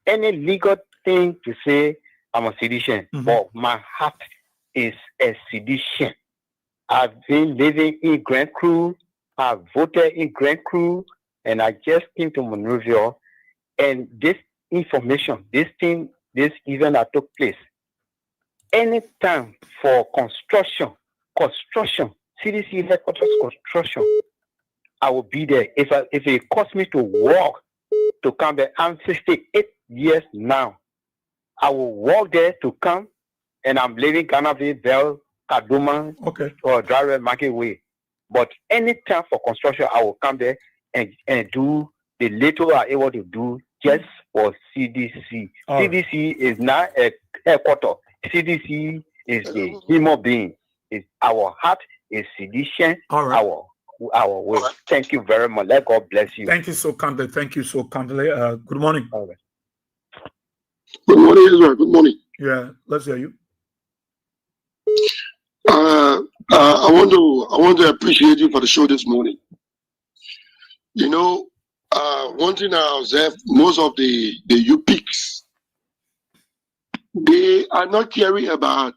any legal thing to say I'm a citizen, but my heart is a citizen. I've been living in Grand Crew. I've voted in Grand Crew. and I just came to Monrovia, and this information, this event that took place, anytime for construction, CDC headquarters construction, I will be there. If it costs me to walk to come there, I'm 68 years now. I will walk there to come, and I'm living Ganaville, Bell, Kaduma, or Driver Market Way. But anytime for construction, I will come there and do the little I'm able to do just for CDC. CDC is not a headquarters. CDC is the human being. It's our heart is sedition. Our way. Thank you very much. Let God bless you. Thank you so kindly. Thank you so kindly. Good morning. Good morning, Israel. Good morning. Yeah, let's hear you. I want to appreciate you for the show this morning. You know, one thing I observed, most of the UPICs, they are not caring about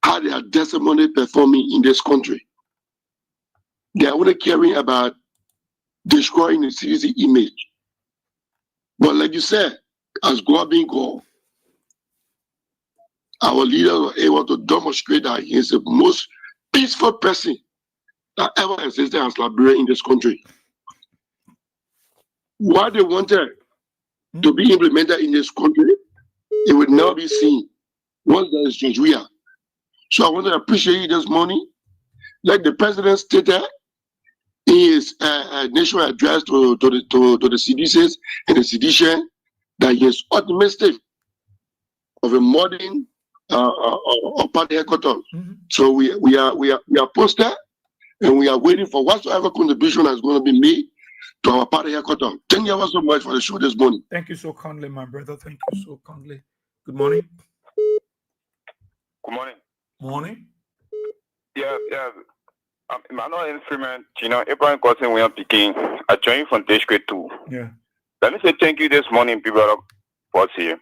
how their testimony performing in this country. They are only caring about destroying the CDC image. But like you said, as God being God, our leader was able to demonstrate that he is the most peaceful person that ever existed as Liberia in this country. What they wanted to be implemented in this country, it would never be seen once there is President Weah. So I want to appreciate you this morning. Like the president stated in his national address to the CDCs and the sedition, that he is optimistic of a modern party headquarters. So we are posted, and we are waiting for whatsoever contribution is going to be made to our party headquarters. Thank you ever so much for the show this morning. Thank you so kindly, my brother. Thank you so kindly. Good morning. Good morning. Morning. Yeah. Emmanuel Instrument, Abraham Cousin, we are speaking. I join you from District 2. Yeah. Let me say thank you this morning, people for us here.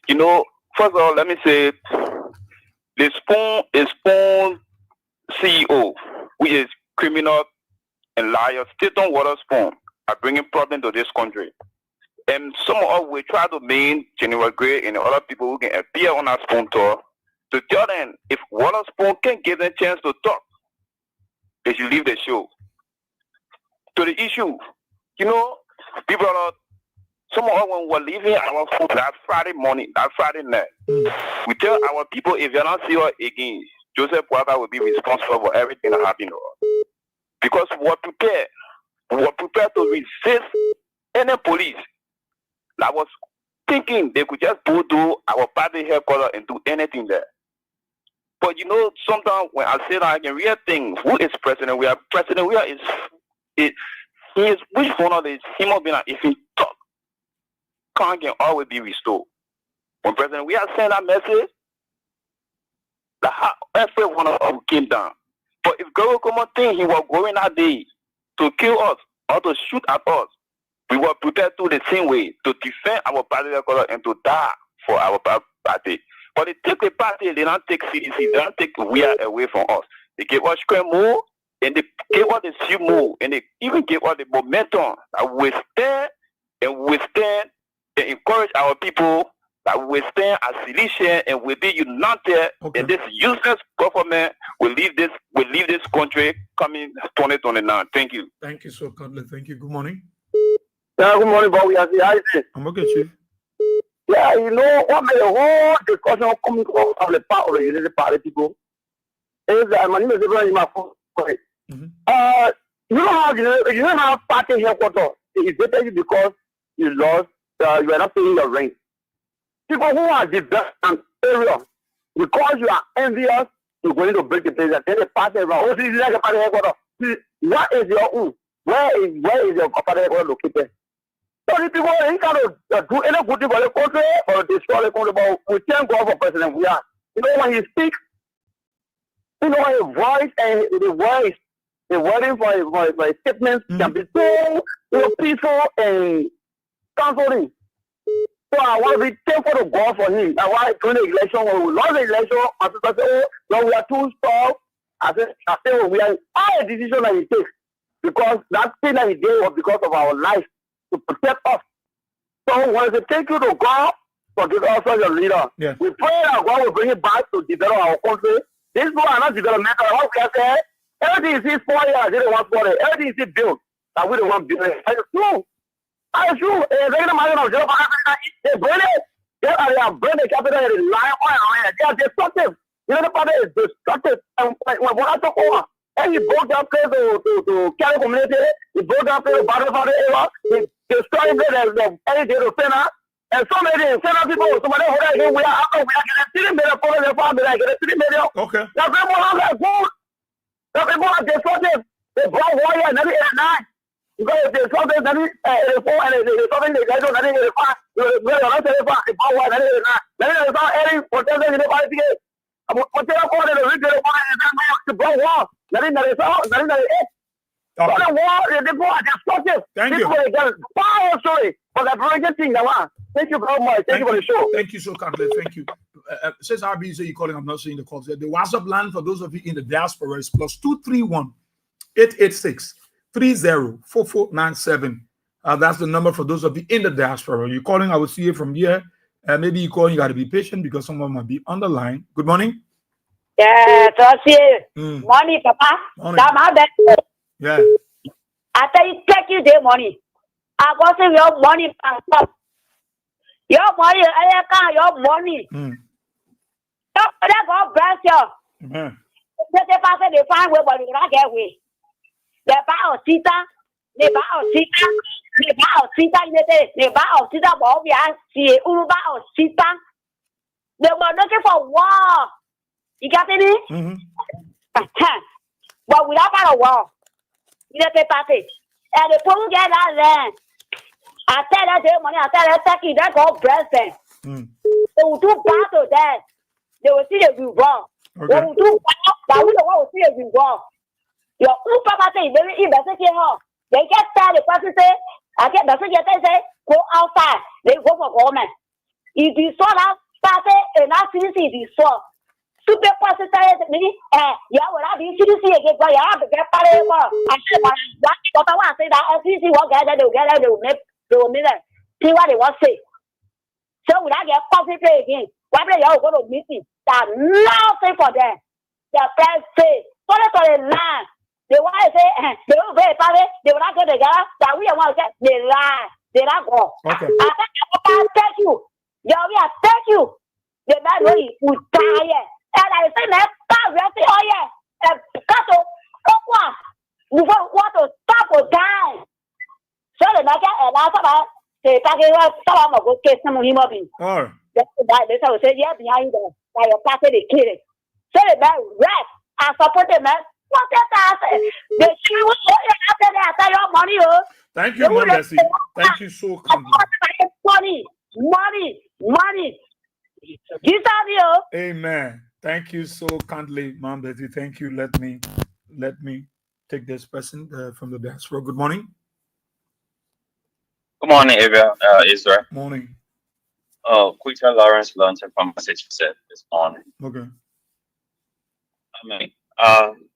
First of all, let me say the Spoon CEO, which is criminal and liar, Staton Water Spoon, are bringing problems to this country. And some of us will try to mean General Gray and other people who can appear on our Spoon tour to tell them if Water Spoon can give them a chance to talk, they should leave the show. To the issue, people some of us when we're leaving our food that Friday morning, that Friday night, we tell our people if you're not see us again, Joseph Boaga will be responsible for everything that happened to us. Because we're prepared to resist any police that was thinking they could just go to our party headquarters and do anything there. But sometimes when I say that I can real things, who is President Weah? President Weah he is which one of these human beings, if he talk, can always be restored. When President Weah sent that message, every one of us came down. But if God come think he was going that day to kill us or to shoot at us, we were prepared to the same way to defend our party record and to die for our party. But they take the party, they don't take CDC, they don't take Weah away from us. They gave us square move, and they gave us the few move, and they even gave us the momentum that we stand and encourage our people that we stand as sedition and will be united, and this useless government will leave this country coming 2029. Thank you. Thank you so kindly. Thank you. Good morning. Yeah, good morning, Bob. I'm okay, Chief. Yeah, what made the whole discussion coming from the part of the Unity Party people is that my name is Ibrahim. You know how party headquarters is better because you lost, you are not paying your rent. People who are the best area, because you are envious, you're going to break the place and then the party around. Oh, see, like a party headquarters. See, what is your own? Where is your party headquarters located? So the people ain't going to do any good thing for the country or destroy the country, but we thank God for President Weah. When he speaks, his voice and the wording for his statements can be so peaceful and comforting. So I want to be thankful to God for him. I want during the election, when we lost the election, my people say, we are too strong. I said, we are all the decision that he takes. because that thing that he did was because of our life to protect us. So we want to thank you to God for giving us such a leader. Yes. We pray that God will bring it back to develop our country. These people are not developmental. What we have said, everything is 4 years, they don't want 40. Everything is built, that we don't want build it. That is true. That is true. Regular man of Africa, they bring it. They are bringing the capital and rely on it. They are destructive. You know, the party is destructive. And when I talk over, and he broke that place to carry community, he broke that place to battle for the era, he destroyed the energy to center. And so many people, somebody who are here, we are getting 3 million for the family, I get 3 million. Okay. The people are like good. The people are destructive. They brought warrior in 1989. Because they saw this 1984 and they saw the guys on 1985. They brought warrior in 1989. They saw any potential in the party. What they are calling the original one is to bring war. 1998. So the war, the people are destructive. Thank you. Power story for the American thing. Thank you very much. Thank you for the show. Thank you so kindly. Thank you. Says RB, say you're calling. I'm not seeing the calls. The WhatsApp line for those of you in the diaspora is +231 886 304497. That's the number for those of you in the diaspora. You're calling, I will see you from here. Maybe you call, you got to be patient because someone might be on the line. Good morning. Yeah, morning, Papa. Morning. Yeah. After you take you their money, I go say your money, your money, your money. That God bless you. Amen. They find way, but you not get way. They buy a Sita, they buy a Sita, they buy a Sita, they buy a Sita, but we are see Uruba or Sita. They were looking for war. You got any? But we don't got a war. You know, they party. And the people get that land. I tell them their money, I tell them, take it, that God bless them. They will do battle there. They will see the reward. They will do battle, but we don't want to see a reward. Your own papa say, they get tired. The person say, I get the secretary say, go outside. They go for government. If you saw that party and that CDC, you saw super positive me, yeah, well, I be CDC again, but you have to get party. I said, what I want to say that CDC will get there, they will make it. See what they want to say. So when I get positive again, why do you go to meeting? That's nothing for them. The press say, follow to the land. They want to say, they will be party, they will not go together, that we want to get, they lie, they not go. Okay. I thank you. Yeah, we are thank you. The man will die. And I say, man, stop resting, oh yeah. And cut to, we want to stop or die. So the matter, and I thought, they talking about some of the case, some human beings. All right. They say, yeah, behind them, by your party, they kill it. So the man, rest, I support the man. What that they should after they ask your money. Thank you, Mom Bessie. Thank you so kindly. Money. Amen. Thank you so kindly, Mom Bessie. Thank you. Let me take this person from the diaspora. Good morning. Good morning, Israel. Morning. Quita Lawrence Lawrence from Massachusetts this morning. Okay.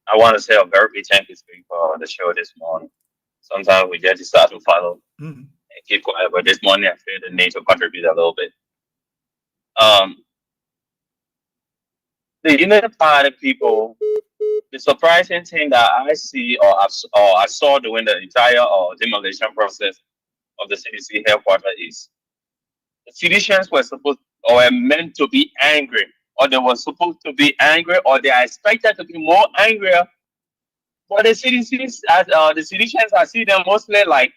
I want to say a very big thank you for the show this morning. Sometimes we just start to follow and keep quiet, but this morning I feel the need to contribute a little bit. The United Party people, the surprising thing that I see or I saw during the entire demolition process of the CDC headquarters is the citizens were meant to be angry, or they were supposed to be angry, or they are expected to be more angrier. But the citizens, the citizens, I see them mostly like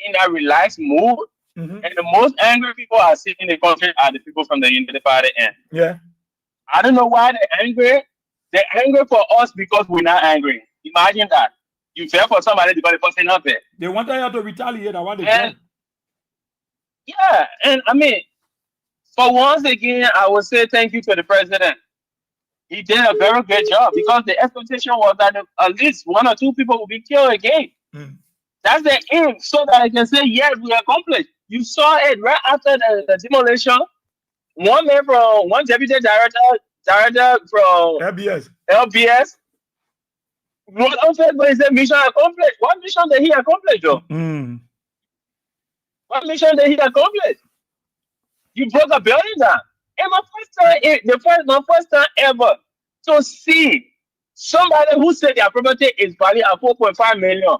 in a relaxed mood. And the most angry people I see in the country are the people from the United Party end. Yeah. I don't know why they're angry. They're angry for us because we're not angry. Imagine that. You feel for somebody because the person not there. They want you to retaliate. I want to. Yeah, and I mean, for once again, I will say thank you to the president. He did a very good job because the expectation was that at least 1 or 2 people will be killed again. That's the aim, so that I can say, yes, we accomplished. You saw it right after the demolition. One deputy director from LBS What on Facebook, he said mission accomplished. What mission did he accomplish, Joe? What mission did he accomplish? You broke a building down. And my first time ever to see somebody who said their property is valued at 4.5 million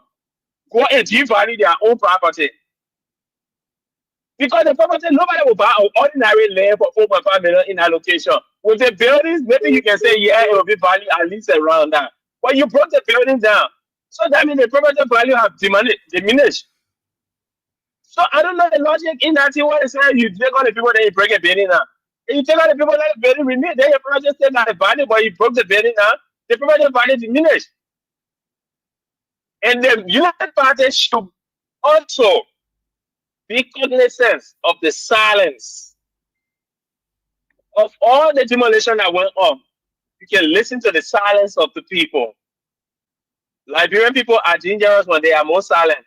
go and devalue their own property. Because the property, nobody will buy an ordinary land for 4.5 million in allocation. With the buildings, maybe you can say, yeah, it will be valued at least around that. But you broke the building down. So that means the property value have diminished. So I don't know the logic in that. What is saying, you take all the people that you break a building down. And you take all the people that the building remain, then your property still got a value, but you broke the building down, the property value diminished. And the United Party should also be cognizant of the silence of all the demolition that went on. You can listen to the silence of the people. Liberian people are dangerous when they are more silent.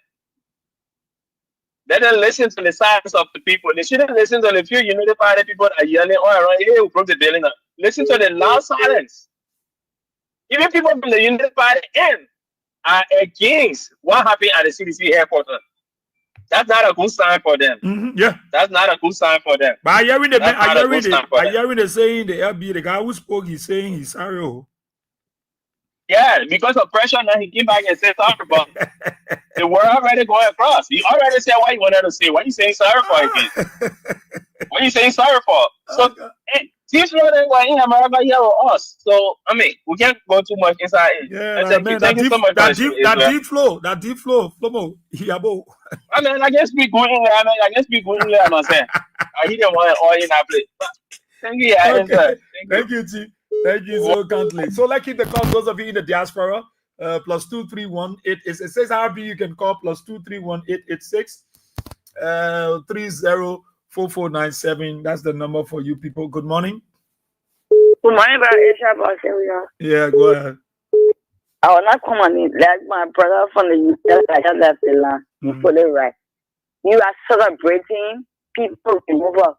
Let them listen to the silence of the people. They shouldn't listen to the few United Party people that are yelling all around, hey, we broke the building up. Listen to the loud silence. Even people from the United Party are against what happened at the CDC headquarters. That's not a good sign for them. Yeah. That's not a good sign for them. But I hearing the saying the LB, the guy who spoke, he's saying he's sorry. Yeah, because of pressure now he came back and said sorry, but the word already going across. He already said what he wanted to say. What are you saying sorry for again? What are you saying sorry for? So this running in America here with us. So I mean, we can't go too much inside it. Yeah, thank you so much. That deep flow, Flomo, Yabo. I mean, I can speak good English. I can speak good English myself. I didn't want all in that place. Thank you, okay. Thank you, T. Thank you so kindly. So let's keep the call. Those of you in the diaspora, +231 it says RB. You can call +231 886 304497. That's the number for you people. Good morning. Good morning, Aisha. Yeah, go ahead. I will not come on it like my brother from the UK. I just left the land. You fully right. You are celebrating people remove us.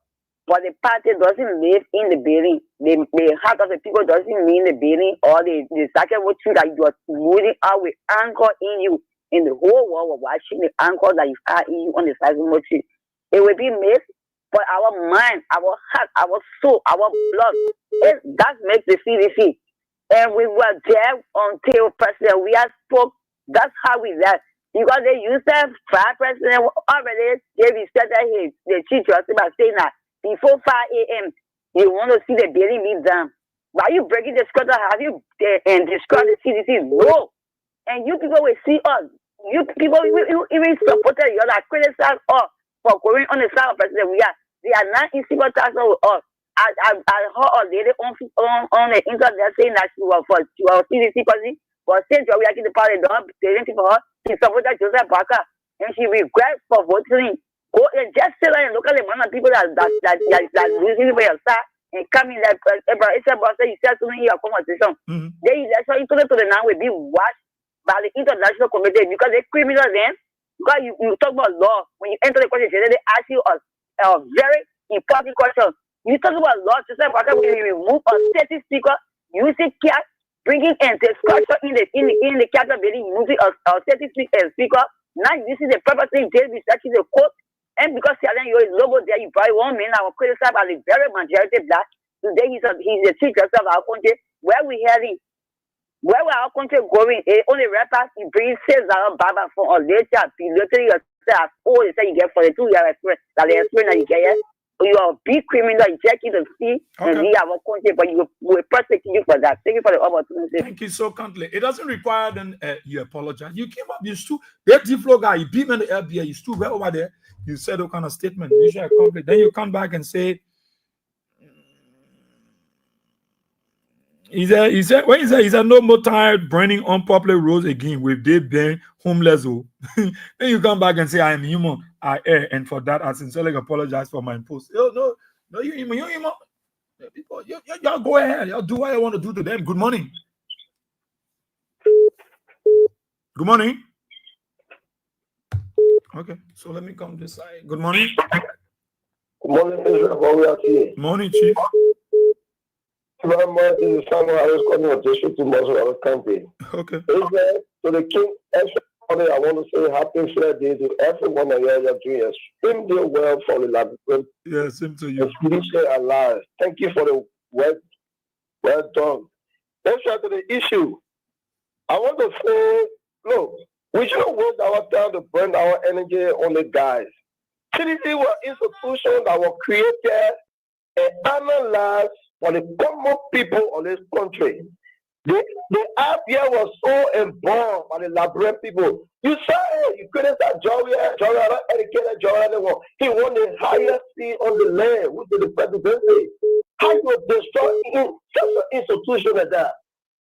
But the party doesn't live in the building. The heart of the people doesn't live in the building, or the second what you that you are moving out with anchor in you. In the whole world was watching the anchor that you have in you on the side of the tree. It will be missed, but our mind, our heart, our soul, our blood, that makes the CDC. And we were there until President Weah spoke. That's how we left. Because they used that fire president already, they said that the chief justice by saying that before 5 a.m., you want to see the building be done. Why are you breaking the structure? Have you and destroyed the CDC? No. And you people will see us. You people even supported you that criticize us for going on the side of President Weah. They are not in sympathizing with us. I heard a lady on the internet saying that she was CDC person, but since we are getting the party done, for her, she supported Joseph Barker, and she regrets for voting. Go and just sit there and look at the amount of people that losing for your side and coming like it's about you said to me in your conversation. The election into the now will be watched by the international committee because they criminal then. Because you talk about law when you enter the question, they ask you a very important question. You talk about law, just like when you remove a state speaker, using cat, bringing in the structure in the cabinet building, using a state speaker, not using the proper thing, just researching the court. And because your logo there, you probably won't mean our criticized by the very majority black. Today he's the chief justice of our country. Where we heading? Where will our country going? Only rappers you bring $6 Baba for a later, literally yourself. Oh, you say you get for the 2 year experience, that the experience that you get. You are a big criminal, you check it to see and leave our country, but you will prosecute you for that. Thank you for the opportunity. Thank you so kindly. It doesn't require then you apologize. You came up, you stood, that D-Flow guy, you beat me in the LBA, you stood right over there. You said all kind of statement. You should accomplish. Then you come back and say, he said, no more tired burning unpopular roads again with they being homeless. Then you come back and say, I am human, I err, and for that I sincerely apologize for my post. No, you human. People, y'all go ahead, y'all do what I want to do to them. Good morning. Good morning. Okay, so let me come this side. Good morning. Good morning, Israel. Morning, Chief. Very much. This is Samuel. I was calling a district to Muscle County. Okay. Amen. To the King, everybody, I want to say happy fair day to everyone that you're doing extremely well for the Labyrinth. Yeah, same to you. Spiritually alive. Thank you for the work. Well done. Let's try to the issue. I want to say, look, we shouldn't waste our time to burn our energy on the guys. CDC were institutions that were created and analyzed for the common people of this country. The idea was so involved by the Liberian people. You say you couldn't say Joria, not educated Joria anymore. He won the highest seat on the land, which is the presidency. How you destroy such an institution like that?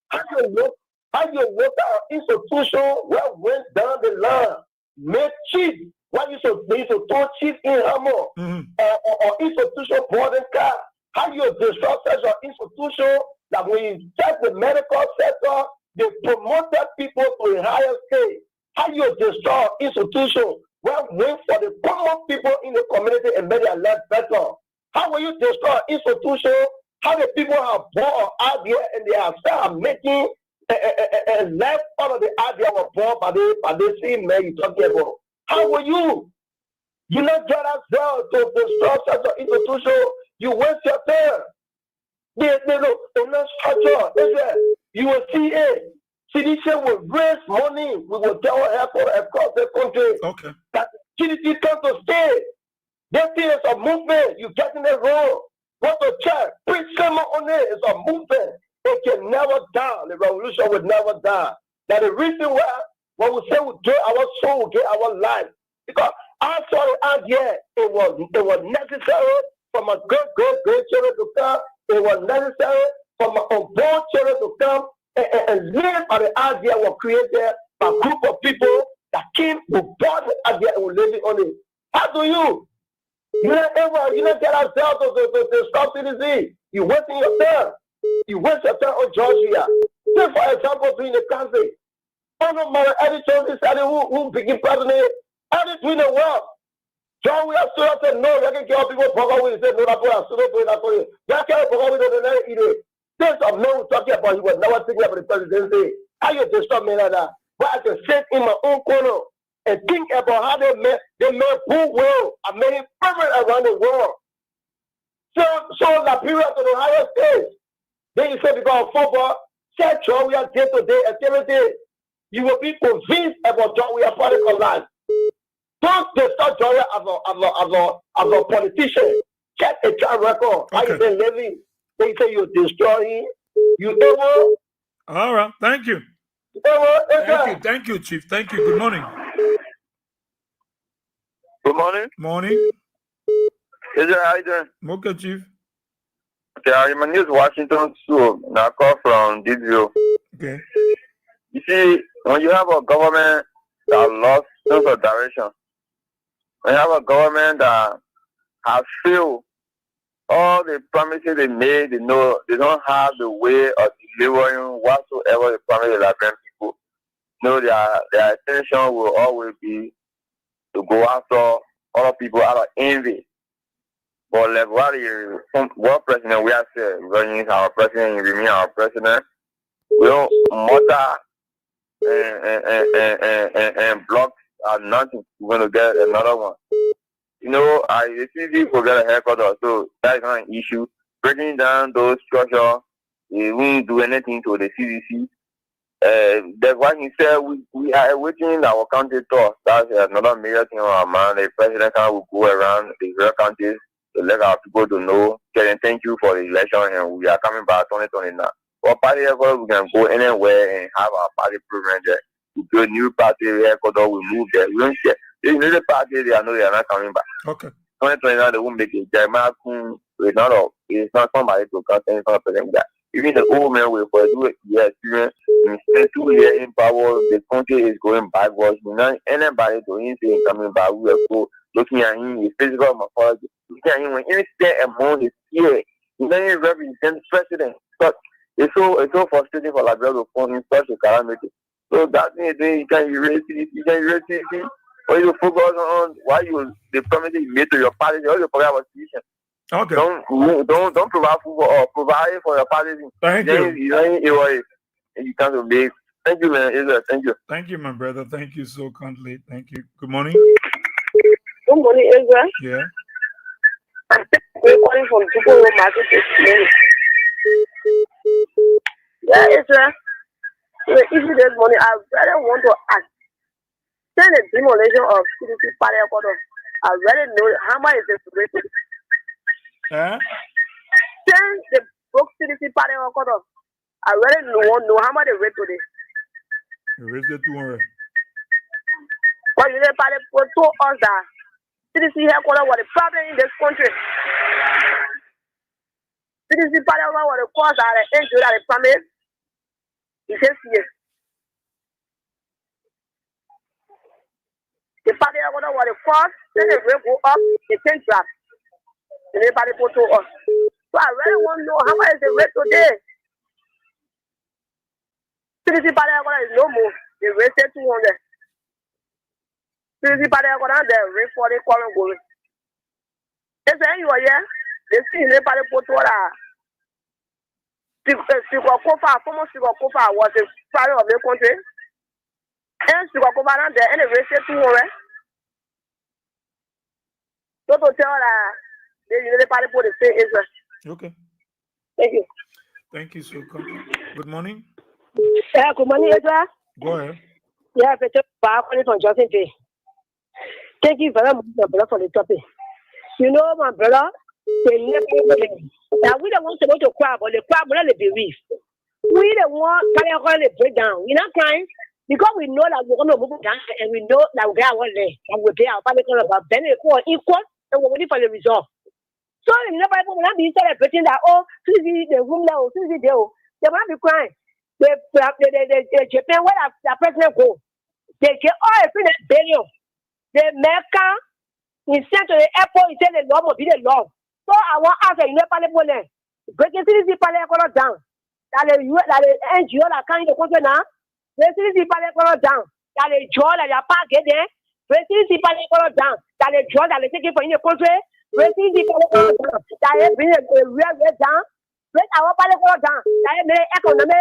How you look at an institution where went down the line, made chief. Why you so throw chief in Hammer or institution boarding car? How you destroy such an institution that when you check the medical sector, they promoted people to a higher scale? How you destroy institution where wait for the common people in the community and make their life better? How will you destroy institution? How the people have born out there and they have started making and left all of the idea was born by the same man you're talking about? How will you? You not get yourself to destroy such an institution. You waste your time. They not structure. You will see it. CDC will raise money. We will tell headquarters across the country. Okay. That CDC comes to stay. This is a movement. You get in the road. Want to check. Preach someone on it. It's a movement. It can never die. The revolution will never die. That's the reason why when we say we get our soul, we get our life. Because I saw it out here. It was necessary for my great children to come. It was necessary for my unborn children to come and live by the idea was created by a group of people that came to born the idea and were living on it. How do you? You don't get ourselves to stop CDC. You wasting your time. You waste your time on Georgia. Take for example, in the country. One of my editors decided who became president. Edit in the world. John, we have stood up and said, no, you can kill people for we said, no, that's what I stood up for you. That can't for we don't know either. There's a man talking about he was never thinking about the presidency. How you disturb me like that? But I can sit in my own corner and think about how they made who will. I made it perfect around the world. So Liberia to the highest stage. Then you say because of football, check John, we are day-to-day activity. You will be convinced about John, we are political life. Don't discuss John as a politician. Check a track record. How you been living? They say you're destroying. You ever? All right. Thank you. Thank you, Chief. Thank you. Good morning. Good morning. Morning. Is it how you doing? Okay, Chief. Okay, I'm in News Washington, so now I call from DBO. Okay. You see, when you have a government that lost sense of direction, when you have a government that has failed all the promises they made, they know they don't have the way of delivering whatsoever they promise the Liberian people. Their intention will always be to go after other people out of envy. But like what President Weah said, running our president, he remain our president. We don't murder and block are nothing. We're going to get another one. The CDC will get a haircut, so that is not an issue. Breaking down those structures, it won't do anything to the CDC. That's why he said we are waiting our country tour. That's another major thing on our mind. The president will go around the various countries to let our people to know. Thank you for the election, and we are coming back 2029. For party effort, we can go anywhere and have our party program there. We build new party headquarters, we move there. We don't care. They know the party, they know they are not coming back. Okay. 2029, they won't make it. It's not somebody to come and for president that. Even the old man will for do the experience. In 2 years in power, the country is going backwards. Not anybody to anything coming back. We are go looking at him, his physical morphology. Looking at him when he stay among his peers. He doesn't represent the president. But it's so frustrating for Liberia to form in such a calamity. So that thing you can erase it, or you focus on why the promises you made to your party, all you forget about decision. Okay. Don't provide food or provide for your party. Thank you. You can't obey. Thank you, man. Israel. Thank you. Thank you, my brother. Thank you so kindly. Thank you. Good morning. Good morning, Israel. Yeah. We're calling from Jupiter Market this morning. Yeah, Israel. The issue this morning, I really want to ask. Since the demolition of CDC Party Quarter, I really know how much is the rate. Since the book CDC Party Quarter, I really want to know how much the rate today. The rate is 200. But you know, Party told us that CDC headquarters was the problem in this country. CDC Party was the cause of the injury that they promised. He says yes. The party was the cause, then the rate go up, the thing drop. And everybody put to us. So I really want to know how much is the rate today. CDC Party is no more. The rate is 200. CDC Party the rate for the current goal. It's when you are here, they see the party put to us. Speaker Kofa, former Speaker Kofa was the father of the country. And Speaker Kofa there, and the rate is 200. So to tell the party put the same Israel. Okay. Thank you. Thank you so much. Good morning. Good morning, Israel. Go ahead. Yeah, Peter, calling from Johnson Day. Thank you very much, my brother, for the topic. You know, my brother, they never now we don't want to go to crowd, but the crowd will not be rich. We don't want to break down. We're not crying because we know that we're going to move down and we know that we're going to lay and we'll pay our family about then equal and we're waiting for the result. So in the Bible will not be celebrating that see the room now, see the deal. They will not be crying. The Japan where the president go. They get all a billion. The America he sent to the airport, he said the law will be the law. So I want to ask you know, breaking CDC down. That the NGO that can't the country now. The CDC down. That the jaw that your park get there. The CDC down. That the jaw that they take it for in the country. The CDC down. That they bring a real way down. Let our down. That they make economy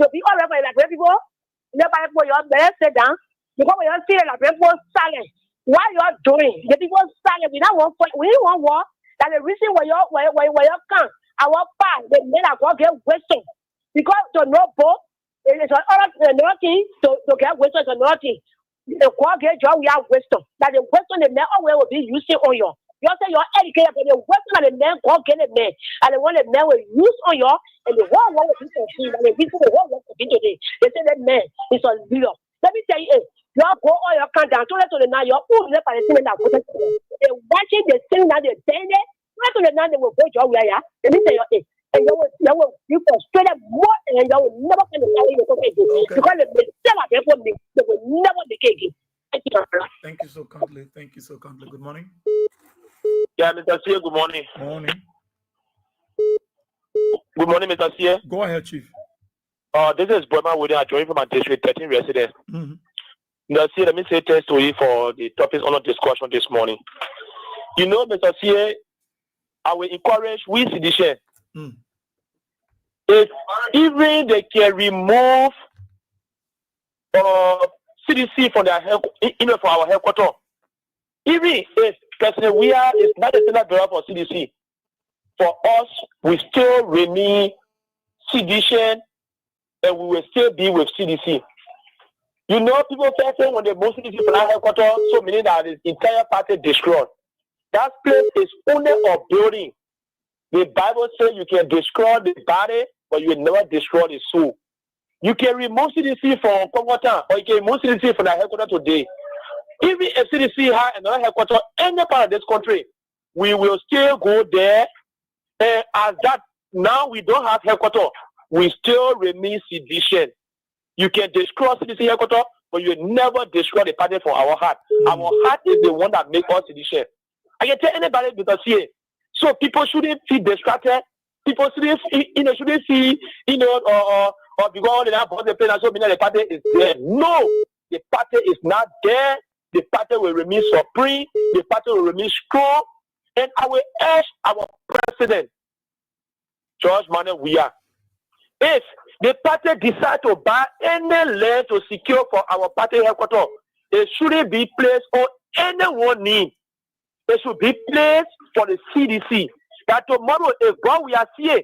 to be all over like people. Nobody put your best sit down. Because we don't feel like people silent. What you're doing, the people silent. We don't want war. That the reason why you come, our part, the men are going to get wisdom. Because to know both, it is another thing to get wisdom is another thing. The God get job, we have wisdom. That the wisdom the men always will be using on you. You say you're educated, but the wisdom that the men God get the men, and the one the men will use on you, and the whole world will be to see, and the reason the whole world will be today. They say that man is a leader. Let me tell you, you go all your count down to the now, you're all left by the thing that they're watching the thing that they're saying it. Right to the now, they will go your way. Let me tell you, and you will frustrated more, and you will never find the salary you're going to do. Because they will never be taken. Thank you so kindly. Thank you so kindly. Good morning. Yeah, Mr. Sia, good morning. Morning. Good morning, Mr. Sia. Go ahead, Chief. This is Boyman William. I joined from my district 13 residents. Mr. Sia, let me say thanks to you for the topics on the discussion this morning. You know, Mr. Sia, I will encourage we sedition. If even they can remove CDC from their from our headquarters, even if President Weah is not the Senate Bureau for CDC, for us, we still remain sedition and we will still be with CDC. You know, people say when they move CDC from our headquarters, so meaning that the entire party destroyed. That place is only a building. The Bible says you can destroy the body, but you will never destroy the soul. You can remove CDC from Kongota, or you can remove CDC from the headquarters today. Even if CDC has another headquarters any part of this country, we will still go there. And as that now we don't have headquarters, we still remain sedition. You can destroy CDC headquarters, but you will never destroy the party from our heart. Our heart is the one that makes us sedition. I can tell anybody because here, so people shouldn't feel distracted. People shouldn't see, or because they have the plan, so the party is there. No, the party is not there. The party will remain supreme. The party will remain strong. And I will urge our president, President Weah, if the party decide to buy any land to secure for our party headquarters, it shouldn't be placed on anyone's name. It should be placed for the CDC. That tomorrow, if God we are seeing,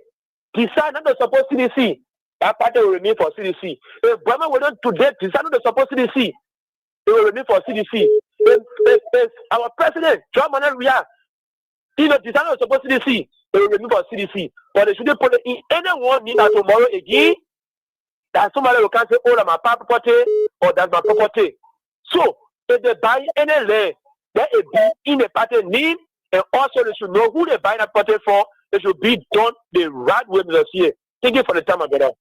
decide not to support CDC, that party will remain for CDC. If Burma will not today decide not to support CDC, it will remain for CDC. If our president, President Weah, decide not to support CDC, it will remain for CDC. But they shouldn't put it in anyone need that tomorrow again. That somebody will can't say, oh, that's my property or that's my property. So if they buy any land, let it be in the party name, and also they should know who they buy that property for. It should be done the right way, Mr. C. Thank you for the time, my brother.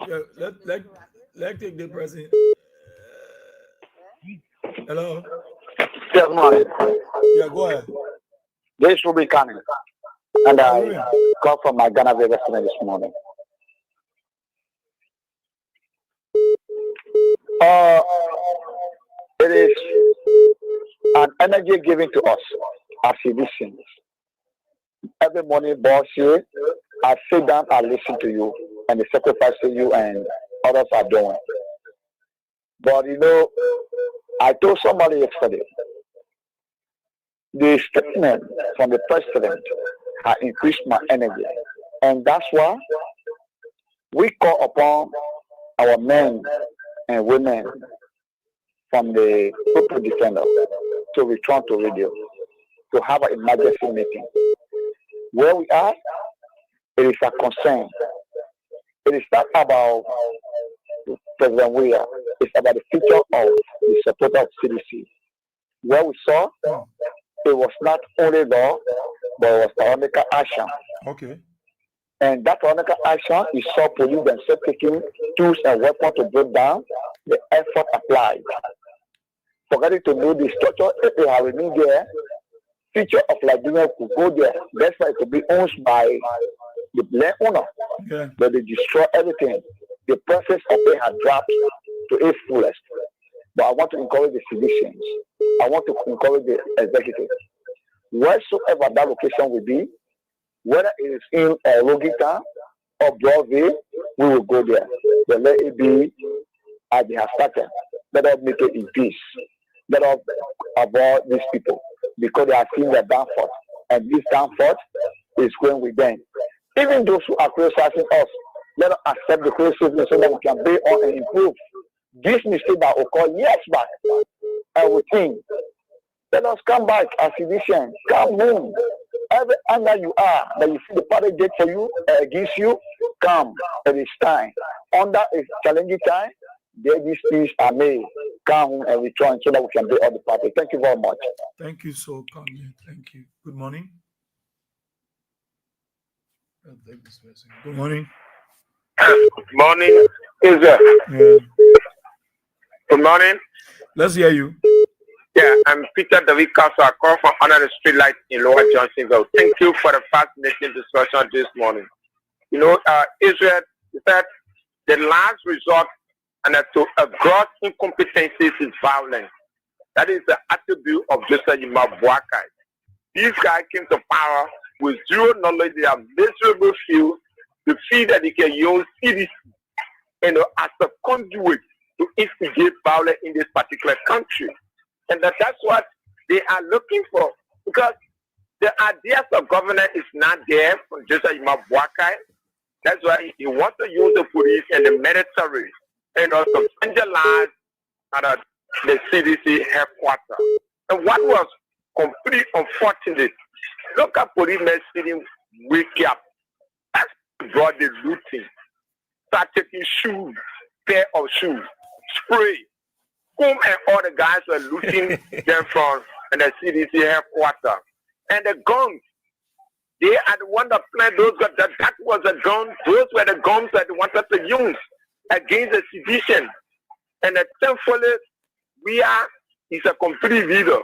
Yeah, let's take the president. Hello. Good morning. Yeah, go ahead. This will be coming. And I call from my Ghana Vegas this morning. It is an energy given to us as citizens. Every morning, boss, here, I sit down, I listen to you, and the sacrifice to you and others are doing. But you know, I told somebody yesterday, the statement from the president has increased my energy. And that's why we call upon our men and women from the people defender to return to radio, to have an emergency meeting. Where we are, it is a concern. It is not about President Weah. It's about the future of the supporter of CDC. Where we saw, it was not only law, but it was tyrannical action. Okay. And that tyrannical action, we saw police themselves taking tools and weapons to break down the effort applied. Forgetting to know the structure, if they have remained there, future of Liberia could go there. That's why it could be owned by the land owner. Okay. But they destroy everything. The process of it has dropped to its fullest. But I want to encourage the citizens. I want to encourage the executives. Wheresoever that location will be, whether it is in Rogita or Broadway, we will go there. But let it be as they have started. Let us make it in peace. Let us avoid these people because they are seeing their downfall. And this downfall is going with them. Even those who are criticizing us, let us accept the criticism so that we can build on and improve. This mistake that occurred years back, and we think, let us come back as citizens, come home. Every anger you are, that you see the party did for you, against you, come. It is time. Under a challenging time, there these things are made. Come home and return so that we can build all the party. Thank you very much. Thank you so kindly. Thank you. Good morning. I'll take this person. Good morning. Good morning, Israel. Yeah. Good morning. Let's hear you. Yeah, I'm Peter David Castle. I call from under the street light in Lower Johnsonville. Thank you for the fascinating discussion this morning. You know, Israel said the last resort and to a gross incompetency is violence. That is the attribute of Joseph Boakai. These guys came to power with zero knowledge. They are miserable few to feel that they can use CDC, you know, as a conduit to instigate violence in this particular country. And that's what they are looking for. Because the ideas of government is not there from Joseph Boakai. That's why he wants to use the police and the military, you know, to centralize at the CDC headquarters. And what was completely unfortunate, look at policemen sitting wake up. That's brought the looting. Start taking shoes, pair of shoes, spray. Whom and all the guys were looting them from the CDC headquarters. And the guns, they are the one that planned those guns. That was a gun. Those were the guns that they wanted to use against the sedition. And thankfully, he's a complete leader.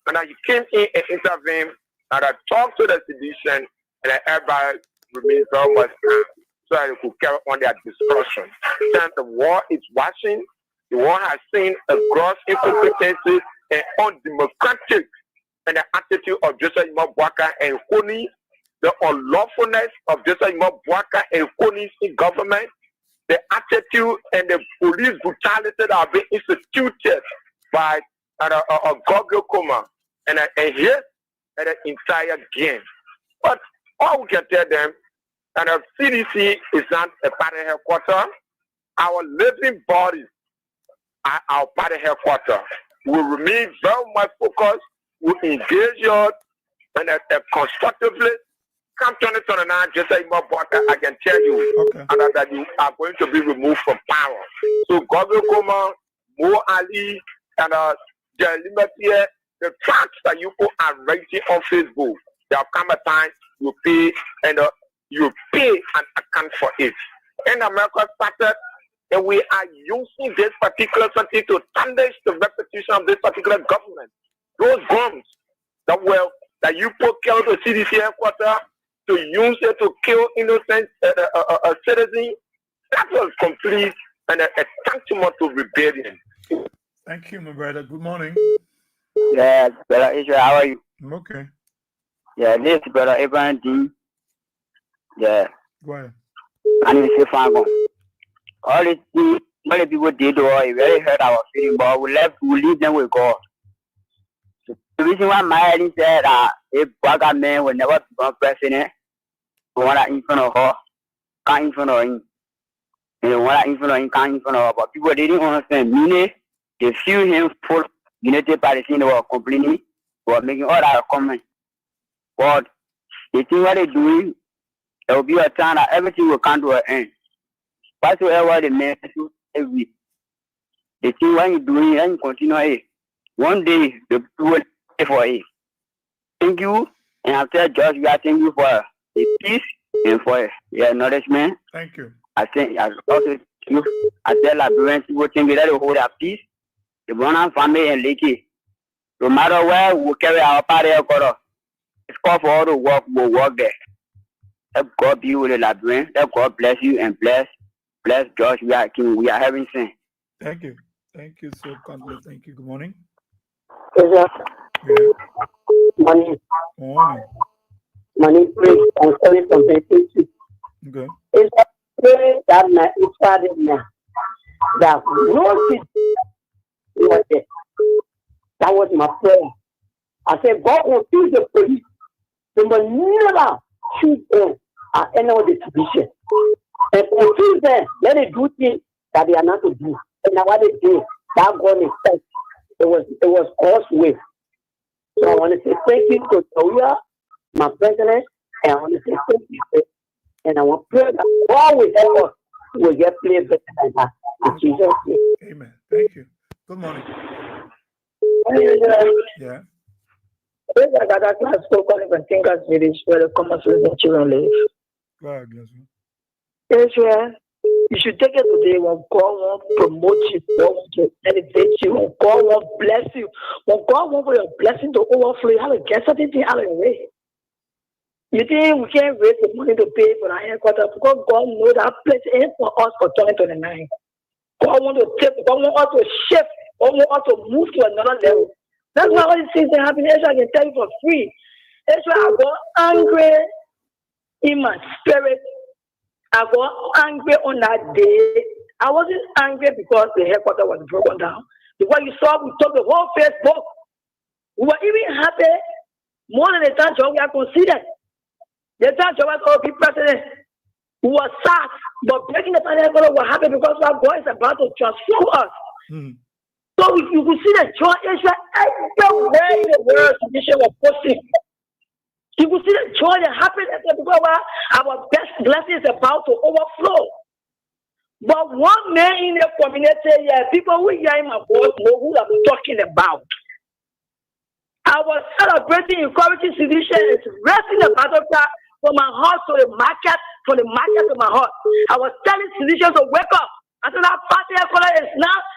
And he came in and intervened and I talked to the sedition and everybody remained very much calm so that they could carry on their discussion. Since the war is watching, the war has seen a gross incompetency and undemocratic and the attitude of Joseph Imabwaka and Kony, the unlawfulness of Joseph Imabwaka and Kony's in government, the attitude and the police brutality that are being instituted by Gogol Koma and his and the entire gang. But all we can tell them, and the CDC is not a party headquarters. Our living bodies are our party headquarters. We remain very much focused. We engage us in a constructively. Come 2029, just like Imabwaka, I can tell you that you are going to be removed from power. So Gogol Koma, Mo Ali, and the tracks that you are writing on Facebook, there will come a time you pay and you pay an account for it. And America started, and we are using this particular something to tarnish the reputation of this particular government. Those bombs that you put kill the CDC headquarters to use it to kill innocent citizens, that was complete and a tantamount to rebellion. Thank you, my brother. Good morning. Yeah, brother Israel, how are you? I'm okay. Yeah, this is brother Abraham D. Yeah. Go ahead. And we say Fango. All these things, many people did, it really hurt our feeling, but we leave them with God. So the reason why my head said that a Baga man will never become president, we want to in front of her, can't in front of him. And we want to in front of him, can't in front of her. But people didn't understand. Meaning, they feel him full United Palestine were complaining, were making all that comment. But the thing what they're doing, there will be a time that everything will come to an end. Whatsoever the man do every the thing what you're doing and you continue it. One day the people will pay for it. Thank you, and I tell Judge we are thank you for the peace and for your acknowledgement. Thank you. I also thank you. I tell Liberians people thank you that they hold their peace. The Bonham family and Lakey. No matter where we carry our party, it's called for all the work, we'll work there. Let God be with the Liberian. Let God bless you and bless George. We are king. We are having sin. Thank you. Thank you so kindly. Thank you. Good morning. Yes, Yeah. money, Morning. money, please, and sorry from the issue. Okay. It's a prayer that night, it started now. That no city was there. That was my prayer. I said, God will choose the police. They will never shoot them at any of the division. And confuse them, let it do things that they are not to do. And now what they did, that God is said, it was causeway. So I want to say thank you to Toya, my president, and I want to say thank you. And I want to pray that God will help us to get played better than that. In Jesus' name. Amen. Thank you. Good morning. Yeah. I got a class spoken from Thinkers Village where the common citizen children live. Go ahead, Glasgow. Israel, you should take it today when God wants to promote you, wants to elevate you, when God wants to bless you, when God wants for your blessing to overflow, you have to get something out of the way. You think we can't raise the money to pay for our headquarters because God knows that place ain't for us for 2029. God wants us to shift, God wants us to move to another level. That's why all these things that happen. Israel, I can tell you for free. Israel, I got angry in my spirit. I got angry on that day. I wasn't angry because the headquarters was broken down. Because you saw, we took the whole Facebook. We were even happy more than the time we are considered. The time was going to be president. We were sad, but breaking the headquarters, we were happy because our God is about to transform us. So you could see the joy Israel everywhere in the world, the mission was posting. You could see the joy, the happiness because our best blessing is about to overflow. But one man in the community, people who hear my voice know who I'm talking about. I was celebrating, encouraging citizens, resting the battlefield from my heart to the market, from the market to my heart. I was telling citizens to wake up. I said that party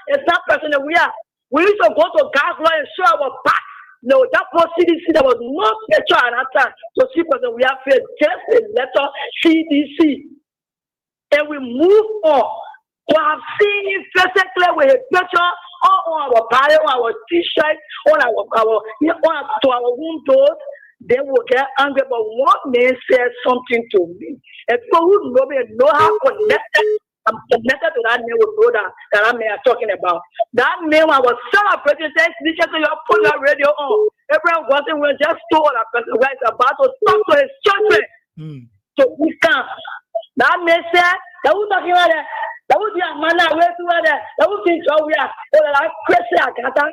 it's not President Weah. We used to go to God's law and show our back. No, that was CDC. There was no picture at that time. So see, President Weah failed just a letter CDC. And we move on. So I've seen him physically with a picture on our body, on our t-shirt, on to our windows, they will get angry. But one man said something to me. And people who know me know how connected I'm connected to that man will know that man I'm talking about. That man, I was celebrating, saying, listen to your put your radio on. Everyone wasn't will just told that person where it's about to talk to his children. So we can't. That man said, that was talking about that. That would be a man that way to that. That would be so we are. Oh, that crazy Agata.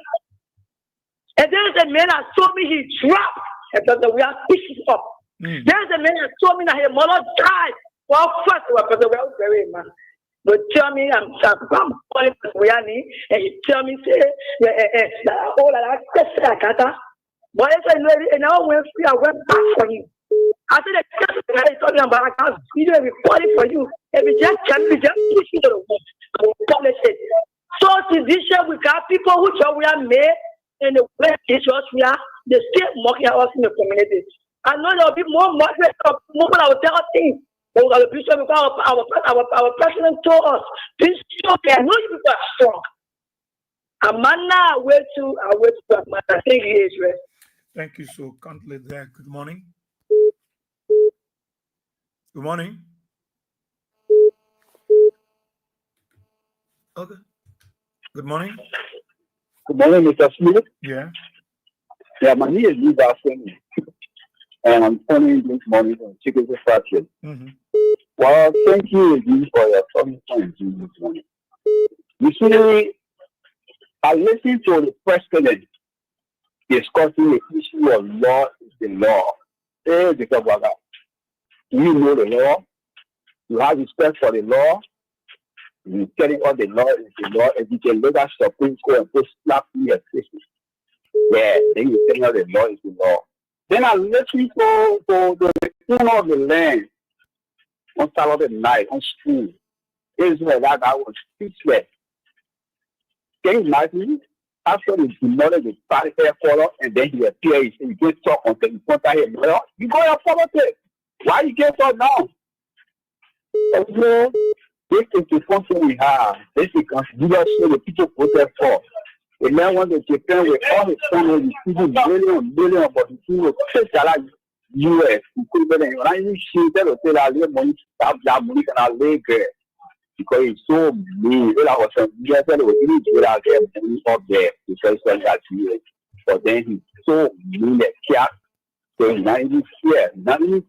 And there is a man that told me he dropped. And because we are picking up. There is a man that told me that his mother died. Well, first, because we are very man. But tell me, I'm calling for Weani, and he tell me, say, oh, that crazy Agata. But I said, and I went free, I went back for him. I said, the guy is talking about I can't video report it for you. If you just can be just push it to the wall, I will publish it. So this year we got people who we are made in the way we are, they still mocking us in the community. I know there will be more moderate more I will tell things. But we got bishop because our president told us, bishop, I know you people are strong. Amanda, I wait to Amanda. Thank you, Israel. Thank you so kindly there. Good morning. Good morning. Okay. Good morning. Good morning, Mr. Smith. Yeah. Yeah, my name is Lisa Singh, and I'm calling this morning from Chicago Factory. Well, thank you for your coming point this morning. You see, I listened to the president discussing the issue of law is the law. Hey, because of that. You know the law. You have respect for the law. You telling all the law is the law. And you can look at Supreme Court and put slap in your face. Yeah, then you telling all the law is the law. Then I listened to the owner of the land on Saturday night on school. Israel, that guy was speechless. Can you imagine? After he demanded the party hair color and then he appeared, he can talk until you put that hair. You go your politics. Why you get so down? Okay. This is the function we have. This is consideration the people protest for. And then when they Japan with all his family receiving billion, but he will take that US. He could be when I use shit, they will say that I money, that money can I lay there. Because it's so mean. When I was saying, yes, I was really good out there, money up there, because that US. But then he's so mean that cat. So he's not even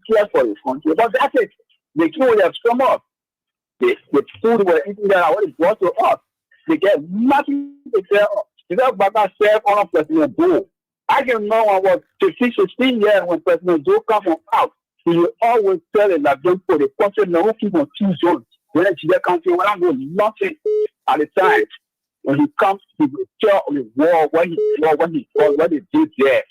care for his country. But that's it. They kill their stomach. The food were eating that I already brought to us. They get nothing to tell us. You know, but I served on President Weah. I can know I was 15, 16 years when President Weah come from out. He will always tell it like don't put the country no keep on 2 zones. When it's their country, when I go nothing at the time. When he comes, he will tell the war what he did there.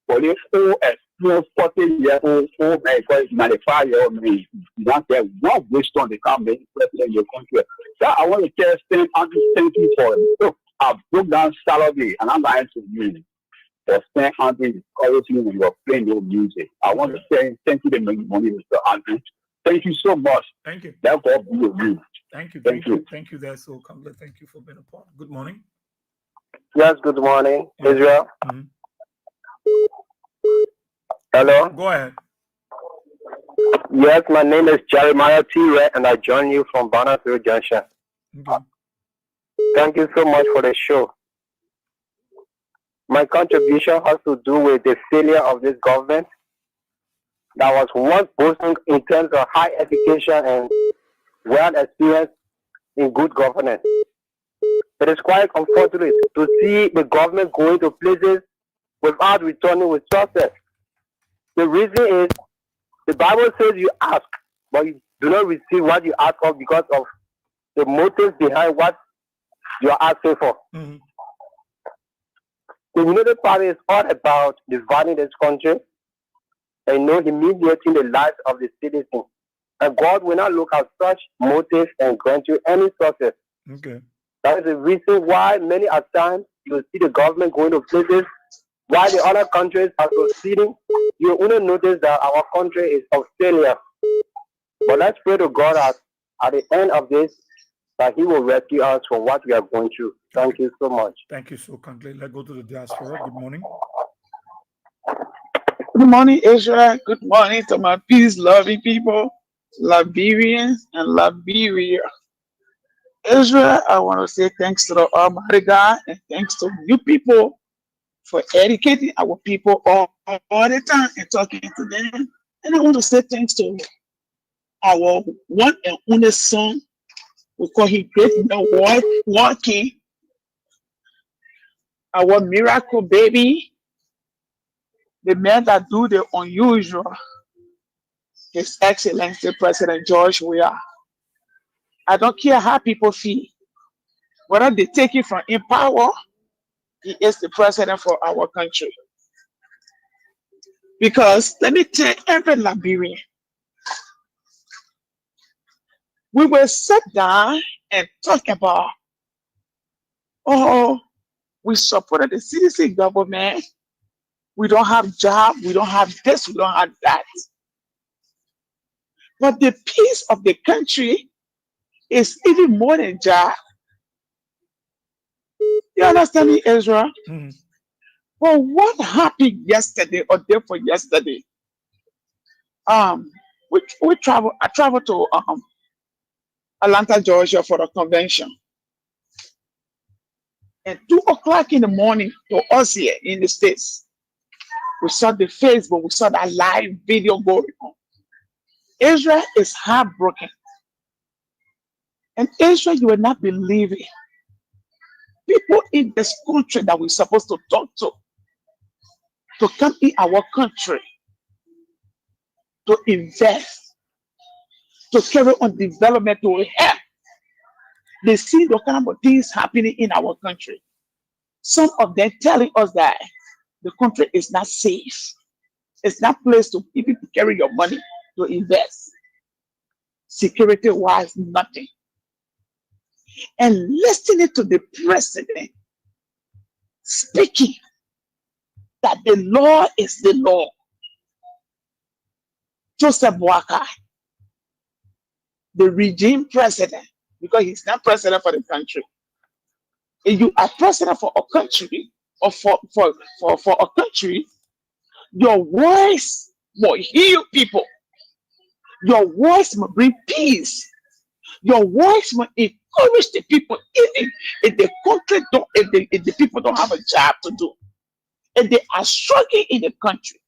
For this whole experience, 40-year-old, 95-year-old man, you don't get one wisdom to come make president in your country. So I want to tell Stan Andrew, thank you for it. So I broke down Saturday, and I'm lying to you. For Stan Andrew, encouraging you when you're playing your music. I want to say thank you to my money, Mr. Andrew. Thank you so much. Thank you. That God be with you. Thank you. Thank you. That's so complete. Thank you for being a part. Good morning. Yes, good morning, Israel. Hello? Go ahead. Yes, my name is Jeremiah T. Red, and I join you from Bannerfield Junction. Okay. Thank you so much for the show. My contribution has to do with the failure of this government that was once boasting in terms of high education and well experience in good governance. It is quite unfortunate to see the government going to places without returning with success. The reason is the Bible says you ask, but you do not receive what you ask for because of the motives behind what you are asking for. The United Party is all about dividing this country and humiliating the lives of the citizens. And God will not look at such motives and grant you any success. Okay. That is the reason why many a times you will see the government going to places while the other countries are proceeding. You only notice that our country is of failure. But let's pray to God at the end of this, but He will rescue us from what we are going through. Thank you so much. Thank you so kindly. Let's go to the diaspora. Good morning. Good morning, Israel. Good morning to my peace-loving people, Liberians and Liberia. Israel, I want to say thanks to the Almighty God and thanks to you people for educating our people all the time and talking to them. And I want to say thanks to our one and only son. We call him Great War King, our miracle baby, the man that do the unusual, His Excellency President George Weah. I don't care how people feel, whether they take it from in power, he is the president for our country. Because let me tell every Liberian, we will sit down and talk about, oh, we supported the CDC government, we don't have job, we don't have this, we don't have that. But the peace of the country is even more than job. You understand me, Ezra? Mm. Well, what happened yesterday or day for yesterday? We travel. I traveled to Atlanta, Georgia for the convention. And 2:00 in the morning to us here in the States, we saw the Facebook, we saw that live video going on. Israel is heartbroken. And Israel, you will not believe it. People in this country that we're supposed to talk to come in our country, to invest, to carry on development, to help. They see the kind of things happening in our country. Some of them telling us that the country is not safe. It's not a place to people to carry your money to invest. Security-wise, nothing. And listening to the president speaking that the law is the law. Joseph Boakai, the regime president, because he's not president for the country. If you are president for a country, or for a country, your voice will heal people. Your voice will bring peace. Your voice will encourage the people, even if the country don't, if the people don't have a job to do, if they are struggling in the country.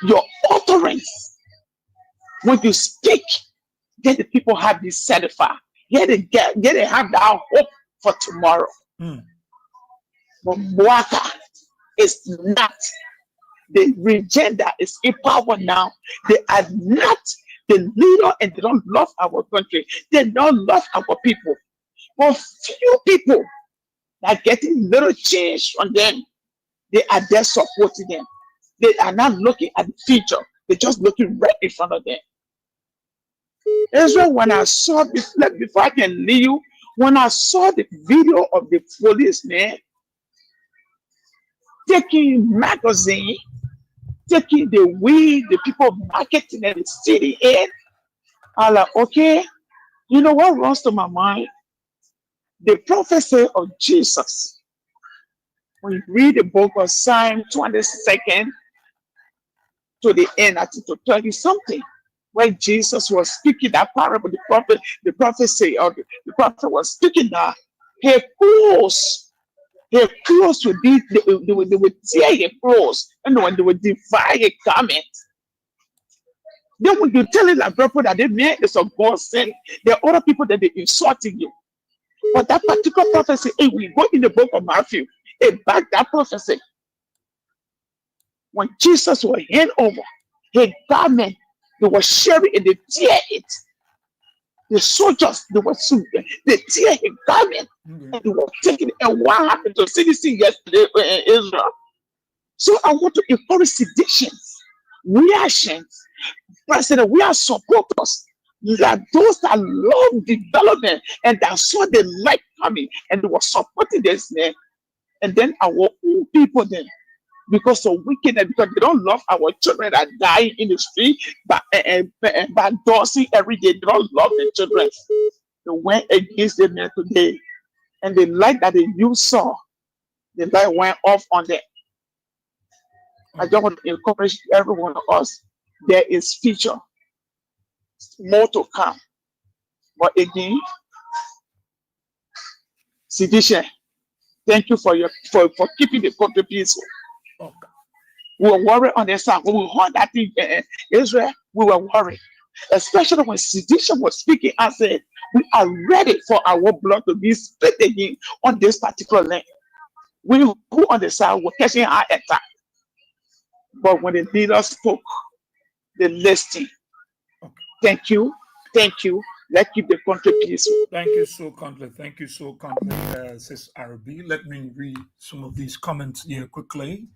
Your utterance, when you speak, then the people have been satisfied. Yeah, they have that hope for tomorrow. Mm. But Boaka is not the regime that is in power now. They are not the leader, and they don't love our country. They don't love our people. But few people are getting little change from them. They are there supporting them. They are not looking at the future. They're just looking right in front of them. Israel, when I saw this, before I can leave you, when I saw the video of the policeman taking magazine, taking the weed, the people marketing in the city in, I'm like, okay, you know what runs to my mind? The prophecy of Jesus. When you read the book of Psalm 22nd to the end, I think to 30 something, where Jesus was speaking that parable, the prophecy of the prophet was speaking that her clothes would be, they would tear her clothes, and when they would divide her garment. Then when you tell it like people that they man is of God sent, there are other people that they insulting you. But that particular prophecy, if we go in the book of Matthew, it back that prophecy. When Jesus will hand over his garment, they were sharing and they tear it. The soldiers, they were shooting, they tear his garment, and they were taking it. And what happened to CDC yesterday in Israel? So I want to encourage seditions, reactions. President, we are supporters. That those that love development and that saw the light coming and they were supporting this man. And then our own people then, because of wickedness, because they don't love our children that die in the street, but dorsing every day, they don't love the children. They went against the men today, and the light that you saw, the light went off on them. I just want to encourage every one of us. There is future, more to come. But again, Sidisha, thank you for keeping the country peaceful. We were worried on the side when we heard that thing in Israel. We were worried, especially when Sidisha was speaking. I said, "We are ready for our blood to be split again on this particular land." We who on the side were catching our attack, but when the leader spoke, they listened. Thank you. Let's keep the country peaceful. Thank you so kindly. Thank you so kindly, Sis Arabi. Let me read some of these comments here quickly.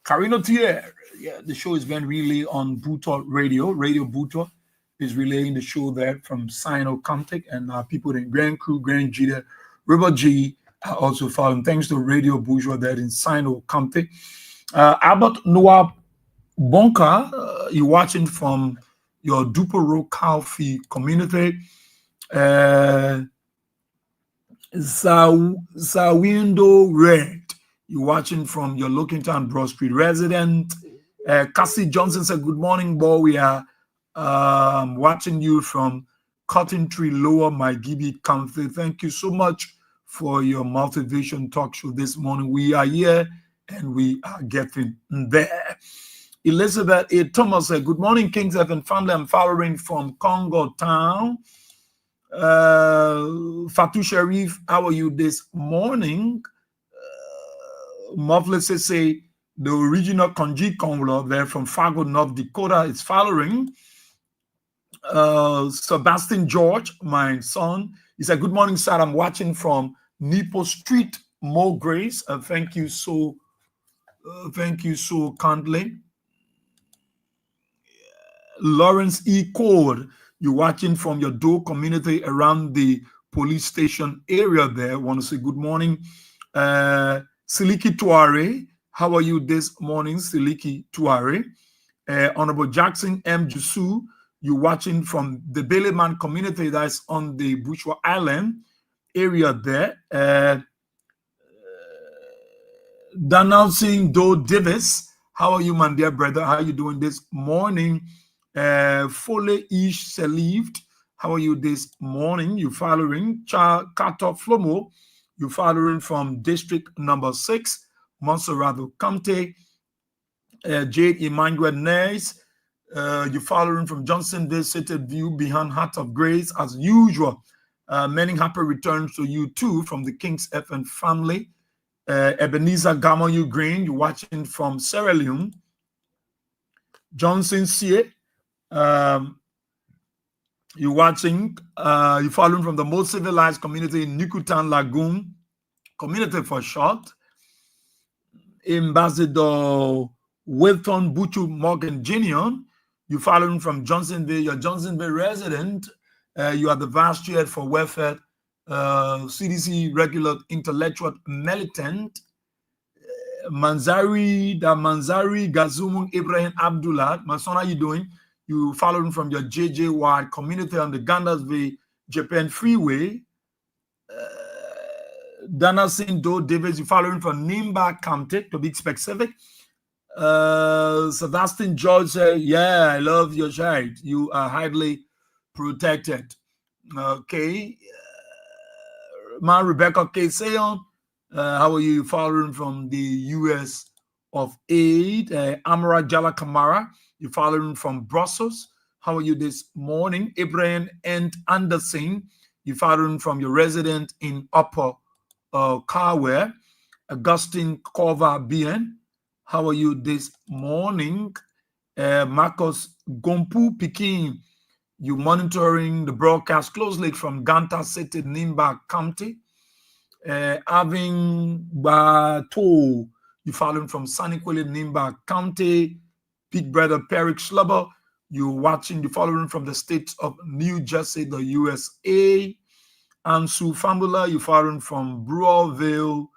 Carino Tier, yeah, the show is being relayed on Buto Radio. Radio Buto is relaying the show there from Sino Comtech, and people in Grand Crew, Grand Jita, River G are also following. Thanks to Radio Bourgeois there in Sino Comtech. Albert Noah Bonka, you're watching from your Dupero Calfi community. Sawindo Red, you're watching from your Lockington Broad Street resident. Cassie Johnson said, "Good morning, boy. We are watching you from Cotton Tree Lower, my Gibby County." Thank you so much for your motivation talk show this morning. We are here and we are getting there. Elizabeth A. Thomas said, "Good morning, Kings FM family. I'm following from Congo Town." Fatou Sharif, how are you this morning? Moflet say the original Konji Konglo there from Fargo, North Dakota is following. Sebastian George, my son, he said, "Good morning, sir. I'm watching from Nipo Street, Mo Grace." Thank you so kindly. Lawrence E. Code, you're watching from your Doe community around the police station area there. Want to say good morning. Siliki Tuare, how are you this morning, Siliki Tuare? Honorable Jackson M. Jusu, you're watching from the Baileyman community that's on the Bourgeois Island area there. Denouncing Doe Davis, how are you, my dear brother? How are you doing this morning? Fole Ish Selived, how are you this morning? You following Kato Flomo, you following from district number 6, Monserrato County. Jade Emmanuel Nays, you following from Johnsonville City View behind Heart of Grace as usual. Many happy returns to you too from the Kings FN family. Ebenezer Gamoyu Green, you watching from Sierra Leone. Johnson Sie, you watching, you following from the most civilized community in Nikutan Lagoon community for short. Ambassador Wilton Buchu Morgan Jr., you following from Johnsonville, you're Johnsonville resident. You are the vice chair for welfare, CDC regular intellectual militant. Manzari Gazumun Ibrahim Abdullah. My son, how you doing? You following from your JJY community on the Gandalsville Japan Freeway. Dana Sindo Davis, you following from Nimba County, to be specific. Sebastian George said, "Yeah, I love your child. You are highly protected." Okay. Ma Rebecca K. Seon, how are you following from the US of A? Amara Jala Kamara, you following from Brussels. How are you this morning? Ibrahim and Anderson, you following from your resident in Upper Carware. Augustine Kova Bien, how are you this morning? Marcos Gompu Pikin, you monitoring the broadcast closely from Ganta City, Nimba County. Avin Bato, you following from Saniquili, Nimba County. Big brother Peric Schlubber, you watching, you following from the state of New Jersey, the USA. Ansu Fambula, you following from Brewerville.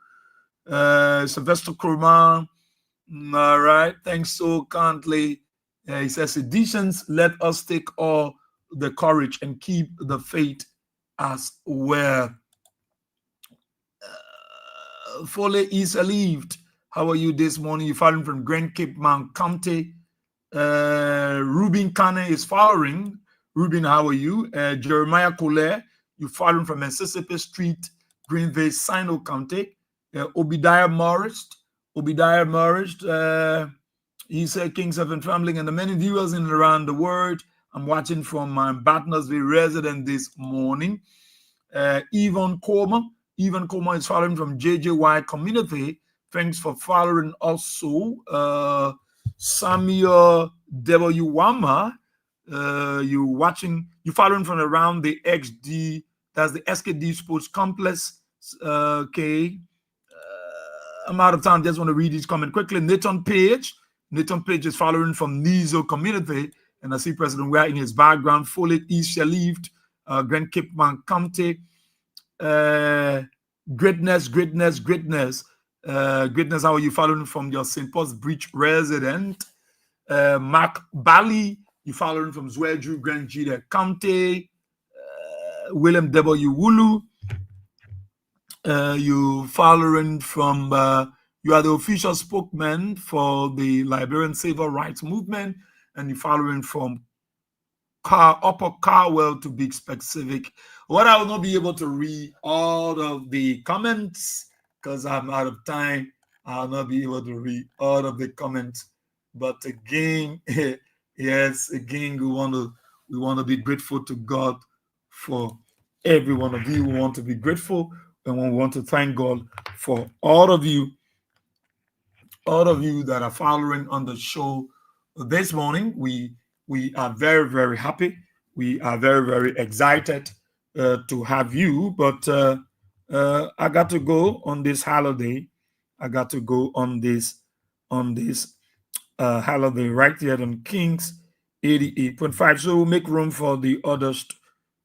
Sylvester Kurman, all right, thanks so kindly. He says, "Editions, let us take all the courage and keep the faith as well. Foley is relieved. How are you this morning? You're following from Grand Cape Mount County. Ruben Kane is following. Ruben, how are you? Jeremiah Collet, you're following from Mississippi Street, Greenville, Sino County. Obadiah Morris, he said, Kings of and family, and the many viewers in and around the world. I'm watching from my Batnersville resident this morning. Yvonne Comer is following from JJY Community. Thanks for following also. Samuel W. Wama, you're following from around the XD, that's the SKD Sports Complex. Okay. I'm out of time. Just want to read his comment quickly. Nathan Page is following from Nizo Community, and I see President Weah in his background. Foley East Shalived, Grand Cape Mount County. Greatness. How are you following from your St. Paul's Breach resident? Mark Bali, you following from Zwedru, Grand Jida County. William W. Wulu. You following from you are the official spokesman for the Liberian Civil Rights Movement, and you following from Upper Carwell to be specific. What I will not be able to read all of the comments because I'm out of time. I'll not be able to read all of the comments. But again, yes, again, we want to be grateful to God for every one of you. We want to be grateful. And we want to thank God for all of you that are following on the show this morning. We are very, very happy. We are very, very excited to have you. But I got to go on this holiday. I got to go on this holiday right here on Kings 88.5. So we'll make room for the others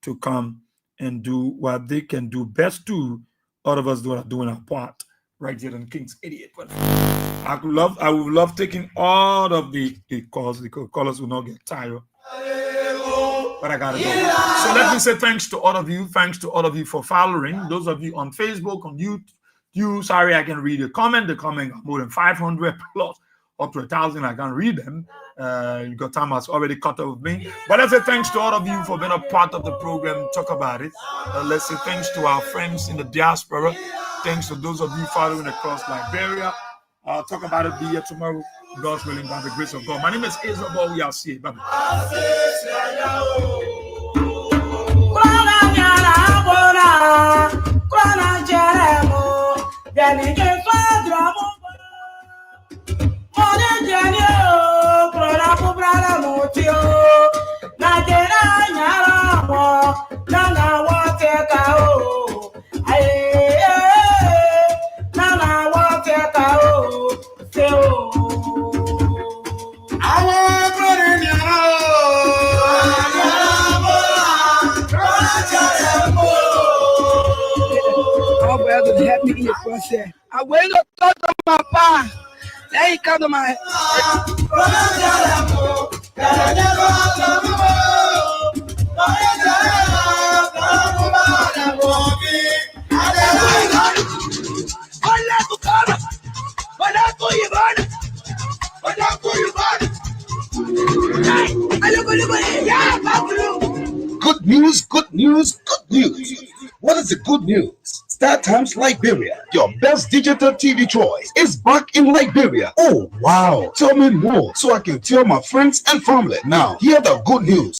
to come and do what they can do best to. All of us doing our part right here on Kings 88.5. I would love taking all of the calls because callers will not get tired. But I gotta go. So let me say thanks to all of you. Thanks to all of you for following. Those of you on Facebook, on YouTube. Sorry, I can read the comment. The comment are more than 500 plus. Up to 1,000, I can't read them. You got time has already caught up with me. But let's say thanks to all of you for being a part of the program. Talk about it. Let's say thanks to our friends in the diaspora. Thanks to those of you following across Liberia. Talk about it. Be here tomorrow. God's willing, by the grace of God. My name is Isabel. We are see. Bye. I went to talk to my pa. Then he come to my head. Good news, good news, good news. What is the good news? Star Times Liberia, your best digital TV choice, is back in Liberia. Oh, wow. Tell me more so I can tell my friends and family. Now, hear the good news.